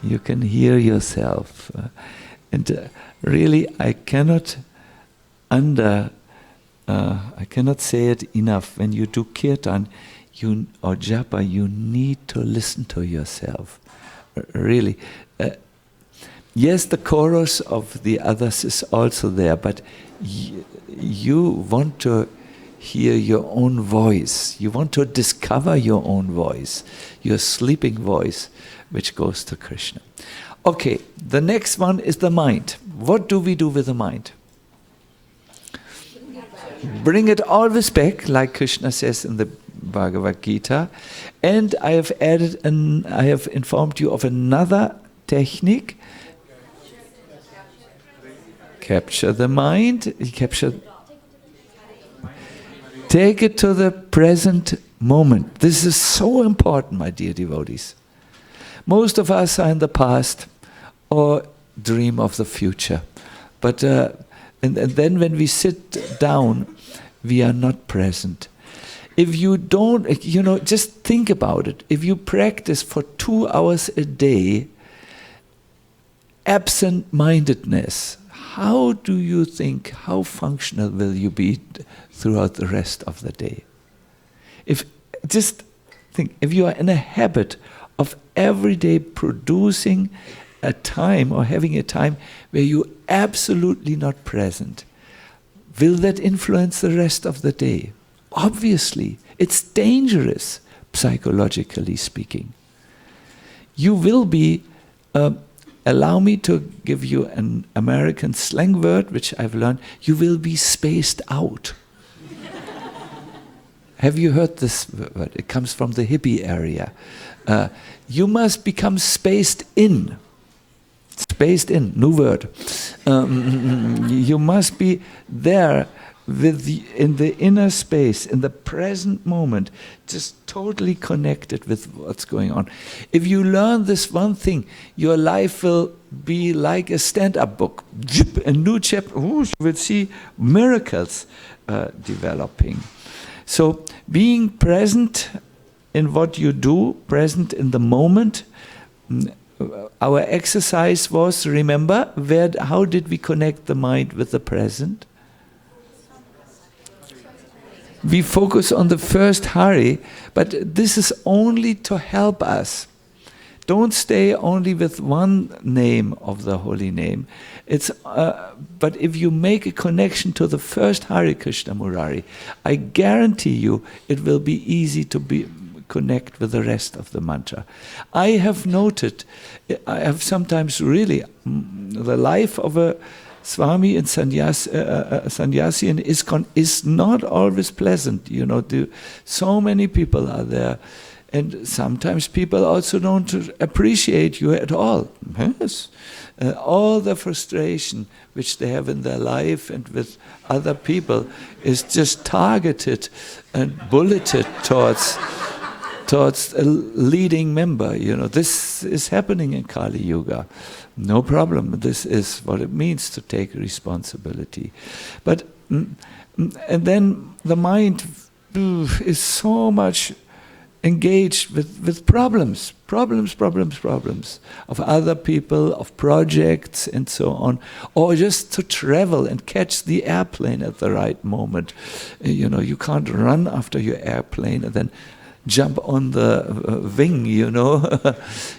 You can hear yourself. And really, I cannot say it enough. When you do Kirtan or Japa, you need to listen to yourself. Really. Yes, the chorus of the others is also there, but you want to hear your own voice. You want to discover your own voice, your sleeping voice, which goes to Krishna. Okay, the next one is the mind. What do we do with the mind? Bring it always back, like Krishna says in the Bhagavad Gita. And I have I have informed you of another technique. Capture the mind. Take it to the present moment. This is so important, my dear devotees. Most of us are in the past or dream of the future. But and then when we sit down, we are not present. If you don't, just think about it. If you practice for 2 hours a day absent-mindedness, how do you think, how functional will you be throughout the rest of the day? Just think, if you are in a habit of every day producing a time or having a time where you're absolutely not present, will that influence the rest of the day? Obviously, it's dangerous, psychologically speaking. You will be, allow me to give you an American slang word, which I've learned, you will be spaced out. Have you heard this word? It comes from the hippie area. You must become spaced in. Spaced in, new word. You must be there in the inner space, in the present moment, just totally connected with what's going on. If you learn this one thing, your life will be like a stand-up book. A new chapter, you will see miracles developing. So being present in what you do, present in the moment. Our exercise was, remember, how did we connect the mind with the present? We focus on the first Hari, but this is only to help us. Don't stay only with one name of the holy name. But if you make a connection to the first Hare Krishna Murari, I guarantee you it will be easy to connect with the rest of the mantra. I have noted, I have sometimes really, the life of a Swami and sannyasi in ISKCON is not always pleasant. So many people are there. And sometimes people also don't appreciate you at all. Yes. All the frustration which they have in their life and with other people is just targeted and bulleted towards a leading member. This is happening in Kali Yuga. No problem. This is what it means to take responsibility. But and then the mind is so much engaged with problems of other people, of projects and so on, or just to travel and catch the airplane at the right moment. You can't run after your airplane and then jump on the wing, You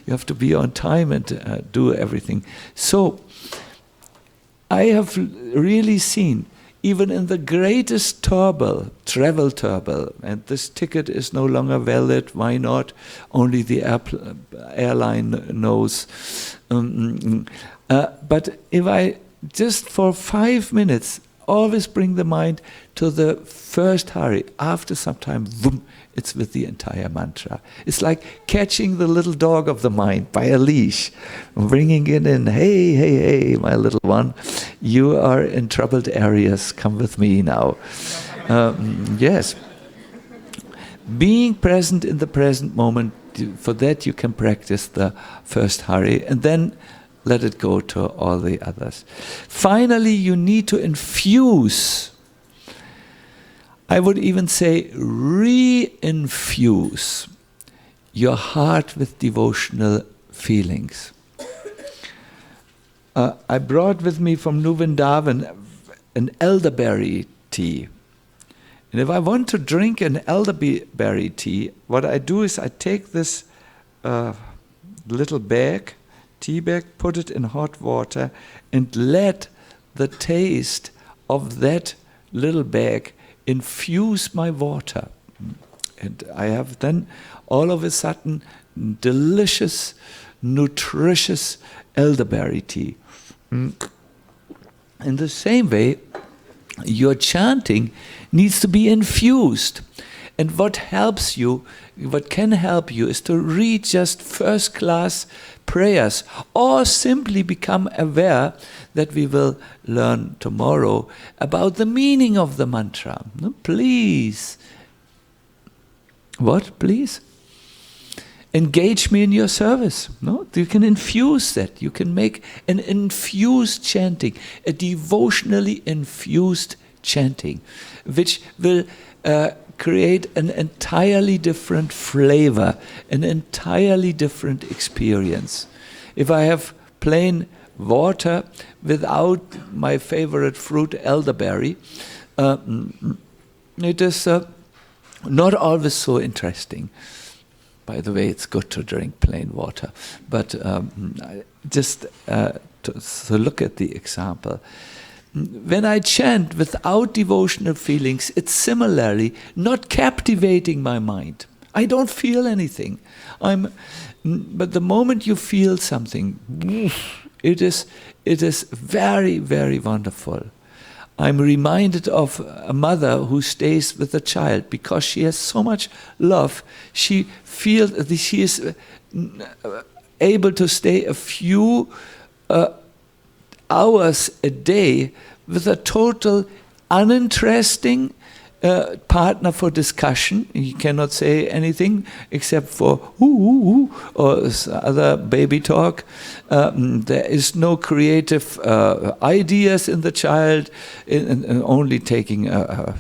have to be on time and do everything. So I have really seen even in the greatest travel trouble, and this ticket is no longer valid, why not? Only the airline knows. But if I just for 5 minutes always bring the mind to the first hari, after some time, boom, it's with the entire mantra. It's like catching the little dog of the mind by a leash, bringing it in, hey, hey, hey, my little one, you are in troubled areas, come with me now. Yes. Being present in the present moment, for that you can practice the first hari, and then let it go to all the others. Finally, you need to infuse, I would even say re-infuse your heart with devotional feelings. I brought with me from New Vrindavan an elderberry tea. And if I want to drink an elderberry tea, what I do is I take this little bag, tea bag, put it in hot water, and let the taste of that little bag infuse my water. And I have then all of a sudden delicious, nutritious elderberry tea. In the same way, your chanting needs to be infused. And what helps you, what can help you, is to read just first-class prayers, or simply become aware that we will learn tomorrow about the meaning of the mantra. No, please. What? Please? Engage me in your service. No? You can infuse that. You can make an infused chanting, a devotionally infused chanting, which will create an entirely different flavor, an entirely different experience. If I have plain water without my favorite fruit, elderberry, it is not always so interesting. By the way, it's good to drink plain water, but just to look at the example. When I chant without devotional feelings, it's similarly not captivating my mind. I don't feel anything. But the moment you feel something, it is very, very wonderful. I'm reminded of a mother who stays with a child because she has so much love. She feels that she is able to stay a few hours a day with a total uninteresting partner for discussion. He cannot say anything except for ooh, or other baby talk. There is no creative ideas in the child, only taking a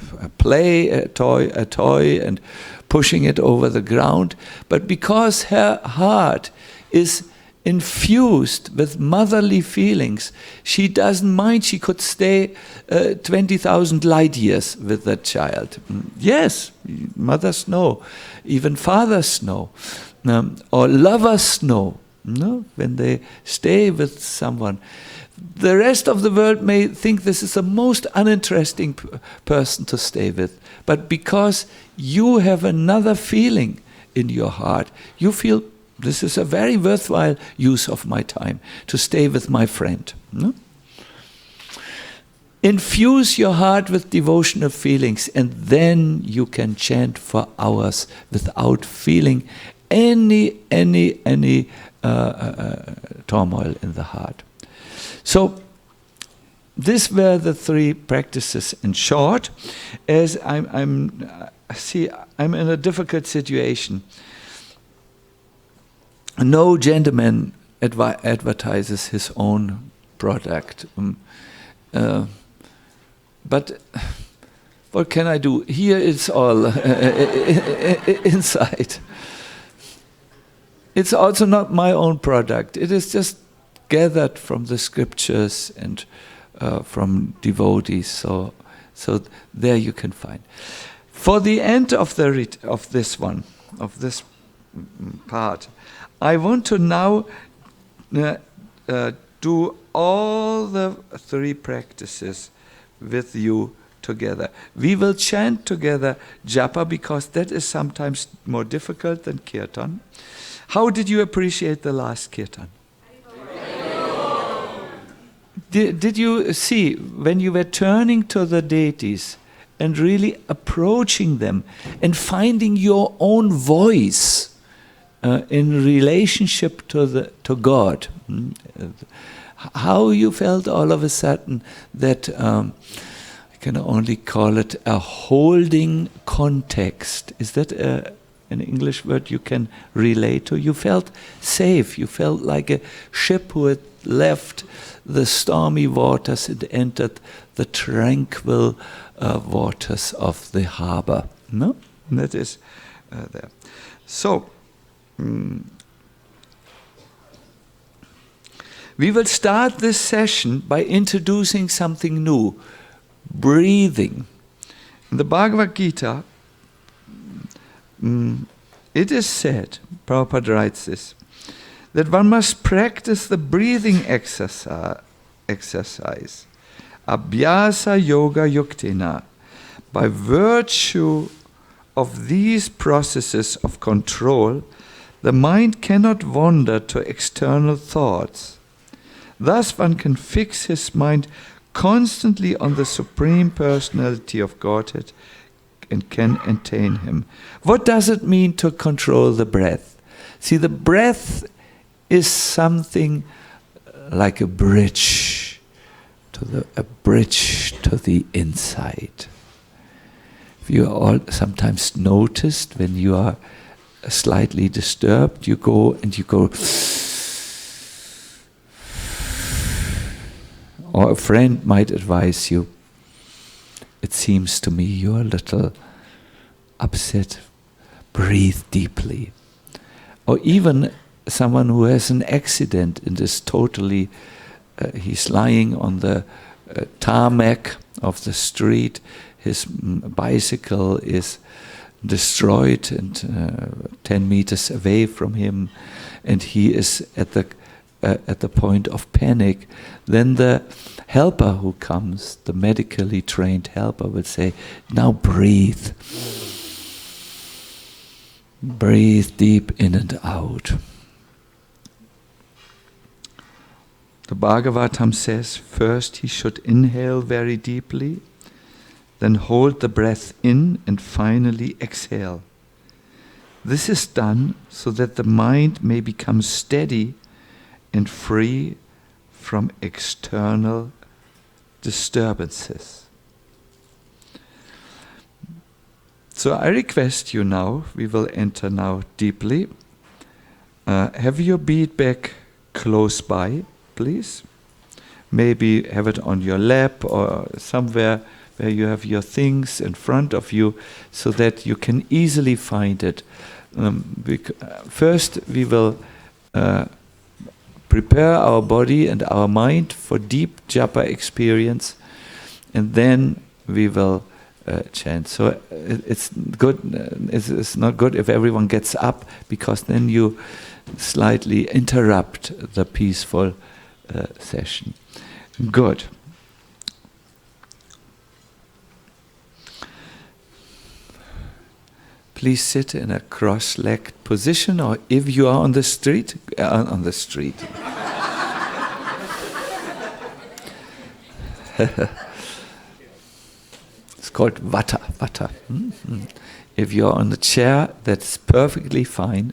toy and pushing it over the ground. But because her heart is infused with motherly feelings, she doesn't mind. She could stay 20,000 light years with that child. Yes, mothers know, even fathers know, or lovers know, no? When they stay with someone. The rest of the world may think this is the most uninteresting person to stay with, but because you have another feeling in your heart, you feel this is a very worthwhile use of my time to stay with my friend. No? Infuse your heart with devotional feelings, and then you can chant for hours without feeling any turmoil in the heart. So these were the three practices in short. As I'm in a difficult situation. No gentleman advertises his own product. But what can I do? Here it's all inside. It's also not my own product. It is just gathered from the scriptures and from devotees. So there you can find. For the end of this part, I want to now do all the three practices with you together. We will chant together japa because that is sometimes more difficult than kirtan. How did you appreciate the last kirtan? Did you see when you were turning to the deities and really approaching them and finding your own voice in relationship to God? How you felt all of a sudden that I can only call it a holding context. Is that an English word you can relate to? You felt safe. You felt like a ship who had left the stormy waters and entered the tranquil waters of the harbor. No? That is there. So, we will start this session by introducing something new, breathing. In the Bhagavad Gita, it is said, Prabhupada writes this, that one must practice the breathing exercise, abhyasa yoga yuktina. By virtue of these processes of control, the mind cannot wander to external thoughts. Thus one can fix his mind constantly on the Supreme Personality of Godhead and can attain Him. What does it mean to control the breath? See, the breath is something like a bridge to the inside. If you all sometimes noticed when you are slightly disturbed, you go, or a friend might advise you, it seems to me you're a little upset, breathe deeply. Or even someone who has an accident and is totally, he's lying on the tarmac of the street, his bicycle is destroyed and 10 meters away from him, and he is at the point of panic. Then the helper who comes, the medically trained helper, will say, now breathe. Breathe deep in and out. The Bhagavatam says first he should inhale very deeply, then hold the breath in and finally exhale. This is done so that the mind may become steady and free from external disturbances. So I request you now, we will enter now deeply. Have your bead bag close by, please. Maybe have it on your lap or somewhere where you have your things in front of you so that you can easily find it. First we will prepare our body and our mind for deep japa experience, and then we will chant. So it's good. It's not good if everyone gets up, because then you slightly interrupt the peaceful session. Good. Please sit in a cross-legged position, or if you are on the street, It's called vata. Mm-hmm. If you're on the chair, that's perfectly fine.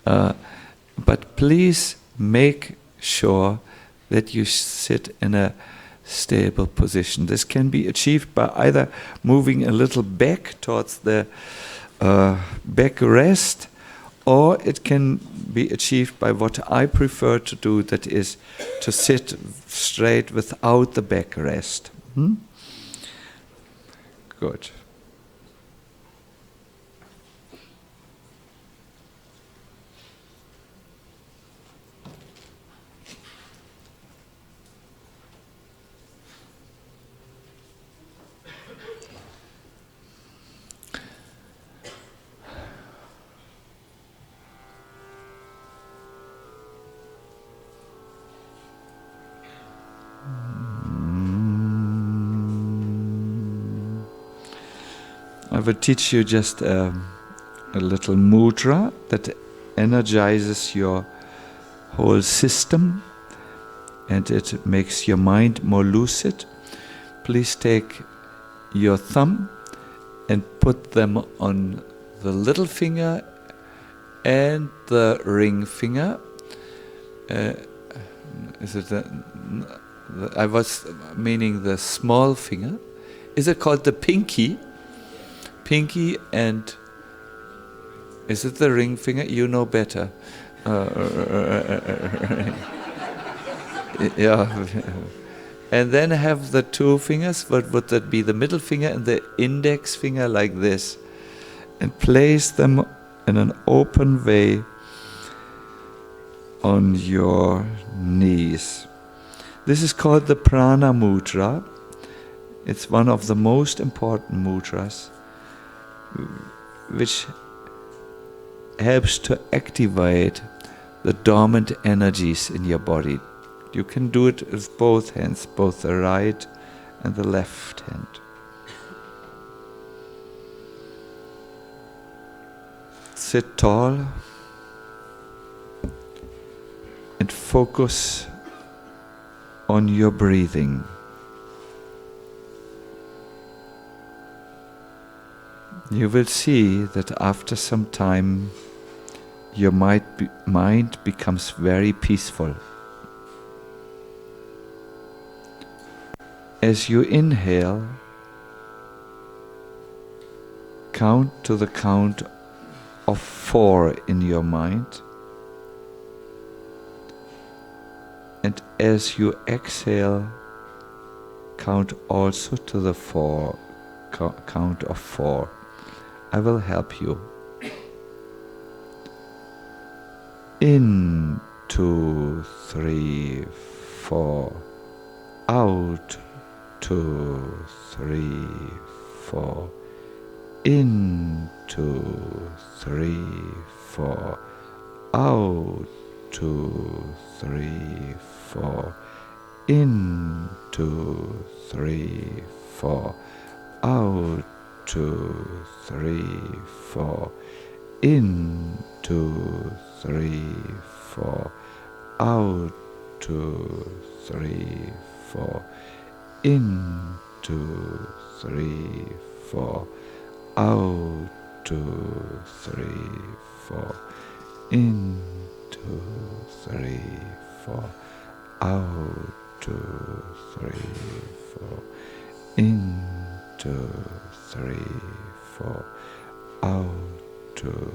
But please make sure that you sit in a stable position. This can be achieved by either moving a little back towards the backrest, or it can be achieved by what I prefer to do, that is to sit straight without the backrest. Good. I will teach you just a little mudra that energizes your whole system and it makes your mind more lucid. Please take your thumb and put them on the little finger and the ring finger. I was meaning the small finger. Is it called the pinky? Pinky and... Is it the ring finger? You know better. Yeah. And then have the two fingers, what would that be? The middle finger and the index finger like this. And place them in an open way on your knees. This is called the prana mudra. It's one of the most important mudras, which helps to activate the dormant energies in your body. You can do it with both hands, both the right and the left hand. Sit tall and focus on your breathing. You will see that after some time your mind becomes very peaceful. As you inhale, count to the count of 4 in your mind. And as you exhale, count also to the count of 4. I will help you. In, 2, 3, 4. Out, 2, 3, 4. In, 2, 3, 4. Out, 2, 3, 4. In, 2, 3, 4. Out, 2, 3, 4. In, 2, 3, 4. Out, 2, 3, 4. In, 2, 3, 4. Out, 2, 3, 4. In, 2, 3, 4. Out, 2, 3, 4. In, 2, 3, 4. Out, 2,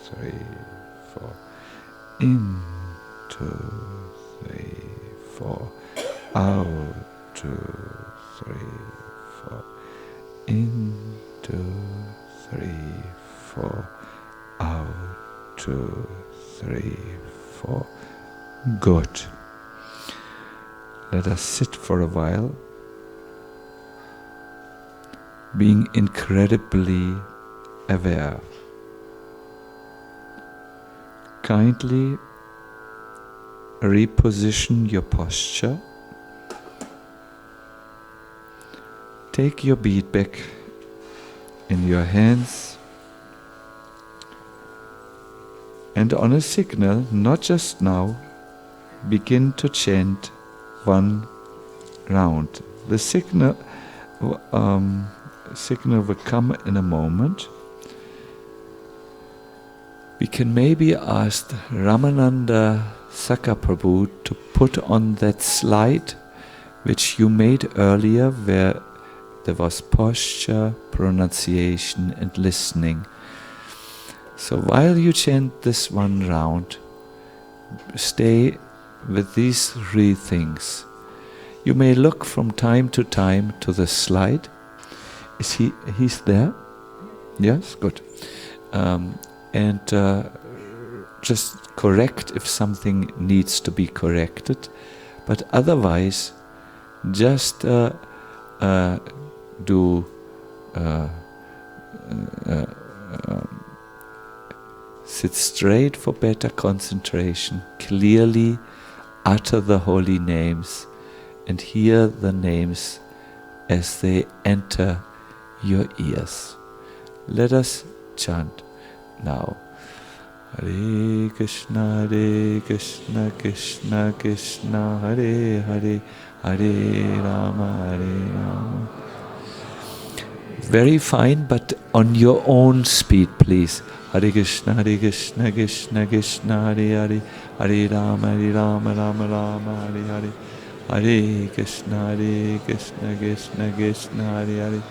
3, 4. In, 2, 3, 4. Out, 2, 3, 4. In, 2, 3, 4. Out, 2, 3, 4. Good. Let us sit for a while, being incredibly aware. Kindly reposition your posture. Take your bead back in your hands, and on a signal, not just now, begin to chant 1 round. The signal will come in a moment. We can maybe ask Ramananda Sakaprabhu to put on that slide which you made earlier, where there was posture, pronunciation and listening. So while you chant this 1 round, stay with these 3 things. You may look from time to time to the slide. He's there? Yes, good. And just correct if something needs to be corrected. But otherwise, just sit straight for better concentration. Clearly utter the holy names and hear the names as they enter your ears. Let us chant now. Hare Krishna, Krishna Krishna, Hare Hare, Hare Rama, Hare Rama. Very fine, but on your own speed, please. Hare Krishna, Krishna Krishna, Hare Hare, Hare Rama, Rama Rama, Hare Hare. Hare Krishna, Krishna Krishna, Hare Hare,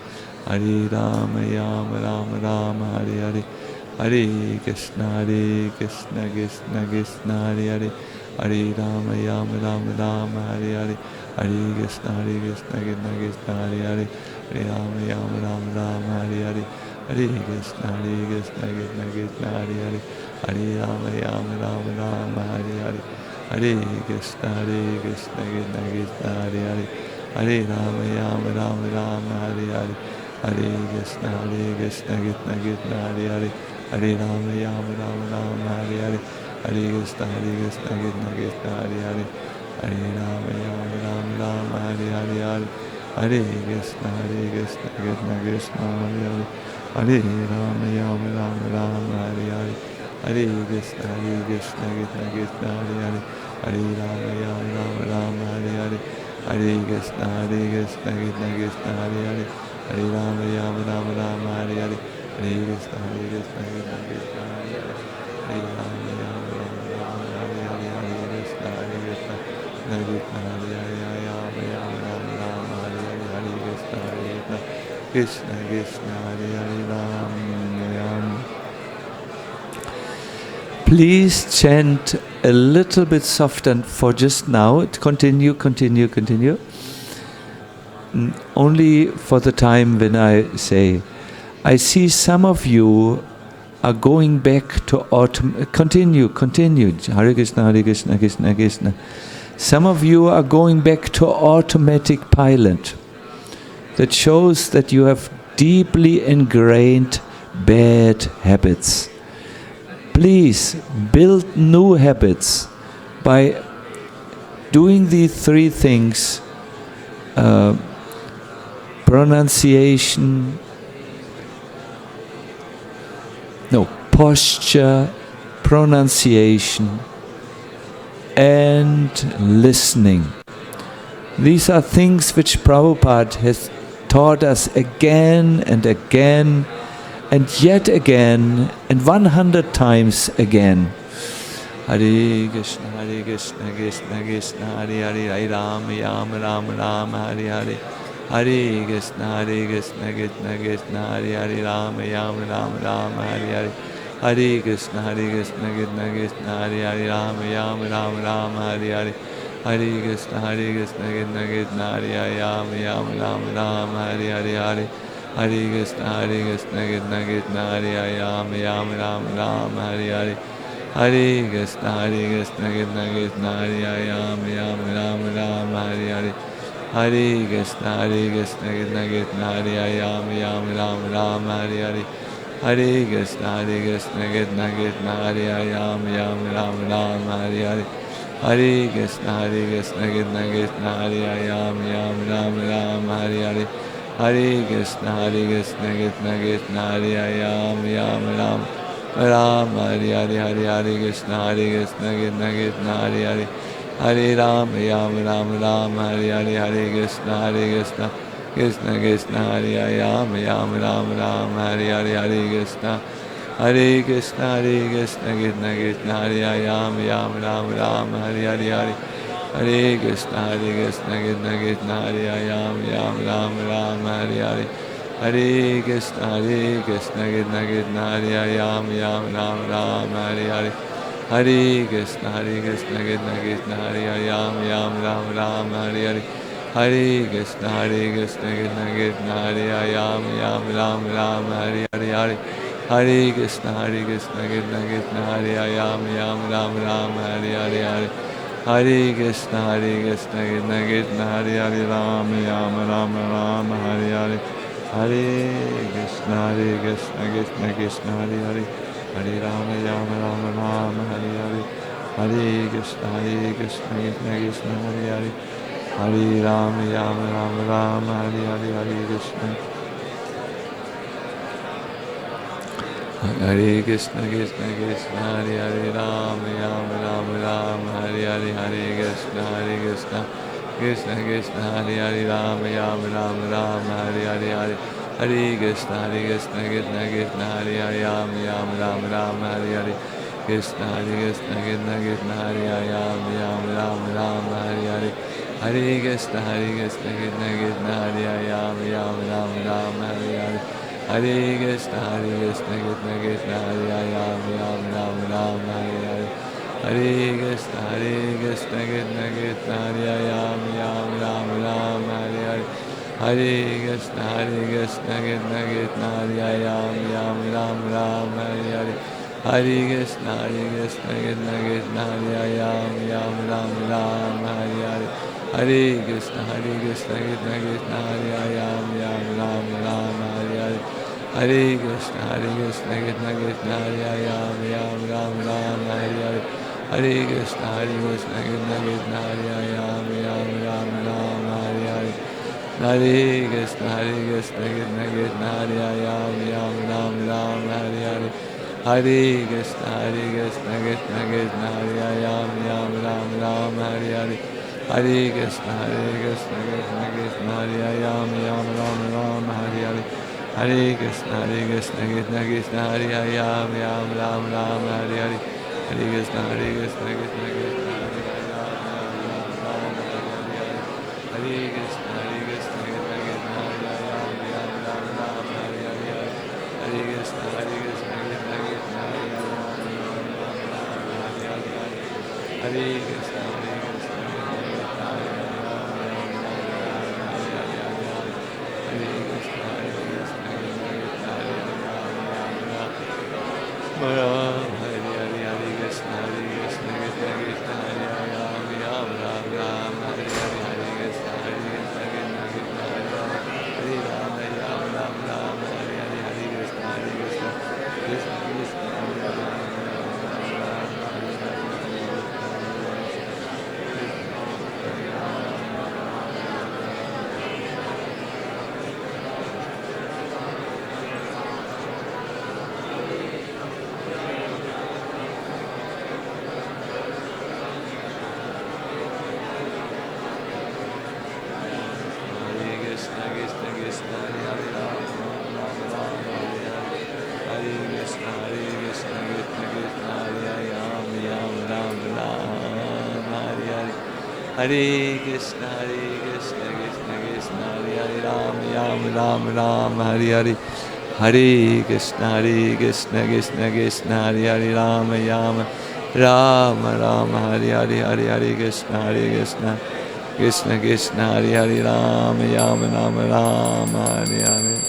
Hare Rama, Rama, Hare Hare. Hare Krishna, Krishna Krishna, Hare Hare, Hare Rama, Rama, Hare Hare. Hare Krishna, Krishna Krishna, Hare Hare, Hare Rama, Rama, Hare Hare. Hare Krishna, Krishna Krishna, Hare Hare, Hare Rama, Rama, Hare Hare. Hare Krishna, Krishna Krishna, Hare Hare, Hare Rama, Rama, Hare Hare. Hare Krishna, Krishna Krishna, Hare Hare, Hare Rama, Hare Hare. Hare Krishna, Krishna Krishna, Hare Hare, Hare Rama, Hare Hare. Hare Krishna, Krishna Krishna, Hare Hare, Hare Rama, Hare Hare. Hare Krishna, Krishna Krishna, Hare Hare, Hare Rama, Hare Hare. Hare Krishna, Krishna Krishna, Hare Hare, Hare Rama, Hare Hare. Hare Krishna, Krishna Krishna, Hare Hare, Hare Rama, Hare Hare. Hare Krishna, Krishna Krishna, Hare Hare, Krishna Krishna, Hare Hare, Ram. Please chant a little bit softer for just now. Continue. Only for the time when I say. I see some of you are going back to continue. Hare Krishna, Krishna Krishna. Some of you are going back to automatic pilot. That shows that you have deeply ingrained bad habits. Please build new habits by doing these three things: posture, pronunciation, and listening. These are things which Prabhupada has taught us again and again and yet again and 100 times again. Hare Krishna, Krishna Krishna, Hare Hare, Hare Rama, Rama, Hare Hare. Hare Krishna, Krishna Krishna, Hare Hare, Rama, Rama, Hare Hare. Hare Krishna, Krishna Krishna, Hare Hare, Rama, Hare Hare. Hare Krishna, Krishna Krishna, Hare Hare, Rama, Hare Hare. Hare Krishna, Krishna Krishna, Hare Hare, Rama, Hare Hare. Hare Krishna, Krishna Krishna, Hare Hare, Rama, Hare Hare. Hare Krishna, Krishna Krishna, Hare Hare, Rama, Hare Hare. Hare Krishna, Krishna Krishna, Hare Hare, Rama, Hare Hare. Hare Krishna, Krishna Krishna, Hare Hare, Rama, Hare Hare. Hare Krishna, Krishna Krishna, Hare Hare, Rama, Hare Hare. Hare Krishna, Krishna Krishna, Hare Hare. Hare Rama, Hare Hare. Hare Krishna, Krishna Krishna, Hare Hare, Rama, Hare Hare. Hare Krishna, Krishna Krishna, Hare Hare, Rama, Hare Hare. Hare Krishna, Krishna Krishna, Hare Hare, Rama, Hare Hare. Hare Krishna, Krishna Krishna, Hare Hare, Rama, Hare Hare. Hare Krishna, Krishna Krishna, Hare Hare, Rama, Hare Hare. Hare Krishna, Krishna Krishna, Hare Hare, Rama, Hare Hare. Hare Krishna, Krishna Krishna, Hare Hare, Rama, Hare Hare. Hare Krishna, Krishna Krishna, Hare Hare, Rama, Hare Hare. Hare Krishna, Krishna Krishna, Hare Hare, Hare Rama, Hare Hare. Hare Krishna, Krishna Krishna, Hare Hare, Hare Rama, Hare Hare. Hare Krishna. Hare Krishna Krishna Krishna Hare Hare Rama Rama Rama Rama Hare Hare Hare Krishna Krishna Krishna Hare Hare Rama Rama Rama Rama Hare Hare Hare Krishna Krishna Krishna Hare Hare Rama Rama Rama Rama Hare Hare Krishna Krishna Krishna Hare Hare Rama Rama Rama Rama Hare Hare Hare Krishna Krishna Krishna Hare Hare Rama Rama Rama Rama Hare Hare Hare Krishna Krishna Krishna Hare Hare Rama Rama Rama Rama Hare Hare Hare Krishna Krishna Krishna Hare Hare Rama Rama Rama Rama Hare Hare Hare Krishna Krishna Krishna Hare Hare Rama Rama Rama Rama Hare Hare Hare Krishna Krishna Krishna Hare Hare Rama Rama Rama Rama Hare Hare Hare Krishna Krishna Krishna Hare Hare Rama Rama Rama Rama Hare Hare Hare Krishna Krishna Krishna Hare Hare Rama Rama Rama Rama Hare Hare Hare Krishna Krishna Krishna Hare Hare Rama Rama Rama Rama Hare Hare Hare Krishna Krishna Krishna Hare Hare Rama Rama Rama Rama Hare Hare Hare Krishna Krishna Krishna Hare Hare Rama Rama Rama Rama Hare Hare Hare Krishna Krishna Krishna Hare Hare Rama Rama Rama Rama Hare Hare Hare Krishna Krishna Krishna Hare Hare Rama Rama Rama Rama Hare Hare Hare Krishna Krishna Krishna Hare Hare Rama Rama Rama Hare Hare Hare Krishna Krishna Krishna Hare Hare Rama Rama Rama Rama Hare Hare Hare Krishna Krishna Krishna Hare Hare Hare Krishna Hare Krishna Krishna Krishna Hare Hare Rama Rama Rama Rama Hare Hare Hare Krishna Krishna Krishna Hare Hare Rama Rama Rama Rama Hare Hare Hare Hare Krishna Krishna Krishna Hare Hare Rama Rama Rama Rama Hare Hare.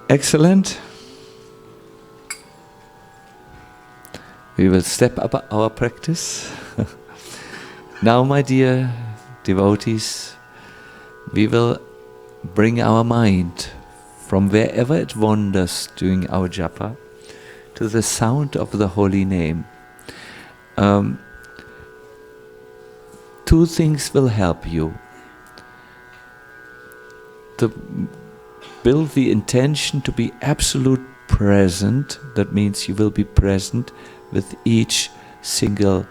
Excellent. We will step up our practice. Now, my dear devotees, we will bring our mind from wherever it wanders during our japa to the sound of the holy name. Two things will help you. To build the intention to be absolute present, that means you will be present with each single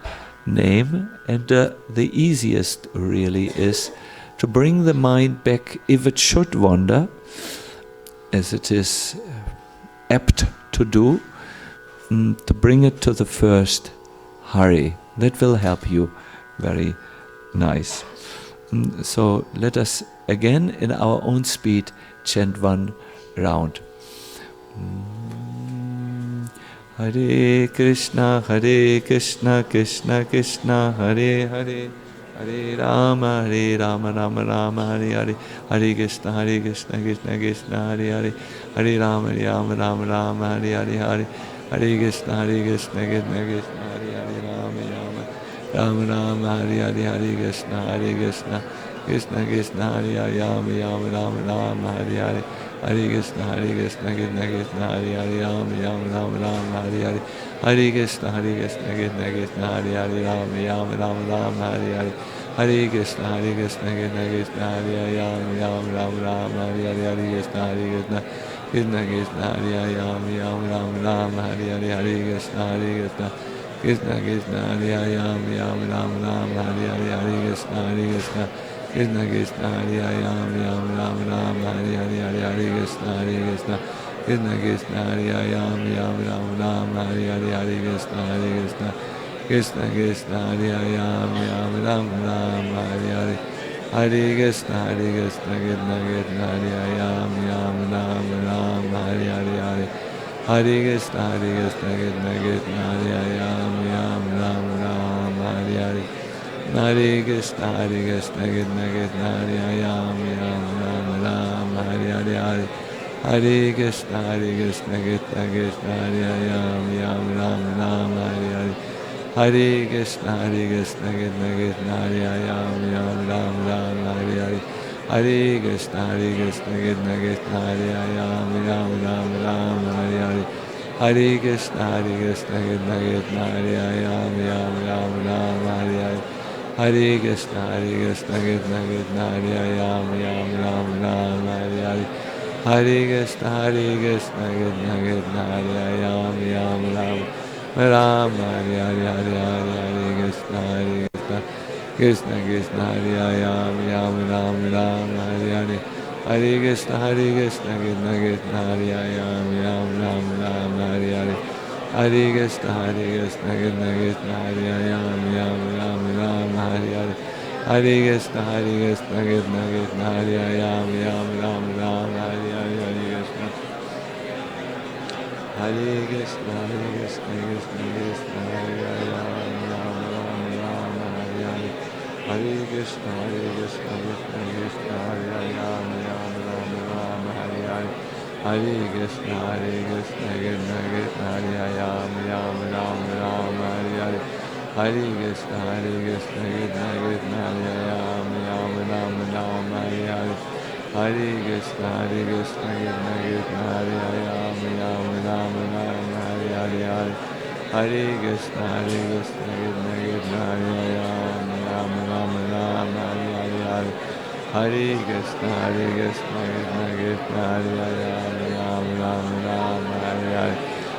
name, and the easiest really is to bring the mind back, if it should wander, as it is apt to do, to bring it to the first Hari. That will help you very nice. So let us again in our own speed chant one round. Hare Krishna Krishna Krishna Hare Hare Hare Rama Rama Rama Hare Hare Hare Krishna Krishna Krishna Hare Hare Hare Rama Rama Rama Hare Hare Hare Krishna Krishna Krishna Hare Hare Rama Rama Hare Hare Hare Krishna Krishna Krishna Hare Hare Rama Rama Hare Hare Hare Krishna Krishna Krishna Hare Hare Rama Rama Hare Hare Hare Krishna Krishna Krishna Hare Hare Rama Rama Hare Hare Hare Krishna Krishna Krishna Hare Ram Ram Ram Hare Hare Hare Krishna Krishna Krishna Hare Ram Ram Hare Hare Krishna Krishna Krishna Hare Ram Ram Hare Hare Krishna Krishna Krishna Hare Ram Ram Hare Hare Krishna Krishna Krishna Hare Ram Ram Hare Hare Krishna Krishna Krishna Hare Ram Ram Hare Hare Hare Krishna Krishna Krishna Hare Ram Ram Hare Hare Hare Krishna Krishna Krishna Hare Ram Hare Hare Hare Krishna Krishna Krishna Hare Ram Hare Hare Hare Krishna Krishna Krishna Hare Ram Hare Hare Hare Krishna Krishna Krishna Hare Ram Hare Hare Hare Krishna Krishna Krishna Hare Ram Hare Hare Hare Krishna Krishna Krishna Hare Ram Hare Hare Hare Krishna Krishna Krishna Hare Ram Hare Hare Hare Krishna Krishna Krishna Hare Ram Hare Hare Hare Krishna Krishna Krishna Hare Ram Hare Hare Hare Krishna Krishna Krishna Hare Ram Hare Hare Hare Krishna Krishna Krishna Hare Ram Hare Hare Hare Krishna Krishna Krishna Hare Ram Hare Hare Hare Krishna Krishna Krishna Hare Ram Hare Hare Hare Krishna Krishna Krishna Hare Ram Hare Hare Hare Krishna Krishna Krishna Hare Ram Hare Hare Hare Krishna Krishna Krishna Hare Ram Hare Hare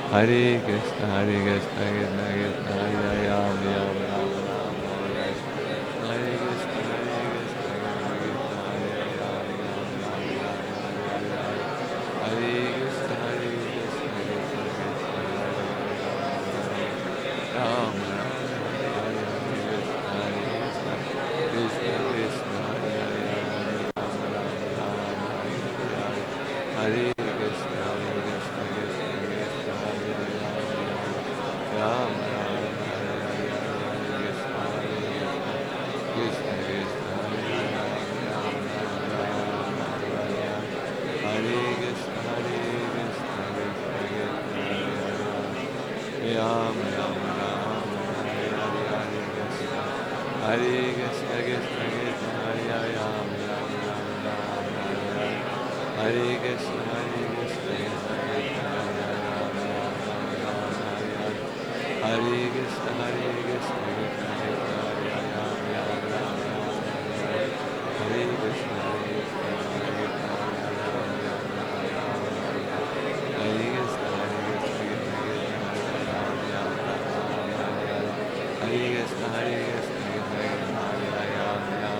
Hare Krishna Krishna Krishna Hare Ram Hare Krishna Krishna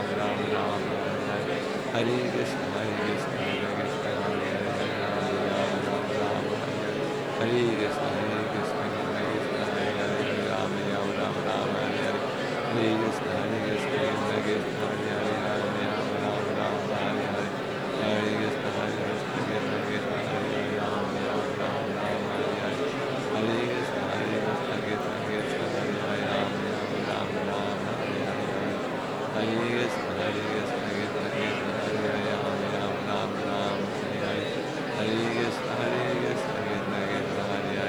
Krishna Hare Ram Hare Krishna Krishna Krishna Hare Ram Hare Krishna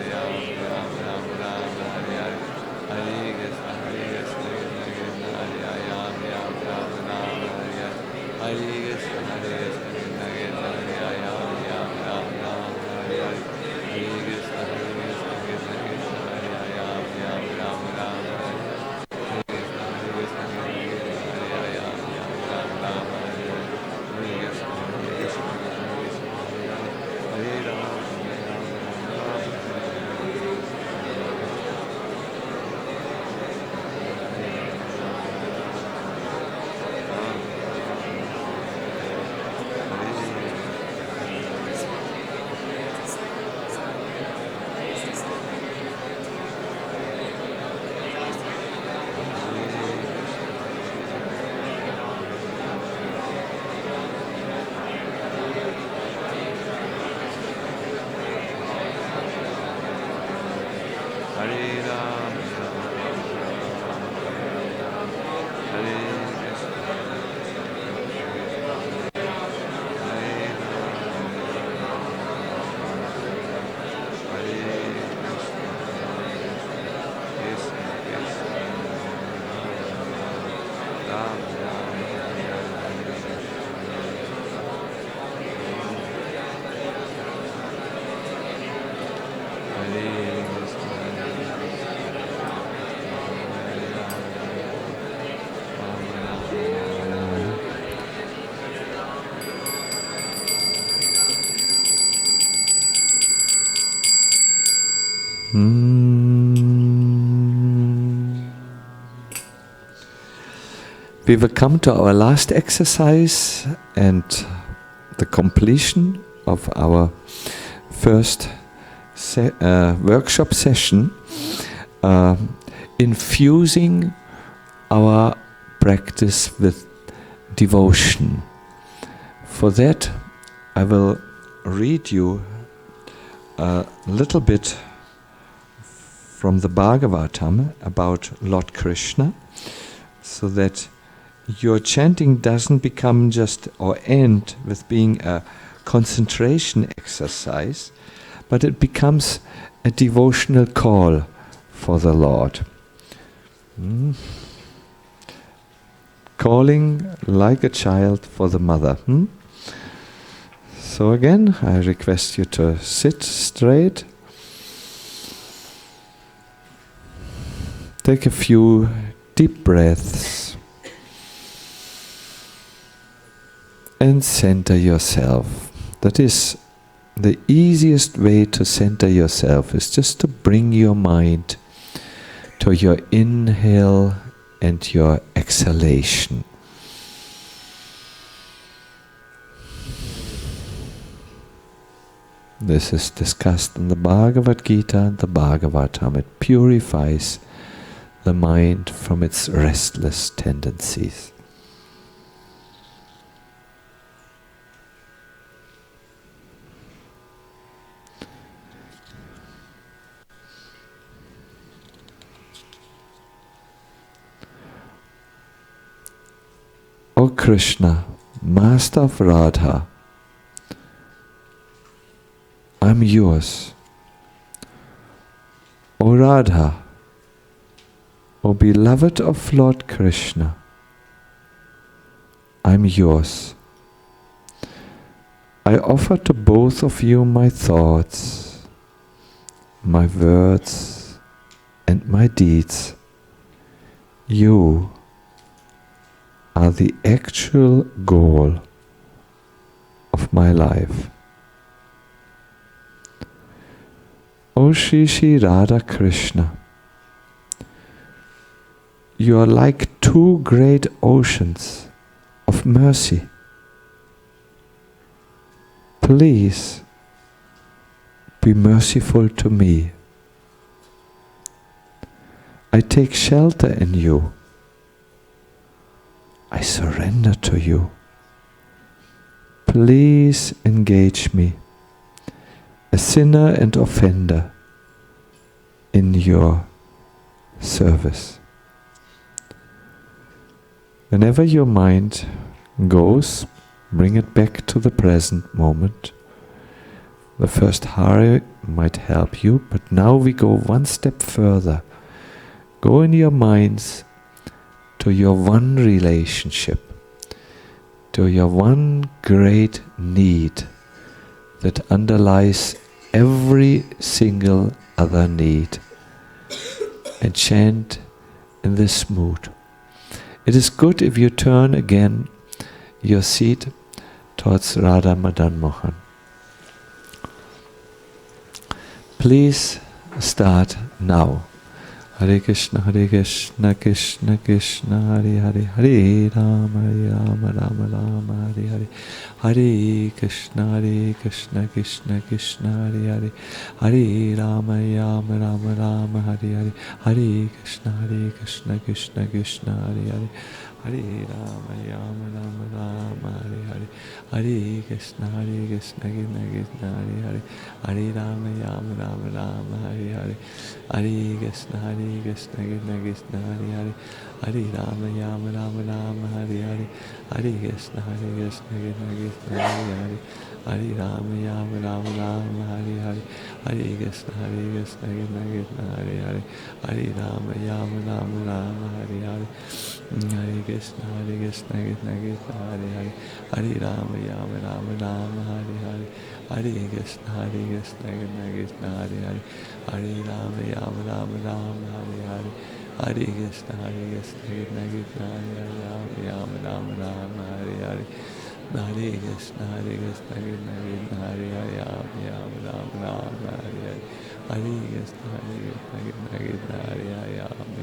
Krishna Krishna Hare We will come to our last exercise and the completion of our first workshop session, infusing our practice with devotion. For that, I will read you a little bit from the Bhagavatam about Lord Krishna, so that your chanting doesn't become just or end with being a concentration exercise, but it becomes a devotional call for the Lord. Calling like a child for the mother. So again, I request you to sit straight. Take a few deep breaths. And center yourself. That is the easiest way to center yourself, is just to bring your mind to your inhale and your exhalation. This is discussed in the Bhagavad Gita and the Bhagavatam. It purifies the mind from its restless tendencies. O Krishna, Master of Radha, I'm yours. O Radha, O beloved of Lord Krishna, I'm yours. I offer to both of you my thoughts, my words, and my deeds. You are the actual goal of my life. O Shri Shri Radha Krishna, you are like two great oceans of mercy. Please be merciful to me. I take shelter in you. I surrender to you. Please engage me, a sinner and offender, in your service. Whenever your mind goes, bring it back to the present moment. The first Hari might help you, but now we go one step further. Go in your minds to your one relationship, to your one great need that underlies every single other need, and chant in this mood. It is good if you turn again your seat towards Radha Madan Mohan. Please start now. Hare Krishna, Krishna Krishna, Hare Hare, Hare Rama, Rama Rama, Hare Hare. Hare Krishna, Krishna Krishna, Hare Hare, Hare Rama, Rama Rama, Hare Hare. Hare Krishna, Krishna Krishna, Hare Hare. Hare Rama, Rama Rama, Rama Hare Hare, Hare Krishna, Krishna Krishna, Hare Hare, Hare Rama, Rama Rama, Rama Hare Hare, Hare Krishna, Krishna Krishna, Hare Hare, Hare Rama, Rama Rama, Rama Hare Hare, Hare Krishna, Krishna Krishna, Hare Hare, Hare Rama, Rama Rama, Rama Hare Hare, Hare Krishna, Krishna Krishna, Hare Hare, Hare Rama, Rama Rama, Rama Hare Hare, Hare Krishna, Krishna Krishna, Hare Hare, Hare Rama, Rama Rama, Rama Hare Hare, Hare Krishna, Krishna Krishna, Hare Hare, Hare Rama, Rama Rama, Rama Hare Hare, Hare Krishna, Krishna Krishna, Hare Hare, Rama Rama, Rama Hare Hare, Hare Krishna, Krishna Krishna, Hare Hare, Rama Rama, Rama Hare Hare, Hare Krishna, Krishna Krishna, Hare Hare, Rama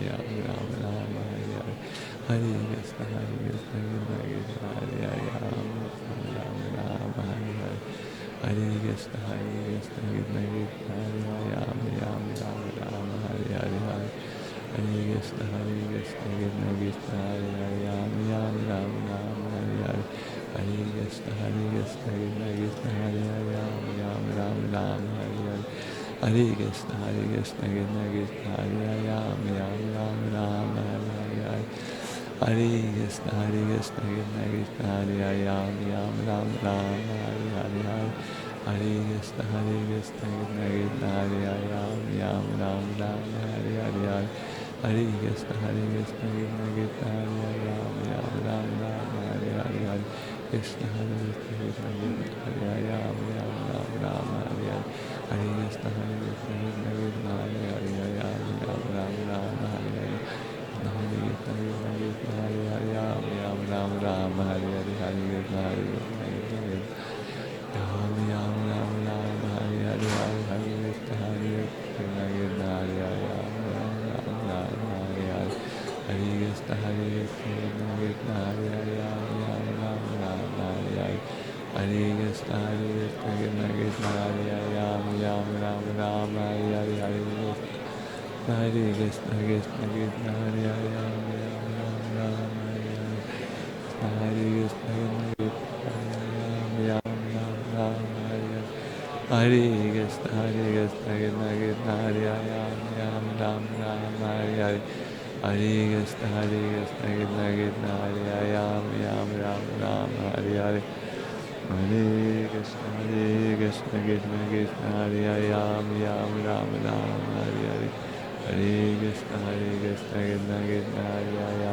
Rama, Hare Hare, Hare Krishna, Krishna Krishna, Hare Hare, Rama Rama, Hare Hare, Hare Krishna, Krishna Krishna, Hare Hare, Rama Rama, Hare Hare, Hare Krishna, Krishna Krishna, Hare Hare, Rama Rama, Hare Hare, Hare Krishna, Krishna Krishna, Hare Hare, Rama Rama, Hare Hare, Hare Krishna, Krishna Krishna, Hare Hare, Rama Rama, Hare Hare, Hare Krishna, Krishna Krishna, Hare Hare, Rama Rama, Hare Hare, Hare Krishna, Krishna Krishna, Hare Hare, Rama Rama, Hare Hare, Hare Krishna, Krishna Krishna, Hare Hare, Rama Rama, Hare Hare, Krishna, Krishna Krishna, Hare Hare, Rama Hare Hare, Hare Krishna, Krishna Krishna, Hare Hare, Rama Hare Hare, Hare Krishna, Krishna Krishna, Hare Hare, Rama Hare Hare, Hare Krishna, Krishna Krishna, Rama Hare Hare, Hare Krishna, Krishna Krishna, Hare Hare, Rama Hare Hare, Hare Krishna, Krishna Krishna, Hare Hare, Rama Hare Hare, Hare Krishna, Krishna Krishna, Hare Hare, Rama Hare Hare, Hare Krishna, Krishna Krishna, Hare Hare, Rama Hare Hare, Hare Krishna, Krishna Krishna, Hare Krishna, Krishna Krishna, Hare Hare, Rama Hare Hare, Hare Krishna, Krishna Krishna, Hare Hare, Rama Hare Hare, Hare Krishna, Krishna Krishna, Hare Hare, Rama Hare Hare, Hare Krishna, Krishna Krishna, Hare Hare,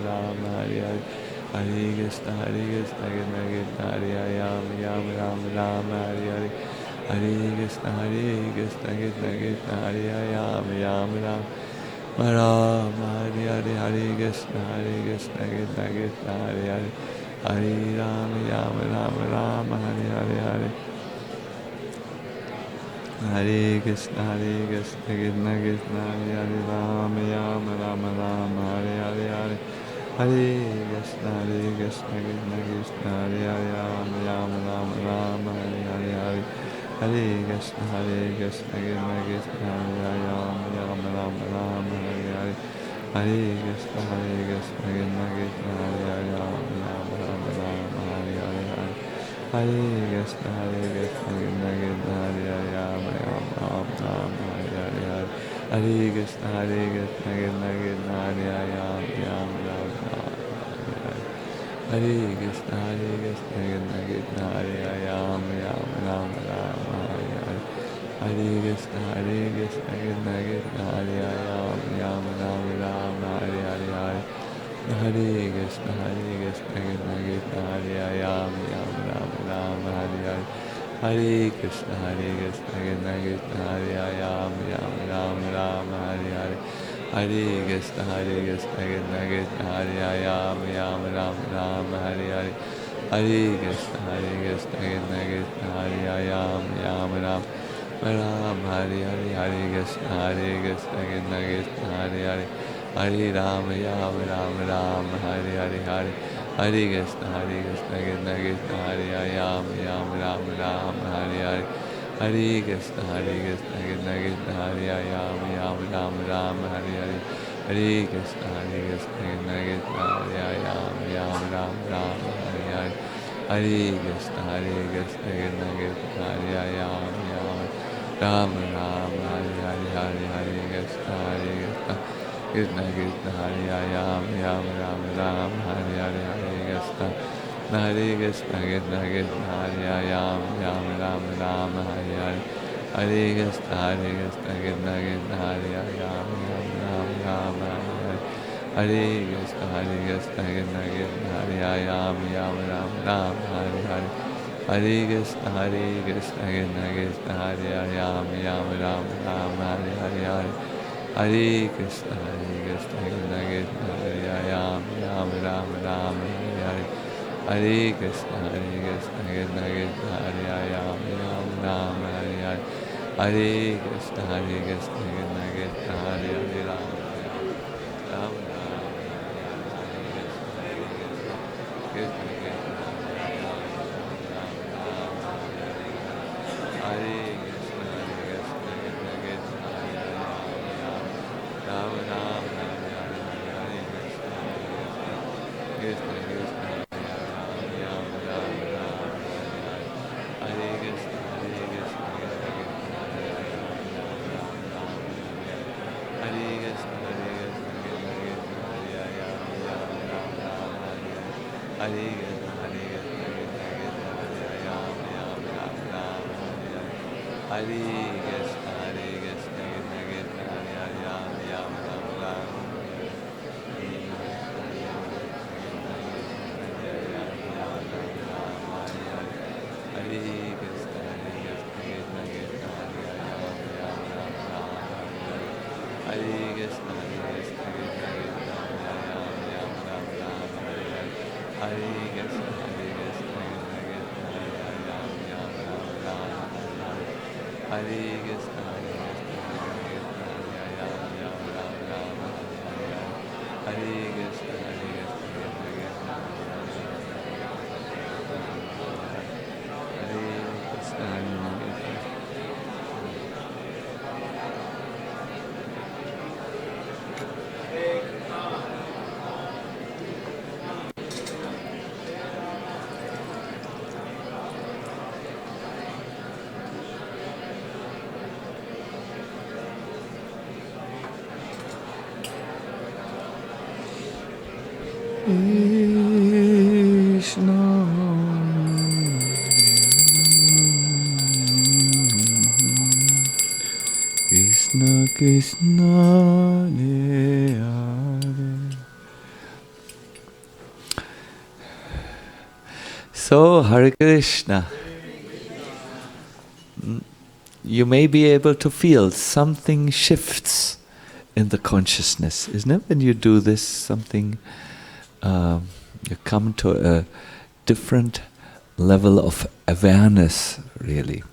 Rama Hare Hare, Hare Krishna, Krishna Krishna, Hare Hare, Rama Hare Hare, Hare Krishna, Krishna Krishna, Hare Hare, Rama Hare Hare, Hare Krishna, Krishna Krishna, Hare Hare, Hare Rama Hare Hare, Hare Krishna, Krishna Krishna, Hare Hare, Rama Rama, Hare Hare, Hare Krishna, Krishna Krishna, Hare Hare, Rama Rama, Hare Hare, Hare Krishna, Krishna Krishna, Hare Hare, Rama Rama, Hare Hare, Hare Krishna, Krishna Krishna, Hare Hare, Rama Rama, Hare Hare, Hare Krishna, Krishna Krishna, Hare Hare, Rama Rama, Hare Hare, Hare Krishna, Krishna Krishna, Hare Hare, Rama Rama, Hare Krishna, Krishna Krishna, Hare Hare, Rama Rama, Hare Krishna, Krishna Krishna, Hare Hare, Rama Rama, Hare Hare, Hare Krishna, Krishna Krishna, Hare Hare, Rama Rama, Hare Hare, Hare Krishna, Krishna Krishna, Hare Hare, Rama Rama, Hare Hare, Hare Krishna, Krishna Krishna, Hare Hare, Rama Rama, Hare Hare, Hare Krishna, Krishna Krishna, Hare Hare, Rama Rama, Hare Hare, Hare Krishna, Krishna Krishna, Hare Hare, Hare Rama, Rama, Hare Hare, Hare Krishna, Krishna Krishna, Hare Hare, Rama Rama, Hare Hare, Hare Krishna, Krishna Krishna, Hare Hare, Rama Rama, Hare Hare, Hare Krishna, Krishna Krishna, Hare Ram, Ram Ram, Hare Hare. Hare Krishna, Krishna Krishna, Hare Ram, Ram Ram, Hare Hare, Hare Krishna, Krishna Krishna, Hare Ram, Ram Ram, Hare Hare, Hare Krishna. Hare Krishna, Krishna Krishna, Hare Ram, Ram Ram, Hare Hare. Hare Krishna, Krishna Krishna, Hare Ram, Ram Ram, Hare Krishna, Krishna Krishna, Hare Ram, Ram Ram, Hare Krishna, Krishna Krishna, Hare Ram, Ram Hare. Hare Krishna, Krishna Krishna, Hare Ram, Ram Hare. Hare Krishna, Krishna Krishna, Hare Ram, Ram Hare. Hare Krishna, Krishna Krishna, Hare Ram, Ram Ram. Krishna Krishna, Hare Krishna, Krishna Krishna, Ram Ram, Hare Krishna, Krishna Krishna, Ram Ram, Hare Krishna, Krishna Hare Krishna, Hare Krishna Krishna, Hare Hare. So, Hare Krishna. You may be able to feel something shifts in the consciousness, isn't it? When you do this, something, you come to a different level of awareness, really.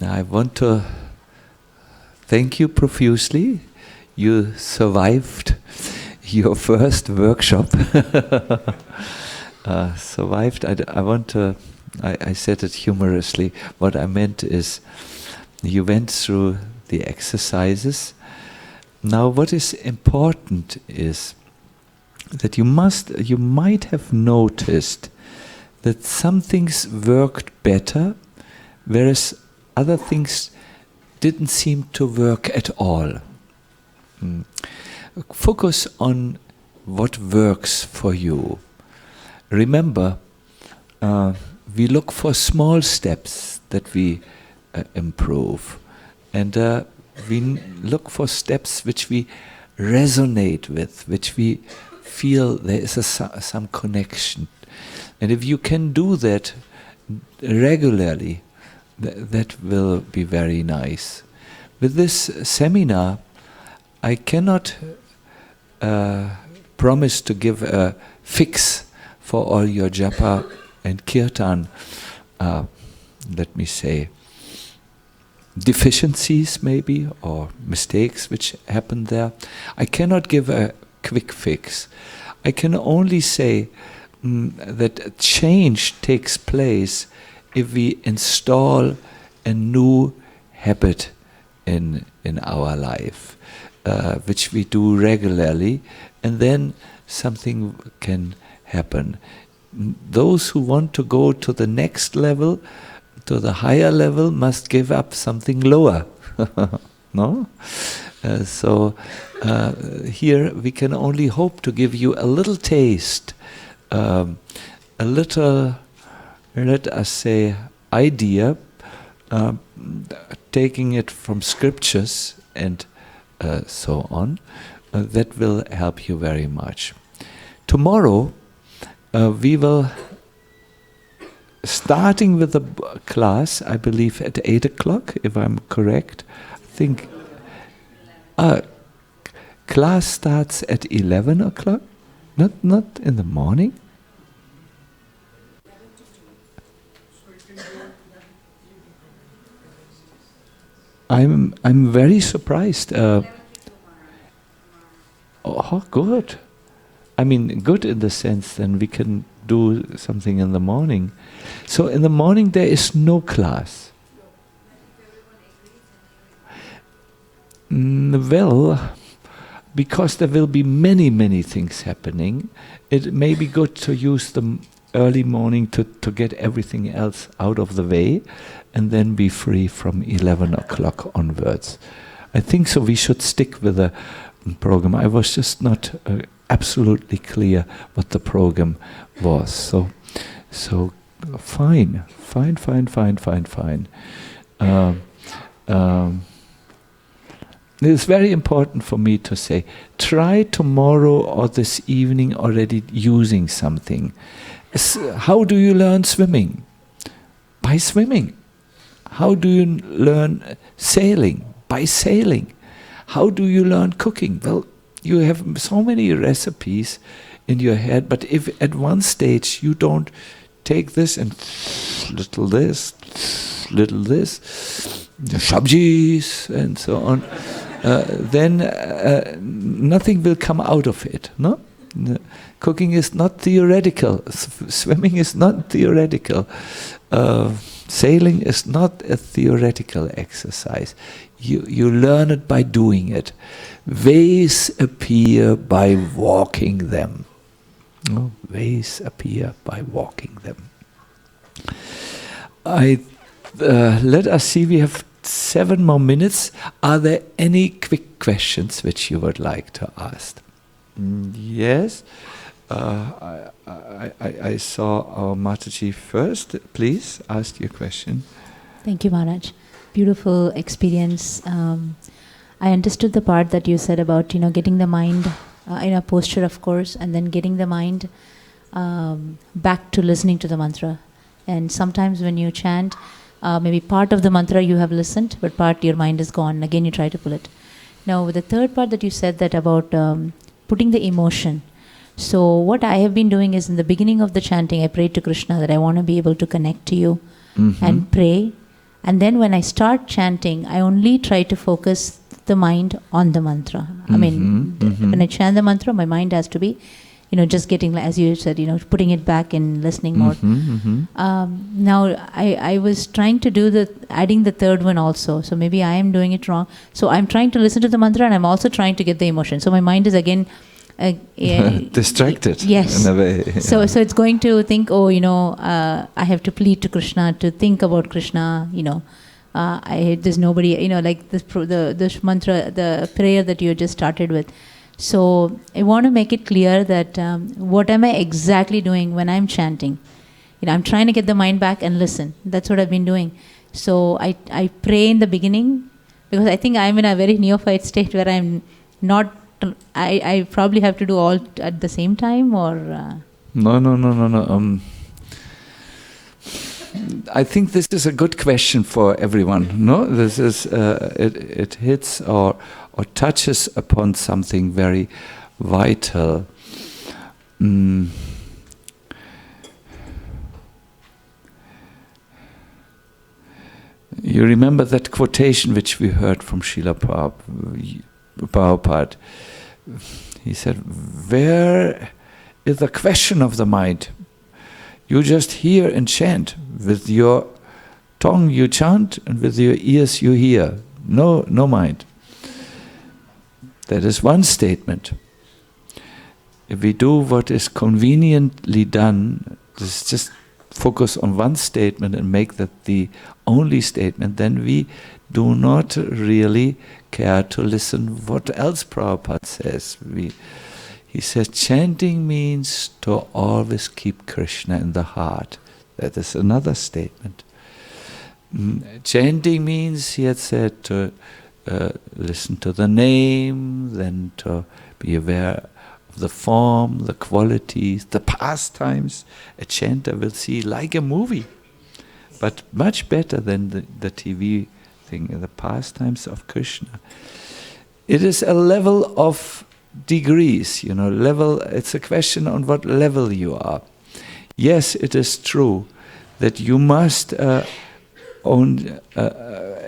Now, I want to thank you profusely. You survived your first workshop. Survived. I said it humorously. What I meant is, you went through the exercises. Now, what is important is that you might have noticed that some things worked better, whereas other things didn't seem to work at all. Focus on what works for you. Remember, we look for small steps that we improve, and we look for steps which we resonate with, which we feel there is some connection. And if you can do that regularly, that will be very nice. With this seminar, I cannot promise to give a fix for all your japa and kirtan, let me say, deficiencies maybe, or mistakes which happen there. I cannot give a quick fix. I can only say that change takes place if we install a new habit in our life, which we do regularly, and then something can happen. Those who want to go to the next level, to the higher level, must give up something lower. No? So here we can only hope to give you a little taste, a little, let us say, idea, taking it from scriptures and so on. That will help you very much. Tomorrow we will, starting with the class, I believe at 8 o'clock, if I'm correct. I think class starts at 11 o'clock, not in the morning. I'm very surprised. Oh, good. I mean, good in the sense then we can do something in the morning. So in the morning there is no class. Well, because there will be many things happening, it may be good to use the early morning to get everything else out of the way and then be free from 11 o'clock onwards. I think so we should stick with the program. I was just not absolutely clear what the program was. So fine. It's very important for me to say, try tomorrow or this evening already using something. How do you learn swimming? By swimming. How do you learn sailing? By sailing. How do you learn cooking? Well, you have so many recipes in your head, but if at one stage you don't take this and little this, shabjis and so on, then nothing will come out of it. No? Cooking is not theoretical. Swimming is not theoretical. Sailing is not a theoretical exercise. You learn it by doing it. Ways appear by walking them. No? Ways appear by walking them. Let us see, we have 7 more minutes. Are there any quick questions which you would like to ask? Yes. I saw our Mataji first. Please ask your question. Thank you, Maharaj. Beautiful experience. I understood the part that you said about getting the mind in a posture, of course, and then getting the mind back to listening to the mantra. And sometimes when you chant, maybe part of the mantra you have listened, but part your mind is gone. Again, you try to pull it. Now, with the third part that you said that about putting the emotion. So what I have been doing is in the beginning of the chanting, I prayed to Krishna that I want to be able to connect to you and pray. And then when I start chanting, I only try to focus the mind on the mantra. I mean, when I chant the mantra, my mind has to be, just getting, as you said, putting it back in listening mode. Now, I was trying to do adding the third one also. So maybe I am doing it wrong. So I'm trying to listen to the mantra and I'm also trying to get the emotion. So my mind is again distracted. Yes. In a way. Yeah. So it's going to think, I have to plead to Krishna, to think about Krishna, there's nobody, like this mantra, the prayer that you just started with. So I want to make it clear that what am I exactly doing when I'm chanting? I'm trying to get the mind back and listen. That's what I've been doing. So I pray in the beginning because I think I'm in a very neophyte state where I'm not. I probably have to do all at the same time, or No. I think this is a good question for everyone. No, this is it hits or touches upon something very vital. You remember that quotation which we heard from Srila Prabhupada? He said, where is the question of the mind? You just hear and chant. With your tongue you chant and with your ears you hear. no mind. That is one statement. If we do what is conveniently done, just focus on one statement and make that the only statement, then we do not really care to listen what else Prabhupada says. He says, chanting means to always keep Krishna in the heart. That is another statement. Chanting means, he had said, to listen to the name, then to be aware of the form, the qualities, the pastimes. A chanter will see like a movie, but much better than the TV thing, the pastimes of Krishna. It is a level of degrees, level. It's a question on what level you are. Yes, it is true that you must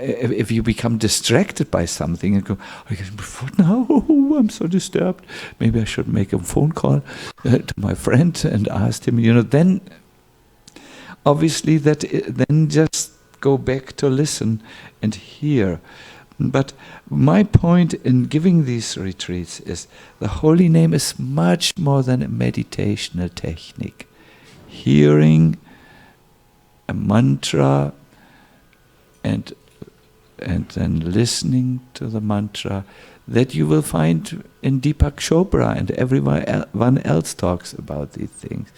if you become distracted by something and go, what now? I'm so disturbed. Maybe I should make a phone call to my friend and ask him, then obviously then just go back to listen and hear. But my point in giving these retreats is the holy name is much more than a meditational technique. Hearing a mantra and then listening to the mantra that you will find in Deepak Chopra, and everyone else talks about these things.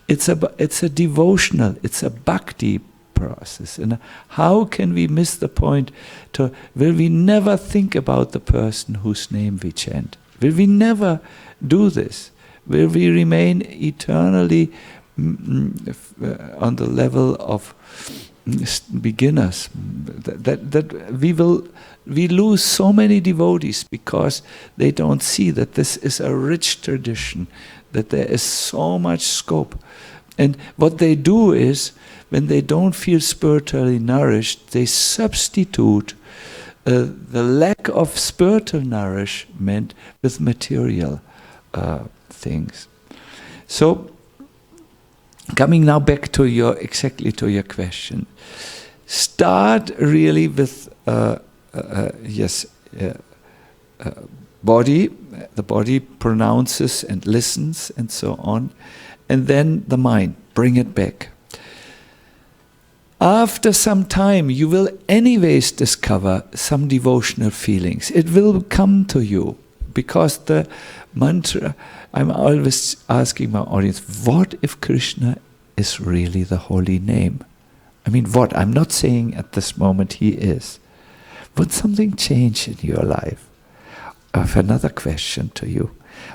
It's a devotional, it's a bhakti process. And how can we miss the point will we never think about the person whose name we chant? Will we never do this? Will we remain eternally on the level of beginners? That we lose so many devotees because they don't see that this is a rich tradition, that there is so much scope. And what they do is, when they don't feel spiritually nourished, they substitute the lack of spiritual nourishment with material things. So, coming now back to your question, start really with body. The body pronounces and listens and so on, and then the mind. Bring it back. After some time, you will anyways discover some devotional feelings. It will come to you, because the mantra, I'm always asking my audience, what if Krishna is really the holy name? I mean, what? I'm not saying at this moment he is. Would something change in your life? I have another question to you.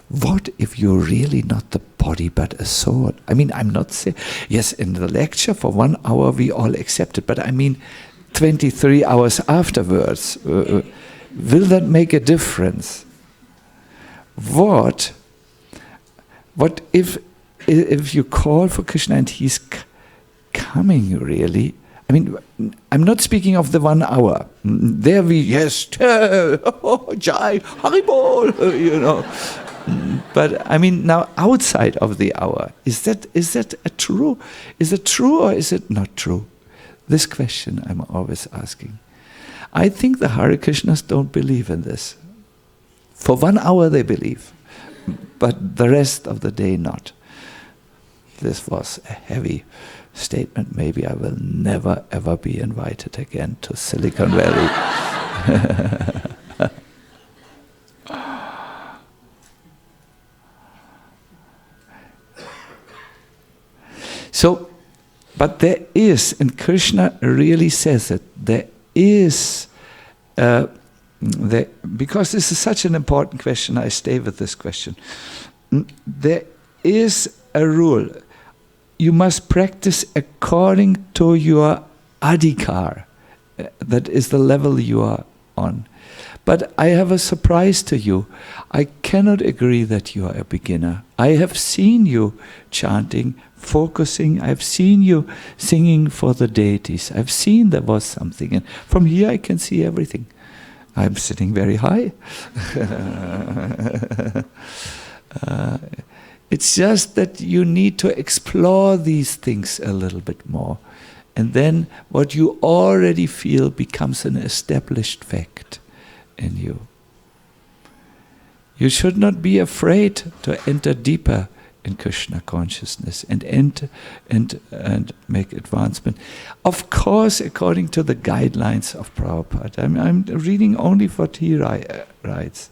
What if you're really not the body but a soul? I mean, I'm not saying, yes, in the lecture for 1 hour we all accept it, but I mean 23 hours afterwards, will that make a difference? What if you call for Krishna and he's coming really? I mean, I'm not speaking of the 1 hour. There yes, oh, Jai, Haribol, But I mean, now outside of the hour, is that true? Is it true or is it not true? This question I'm always asking. I think the Hare Krishnas don't believe in this. For 1 hour they believe, but the rest of the day not. This was a heavy statement. Maybe I will never ever be invited again to Silicon Valley. So, but there is, and Krishna really says it, there is, because this is such an important question, I stay with this question. There is a rule. You must practice according to your adhikar. That is the level you are on. But I have a surprise to you. I cannot agree that you are a beginner. I have seen you chanting, focusing. I've seen you singing for the deities. I've seen there was something. And from here I can see everything. I'm sitting very high. It's just that you need to explore these things a little bit more. And then what you already feel becomes an established fact in you. You should not be afraid to enter deeper in Krishna consciousness and enter and make advancement. Of course, according to the guidelines of Prabhupada. I'm reading only what he writes.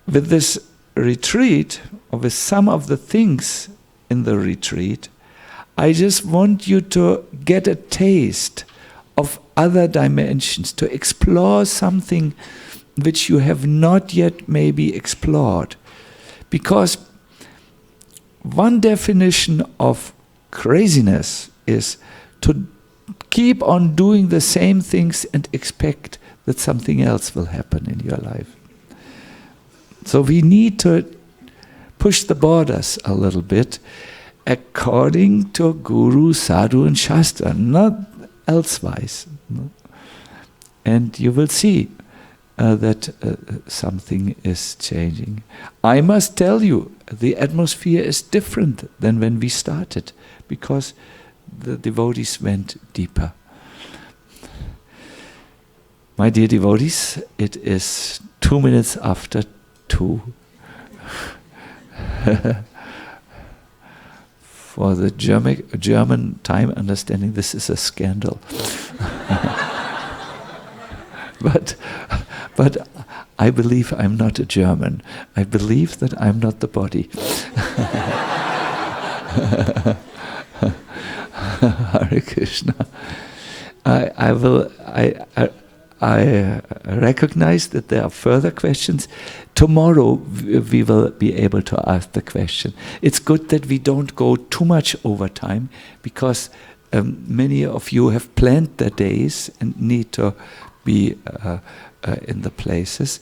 With this retreat, or with some of the things in the retreat, I just want you to get a taste of other dimensions, to explore something which you have not yet maybe explored. Because one definition of craziness is to keep on doing the same things and expect that something else will happen in your life. So we need to push the borders a little bit according to Guru, Sadhu and Shastra, not elsewise. No? And you will see that something is changing. I must tell you, the atmosphere is different than when we started, because the devotees went deeper. My dear devotees, it is 2 minutes after 2. For the German time understanding, this is a scandal. But I believe I'm not a German. I believe that I'm not the body. Hare Krishna. I recognize that there are further questions. Tomorrow we will be able to ask the question. It's good that we don't go too much over time, because many of you have planned their days and need to be in the places.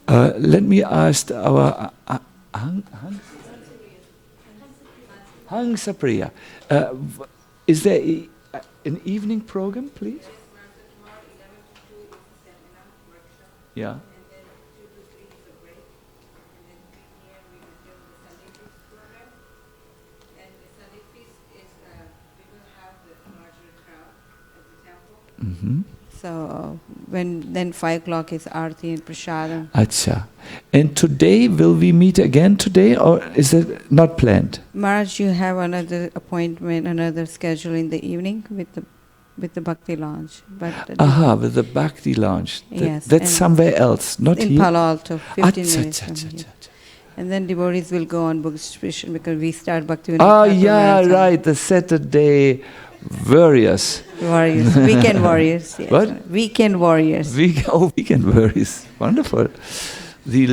Let me ask our Hangsa Priya. Is there an evening program, please? Yeah. Mm-hmm. So then 5 o'clock is Aarti and Prasadam. Acha. And today, will we meet again today, or is it not planned? Maharaj, you have another appointment, another schedule in the evening with the Bhakti Lounge. But with the Bhakti Lounge. Yes. That's somewhere else, not in here? Palo Alto, 15 minutes Acha, from acha, here. acha. And then devotees will go on book distribution, because we start Bhakti. Right, the Saturday warriors. Weekend warriors. Yes. What? Weekend warriors. Weekend warriors. Wonderful. The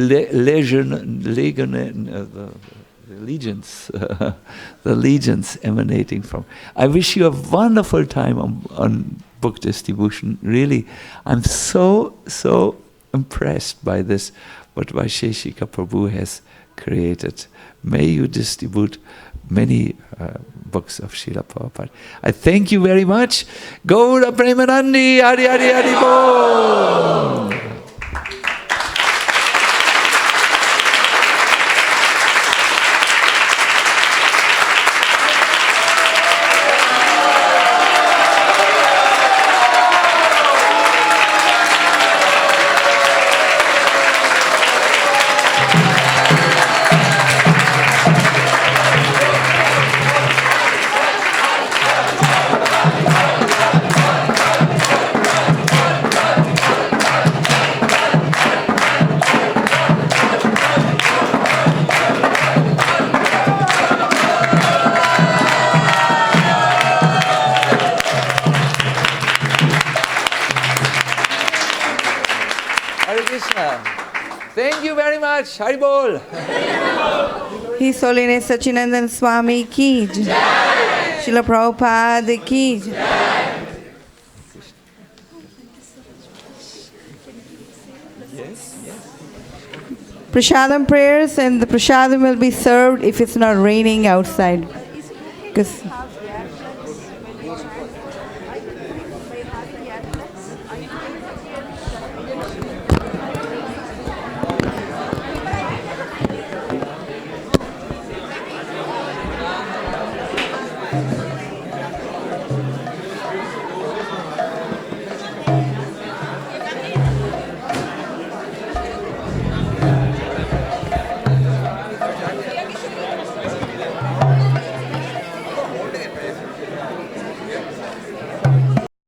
legions emanating from. I wish you a wonderful time on book distribution. Really, I'm so impressed by this, what Vaisheshika Prabhu has created. May you distribute many books of Srila Prabhupada. I thank you very much. Gaura Premanandi, Hari Hari Hari Bol. Thank you very much. Haribol. His Holiness Sachinandan Swami ki jai. Srila Prabhupada ki jai. Prasadam prayers, and the prasadam will be served if it's not raining outside. Because Jai